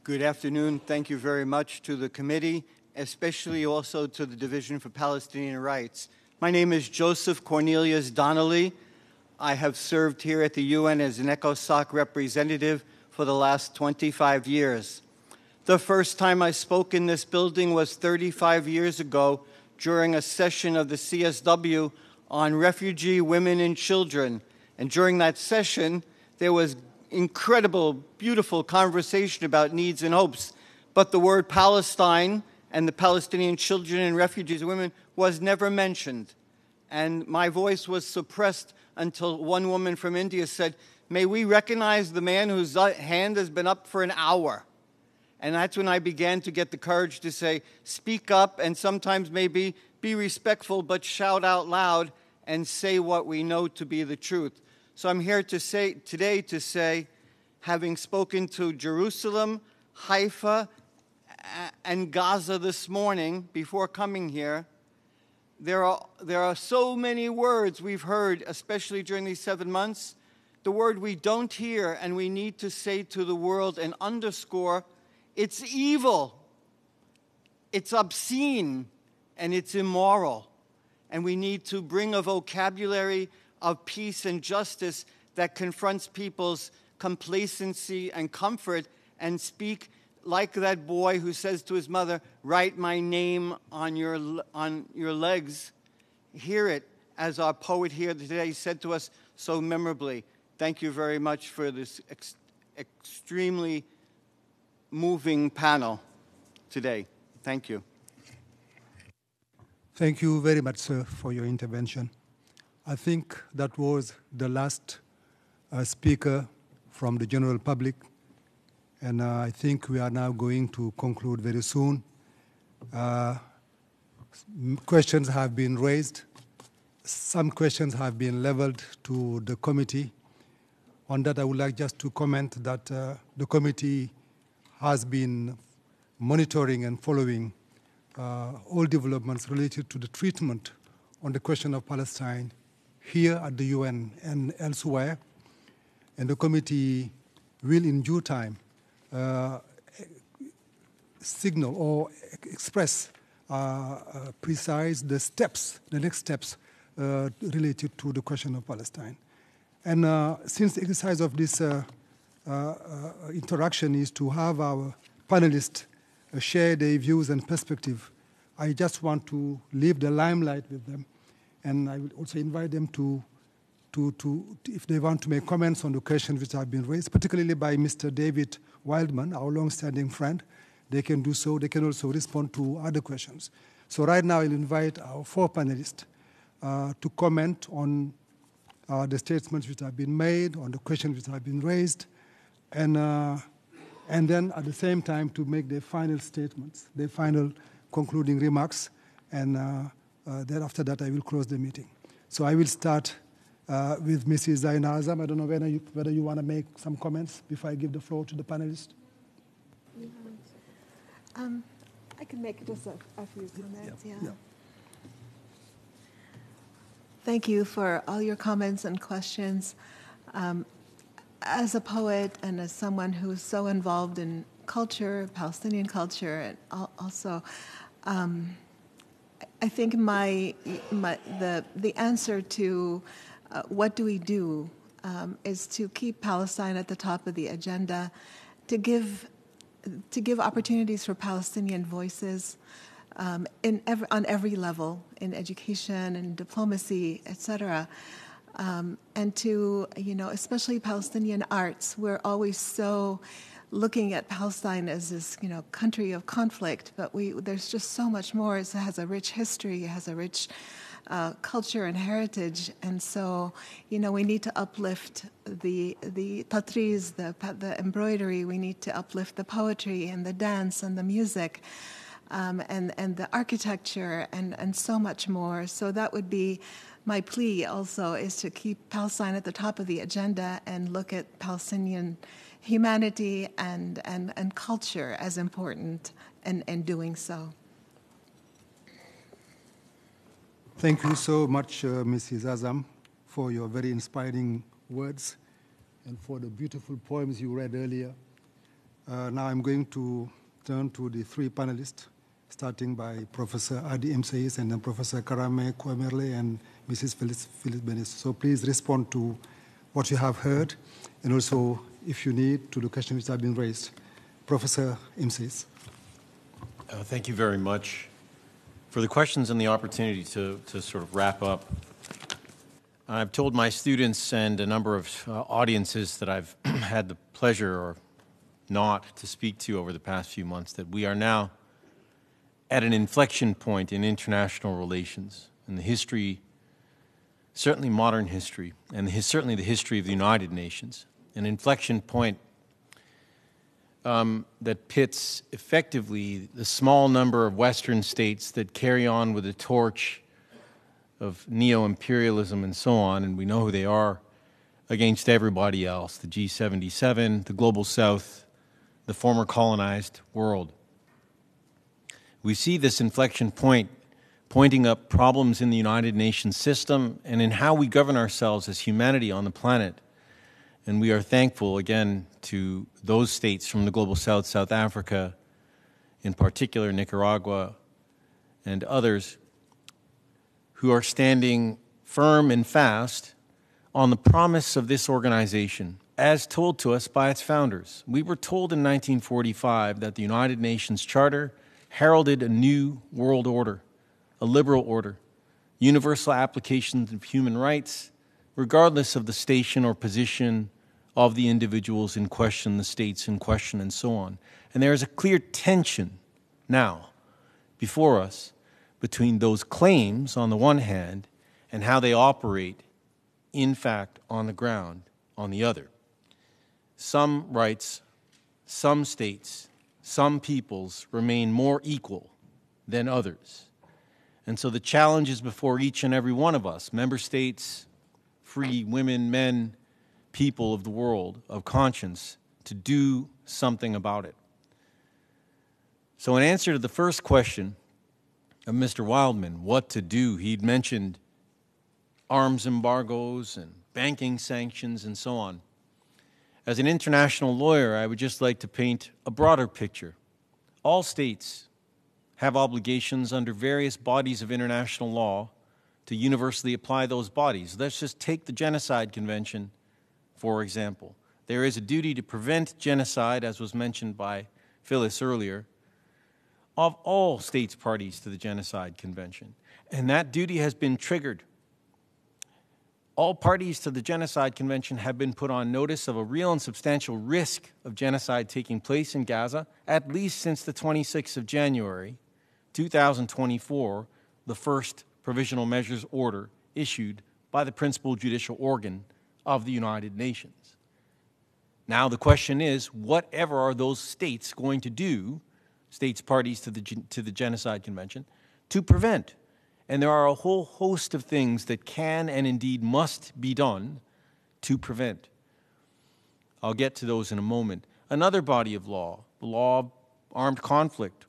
Good afternoon. Thank you very much to the committee, especially also to the Division for Palestinian Rights. My name is Joseph Cornelius Donnelly. I have served here at the UN as an ECOSOC representative for the last 25 years. The first time I spoke in this building was 35 years ago during a session of the CSW on refugee women and children. And during that session, there was incredible, beautiful conversation about needs and hopes. But the word Palestine and the Palestinian children and refugees and women was never mentioned. And my voice was suppressed until one woman from India said, "May we recognize the man whose hand has been up for an hour?" And that's when I began to get the courage to say, speak up and sometimes maybe be respectful, but shout out loud and say what we know to be the truth. So I'm here to say today to say, having spoken to Jerusalem, Haifa, and Gaza this morning before coming here, there are so many words we've heard, especially during these 7 months. The word we don't hear and we need to say to the world and underscore, it's evil. It's obscene and it's immoral. And we need to bring a vocabulary of peace and justice that confronts people's complacency and comfort and speak like that boy who says to his mother, write my name on your legs. Hear it, as our poet here today said to us so memorably. Thank you very much for this extremely moving panel today. Thank you. Thank you very much, sir, for your intervention. I think that was the last speaker from the general public, and I think we are now going to conclude very soon. Questions have been raised. Some questions have been leveled to the committee. On that, I would like just to comment that the committee has been monitoring and following all developments related to the treatment on the question of Palestine here at the UN and elsewhere. And the committee will, in due time, signal or express precise the next steps related to the question of Palestine. And since the exercise of this interaction is to have our panelists share their views and perspective, I just want to leave the limelight with them. And I will also invite them to if they want to make comments on the questions which have been raised, particularly by Mr. David Wildman, our long-standing friend, they can do so. They can also respond to other questions. So right now I'll invite our 4 panelists to comment on the statements which have been made, on the questions which have been raised, and then at the same time to make their final statements, their final concluding remarks, and then after that I will close the meeting. So I will start with Mrs. Zeina Azzam. I don't know whether you want to make some comments before I give the floor to the panelists. I can make just a few comments, yeah. Thank you for all your comments and questions. As a poet and as someone who's so involved in culture, Palestinian culture, and also, I think the answer to what do we do is to keep Palestine at the top of the agenda, to give opportunities for Palestinian voices on every level, in education and diplomacy, etc. And to, especially Palestinian arts, we're always so looking at Palestine as this, country of conflict, but there's just so much more. It has a rich history, it has a rich culture and heritage, and so, we need to uplift the tatriz, the embroidery. We need to uplift the poetry and the dance and the music, and the architecture and so much more. So that would be my plea also, is to keep Palestine at the top of the agenda and look at Palestinian humanity and culture as important in doing so. Thank you so much, Mrs. Azzam, for your very inspiring words and for the beautiful poems you read earlier. Now I'm going to turn to the 3 panelists, starting by Professor Ardi Imseis and then Professor Karameh, Kuemmerle, and Mrs. Phyllis Bennis. So please respond to what you have heard, and also, if you need, to the questions which have been raised. Professor Imseis. Thank you very much for the questions and the opportunity to sort of wrap up. I've told my students and a number of audiences that I've had the pleasure or not to speak to over the past few months that we are now at an inflection point in international relations, in the history, certainly modern history, and certainly the history of the United Nations, an inflection point that pits effectively the small number of Western states that carry on with the torch of neo-imperialism and so on, and we know who they are, against everybody else, the G77, the Global South, the former colonized world. We see this inflection point pointing up problems in the United Nations system and in how we govern ourselves as humanity on the planet. And we are thankful, again, to those states from the Global South, South Africa, in particular Nicaragua and others, who are standing firm and fast on the promise of this organization, as told to us by its founders. We were told in 1945 that the United Nations Charter heralded a new world order, a liberal order, universal applications of human rights, regardless of the station or position of the individuals in question, the states in question, and so on. And there is a clear tension now before us between those claims on the one hand and how they operate, in fact, on the ground on the other. Some rights, some states, some peoples remain more equal than others. And so the challenge is before each and every one of us, member states, free women, men, people of the world, of conscience, to do something about it. So in answer to the first question of Mr. Wildman, what to do, he'd mentioned arms embargoes and banking sanctions and so on. As an international lawyer, I would just like to paint a broader picture. All states have obligations under various bodies of international law to universally apply those bodies. Let's just take the Genocide Convention, for example. There is a duty to prevent genocide, as was mentioned by Phyllis earlier, of all states parties to the Genocide Convention. And that duty has been triggered. All parties to the Genocide Convention have been put on notice of a real and substantial risk of genocide taking place in Gaza, at least since the 26th of January, 2024, the first provisional measures order issued by the principal judicial organ of the United Nations. Now the question is, whatever are those states going to do, states parties to the Genocide Convention, to prevent? And there are a whole host of things that can and indeed must be done to prevent. I'll get to those in a moment. Another body of law, the law of armed conflict.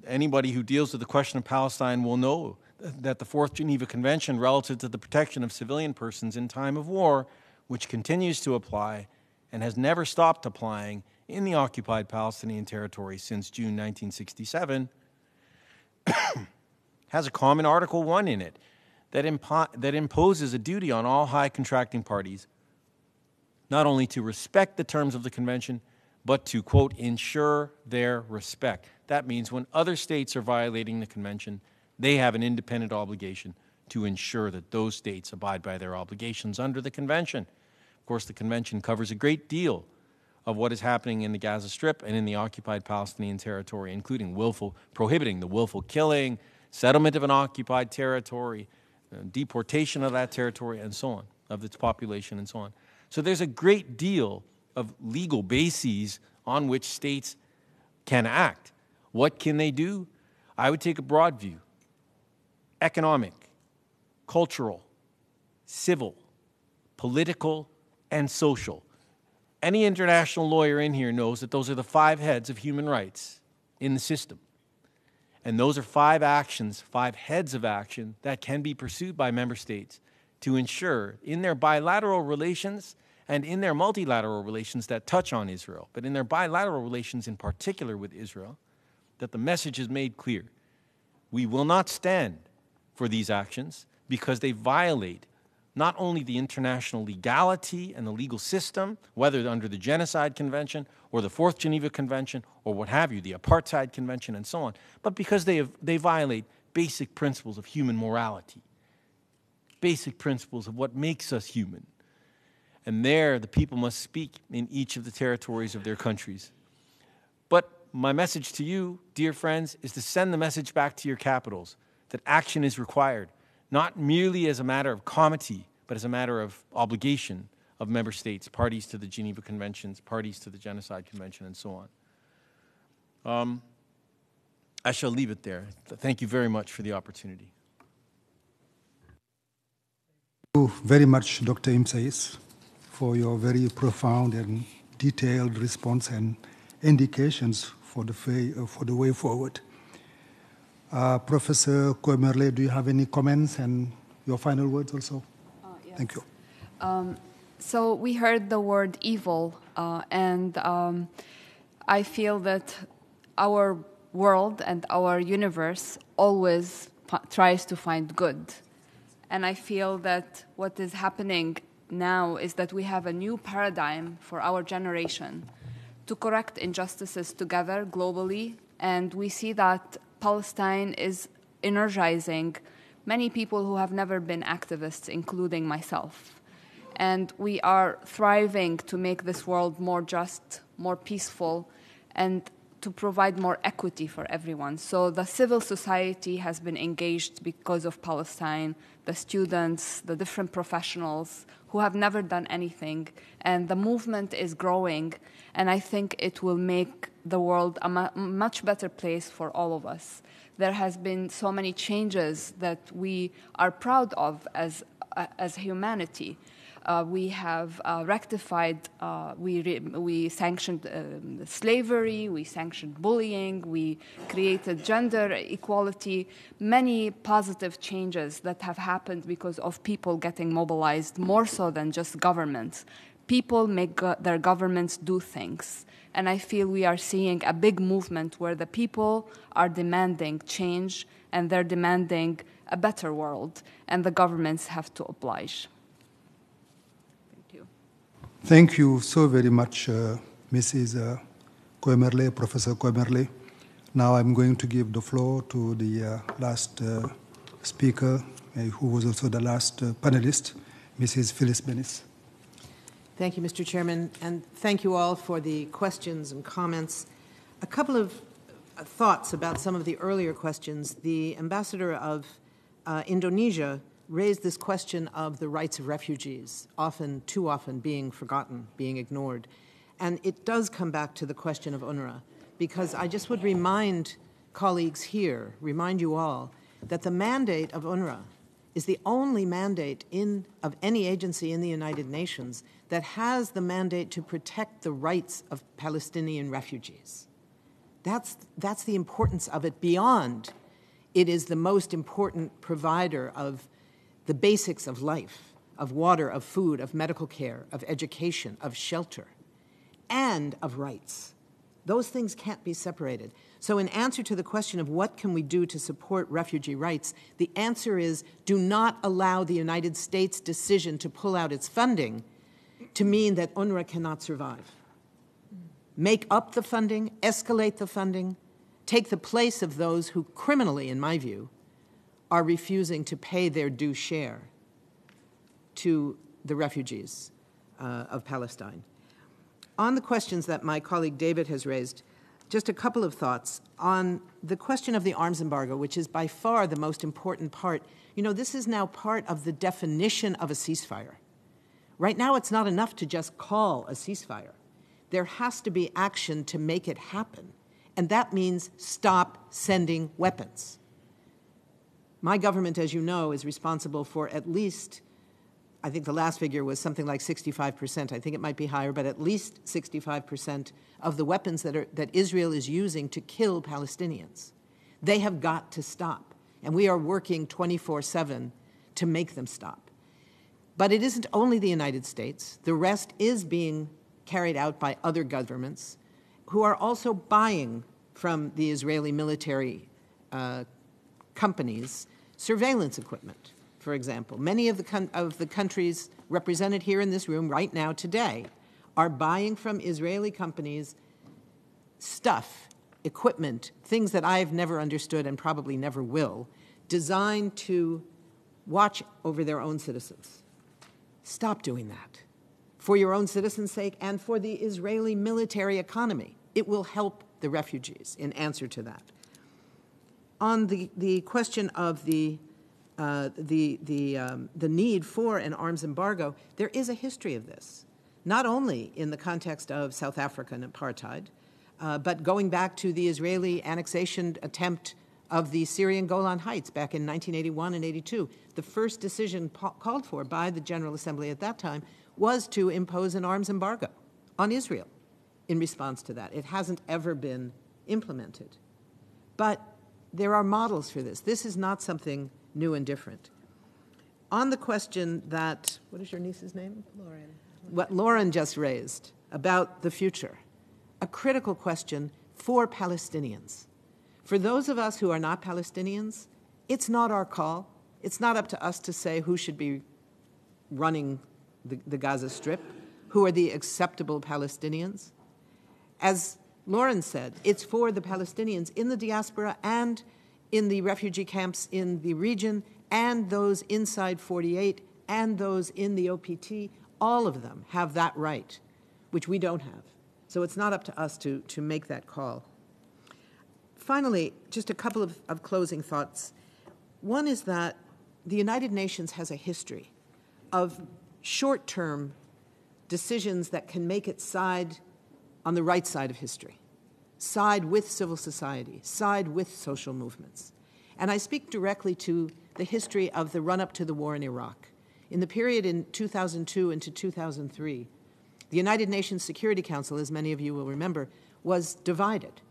Anybody who deals with the question of Palestine will know that the Fourth Geneva Convention relative to the protection of civilian persons in time of war, which continues to apply and has never stopped applying in the occupied Palestinian territory since June 1967, has a common Article 1 in it that imposes a duty on all high contracting parties not only to respect the terms of the convention, but to, quote, ensure their respect. That means when other states are violating the convention, they have an independent obligation to ensure that those states abide by their obligations under the convention. Of course, the convention covers a great deal of what is happening in the Gaza Strip and in the occupied Palestinian territory, including prohibiting the willful killing, settlement of an occupied territory, deportation of that territory, and so on, of its population and so on. So there's a great deal of legal bases on which states can act. What can they do? I would take a broad view. Economic, cultural, civil, political, and social. Any international lawyer in here knows that those are the 5 heads of human rights in the system. And those are 5 actions, 5 heads of action that can be pursued by member states to ensure in their bilateral relations and in their multilateral relations that touch on Israel, but in their bilateral relations in particular with Israel, that the message is made clear. We will not stand for these actions because they violate not only the international legality and the legal system, whether under the Genocide Convention or the Fourth Geneva Convention or what have you, the Apartheid Convention and so on, but because they violate basic principles of human morality, basic principles of what makes us human. And there, the people must speak in each of the territories of their countries. But my message to you, dear friends, is to send the message back to your capitals that action is required, not merely as a matter of comity, but as a matter of obligation of member states, parties to the Geneva Conventions, parties to the Genocide Convention, and so on. I shall leave it there. Thank you very much for the opportunity. Thank you very much, Dr. Imseis, for your very profound and detailed response and indications for the way forward. Professor Kuemmerle, do you have any comments and your final words also? Yes. Thank you. So we heard the word evil, and I feel that our world and our universe always tries to find good. And I feel that what is happening now is that we have a new paradigm for our generation to correct injustices together globally. And we see that Palestine is energizing many people who have never been activists, including myself. And we are thriving to make this world more just, more peaceful, and to provide more equity for everyone. So the civil society has been engaged because of Palestine, the students, the different professionals who have never done anything, and the movement is growing, and I think it will make the world a much better place for all of us. There has been so many changes that we are proud of as humanity. We have rectified, we sanctioned slavery, we sanctioned bullying, we created gender equality, many positive changes that have happened because of people getting mobilized, more so than just governments. People make their governments do things. And I feel we are seeing a big movement where the people are demanding change and they're demanding a better world, and the governments have to oblige. Thank you so very much, Mrs. Kuemmerle, Professor Kuemmerle. Now I'm going to give the floor to the last speaker, who was also the last panelist, Mrs. Phyllis Bennis. Thank you, Mr. Chairman, and thank you all for the questions and comments. A couple of thoughts about some of the earlier questions. The ambassador of Indonesia raised this question of the rights of refugees, too often being forgotten, being ignored. And it does come back to the question of UNRWA, because I just would remind colleagues here, remind you all, that the mandate of UNRWA is the only mandate of any agency in the United Nations that has the mandate to protect the rights of Palestinian refugees. That's the importance of it beyond. It is the most important provider of the basics of life, of water, of food, of medical care, of education, of shelter, and of rights. Those things can't be separated. So in answer to the question of what can we do to support refugee rights, the answer is do not allow the United States' decision to pull out its funding to mean that UNRWA cannot survive. Make up the funding, escalate the funding, take the place of those who criminally, in my view, are refusing to pay their due share to the refugees of Palestine. On the questions that my colleague David has raised, just a couple of thoughts. On the question of the arms embargo, which is by far the most important part, you know, this is now part of the definition of a ceasefire. Right now, it's not enough to just call a ceasefire. There has to be action to make it happen, and that means stop sending weapons. My government, as you know, is responsible for at least, I think the last figure was something like 65%. I think it might be higher, but at least 65% of the weapons that Israel is using to kill Palestinians. They have got to stop, and we are working 24/7 to make them stop. But it isn't only the United States. The rest is being carried out by other governments who are also buying from the Israeli military companies surveillance equipment, for example. Many of the countries represented here in this room right now today are buying from Israeli companies stuff, equipment, things that I've never understood and probably never will, designed to watch over their own citizens. Stop doing that. For your own citizens' sake and for the Israeli military economy. It will help the refugees in answer to that. On the question of the need for an arms embargo, there is a history of this, not only in the context of South African apartheid, but going back to the Israeli annexation attempt of the Syrian Golan Heights back in 1981 and 82. The first decision called for by the General Assembly at that time was to impose an arms embargo on Israel in response to that. It hasn't ever been implemented. But there are models for this. This is not something new and different. On the question that, what is your niece's name? Lauren. What Lauren just raised about the future, a critical question for Palestinians. For those of us who are not Palestinians, it's not our call. It's not up to us to say who should be running the Gaza Strip, who are the acceptable Palestinians. As Lauren said, it's for the Palestinians in the diaspora and in the refugee camps in the region and those inside 48 and those in the OPT. All of them have that right, which we don't have. So it's not up to us to make that call. Finally, just a couple of closing thoughts. One is that the United Nations has a history of short-term decisions that can make it side on the right side of history, side with civil society, side with social movements. And I speak directly to the history of the run-up to the war in Iraq. In the period in 2002 into 2003, the United Nations Security Council, as many of you will remember, was divided.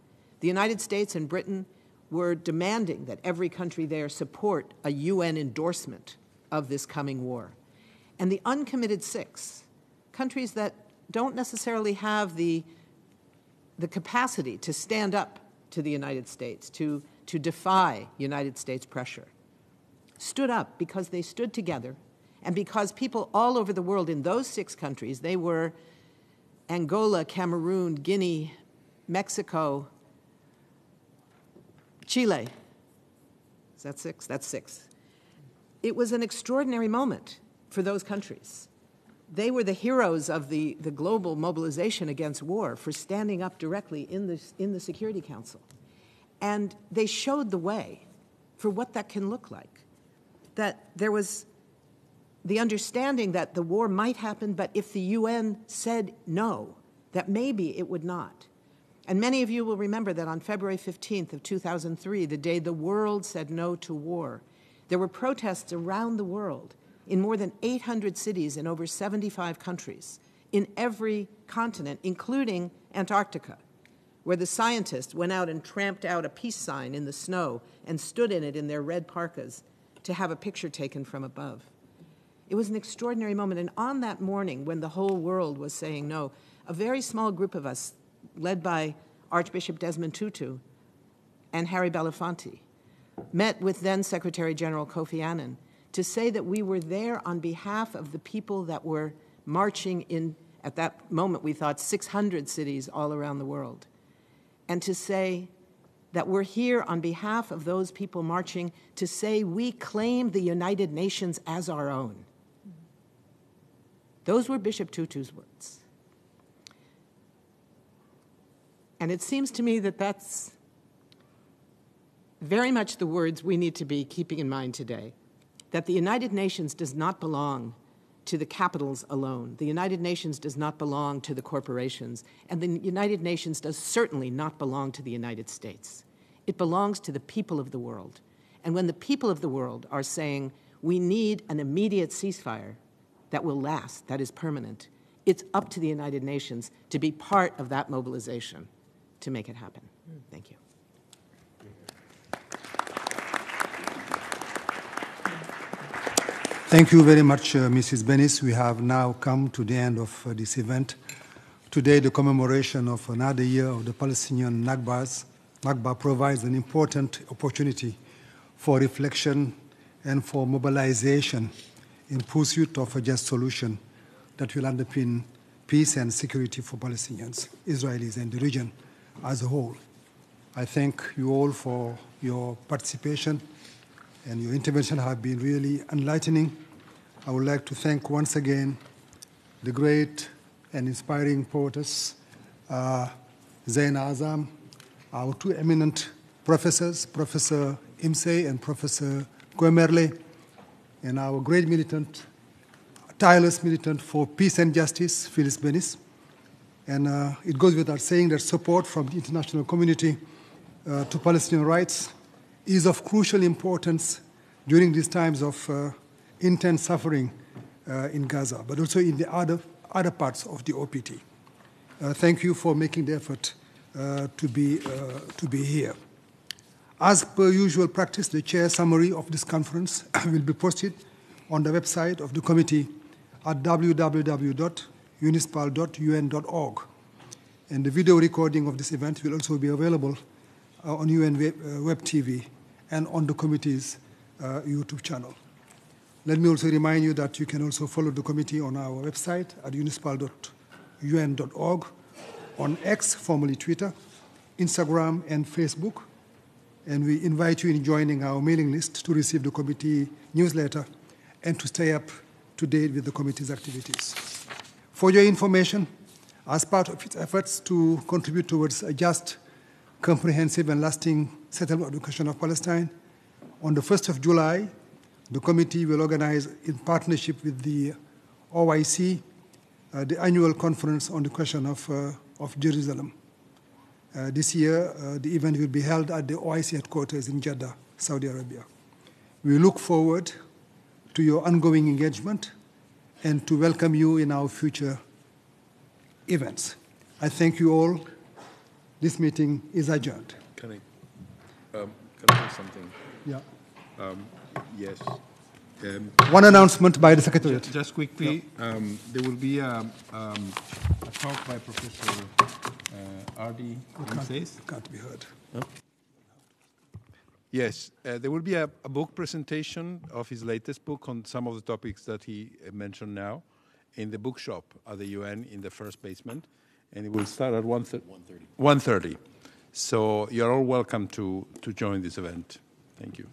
The United States and Britain were demanding that every country there support a UN endorsement of this coming war. And the uncommitted six, countries that don't necessarily have the capacity to stand up to the United States, to defy United States pressure, stood up because they stood together and because people all over the world in those six countries, they were Angola, Cameroon, Guinea, Mexico, Chile. Is that six? That's six. It was an extraordinary moment for those countries. They were the heroes of the global mobilization against war for standing up directly in the Security Council. And they showed the way for what that can look like. That there was the understanding that the war might happen, but if the UN said no, that maybe it would not. And many of you will remember that on February 15th of 2003, the day the world said no to war, there were protests around the world in more than 800 cities in over 75 countries, in every continent, including Antarctica, where the scientists went out and tramped out a peace sign in the snow and stood in it in their red parkas to have a picture taken from above. It was an extraordinary moment, and on that morning when the whole world was saying no, a very small group of us, led by Archbishop Desmond Tutu and Harry Belafonte, met with then Secretary General Kofi Annan to say that we were there on behalf of the people that were marching in, at that moment we thought, 600 cities all around the world, and to say that we're here on behalf of those people marching to say we claim the United Nations as our own. Those were Bishop Tutu's words. And it seems to me that that's very much the words we need to be keeping in mind today, that the United Nations does not belong to the capitals alone. The United Nations does not belong to the corporations, and the United Nations does certainly not belong to the United States. It belongs to the people of the world. And when the people of the world are saying, we need an immediate ceasefire that will last, that is permanent, it's up to the United Nations to be part of that mobilization to make it happen. Thank you. Thank you very much, Mrs. Bennis. We have now come to the end of this event. Today, the commemoration of another year of the Palestinian Nakba provides an important opportunity for reflection and for mobilization in pursuit of a just solution that will underpin peace and security for Palestinians, Israelis, and the region as a whole. I thank you all for your participation, and your intervention have been really enlightening. I would like to thank once again the great and inspiring poetess, Zeina Azzam, our two eminent professors, Professor Imseis and Professor Kuemmerle, and our great militant, tireless militant for peace and justice, Phyllis Bennis. And it goes without saying that support from the international community to Palestinian rights is of crucial importance during these times of intense suffering in Gaza, but also in the other parts of the OPT. Thank you for making the effort to be here. As per usual practice, the chair summary of this conference will be posted on the website of the committee at www.unispal.un.org. And the video recording of this event will also be available on UN Web TV and on the committee's YouTube channel. Let me also remind you that you can also follow the committee on our website at unispal.un.org, on X, formerly Twitter, Instagram, and Facebook. And we invite you in joining our mailing list to receive the committee newsletter and to stay up to date with the committee's activities. For your information, as part of its efforts to contribute towards a just, comprehensive, and lasting settlement of the question of Palestine, on the 1st of July, the committee will organize, in partnership with the OIC, the annual conference on the question of Jerusalem. This year, the event will be held at the OIC headquarters in Jeddah, Saudi Arabia. We look forward to your ongoing engagement and to welcome you in our future events. I thank you all. This meeting is adjourned. Can I say something? Yeah. Yes. One announcement by the Secretariat. Just quickly, yeah. There will be a talk by Professor Ardi. Can't be heard. Huh? Yes, there will be a book presentation of his latest book on some of the topics that he mentioned now in the bookshop at the UN in the first basement, and it will start at 1:30. So you're all welcome to join this event. Thank you.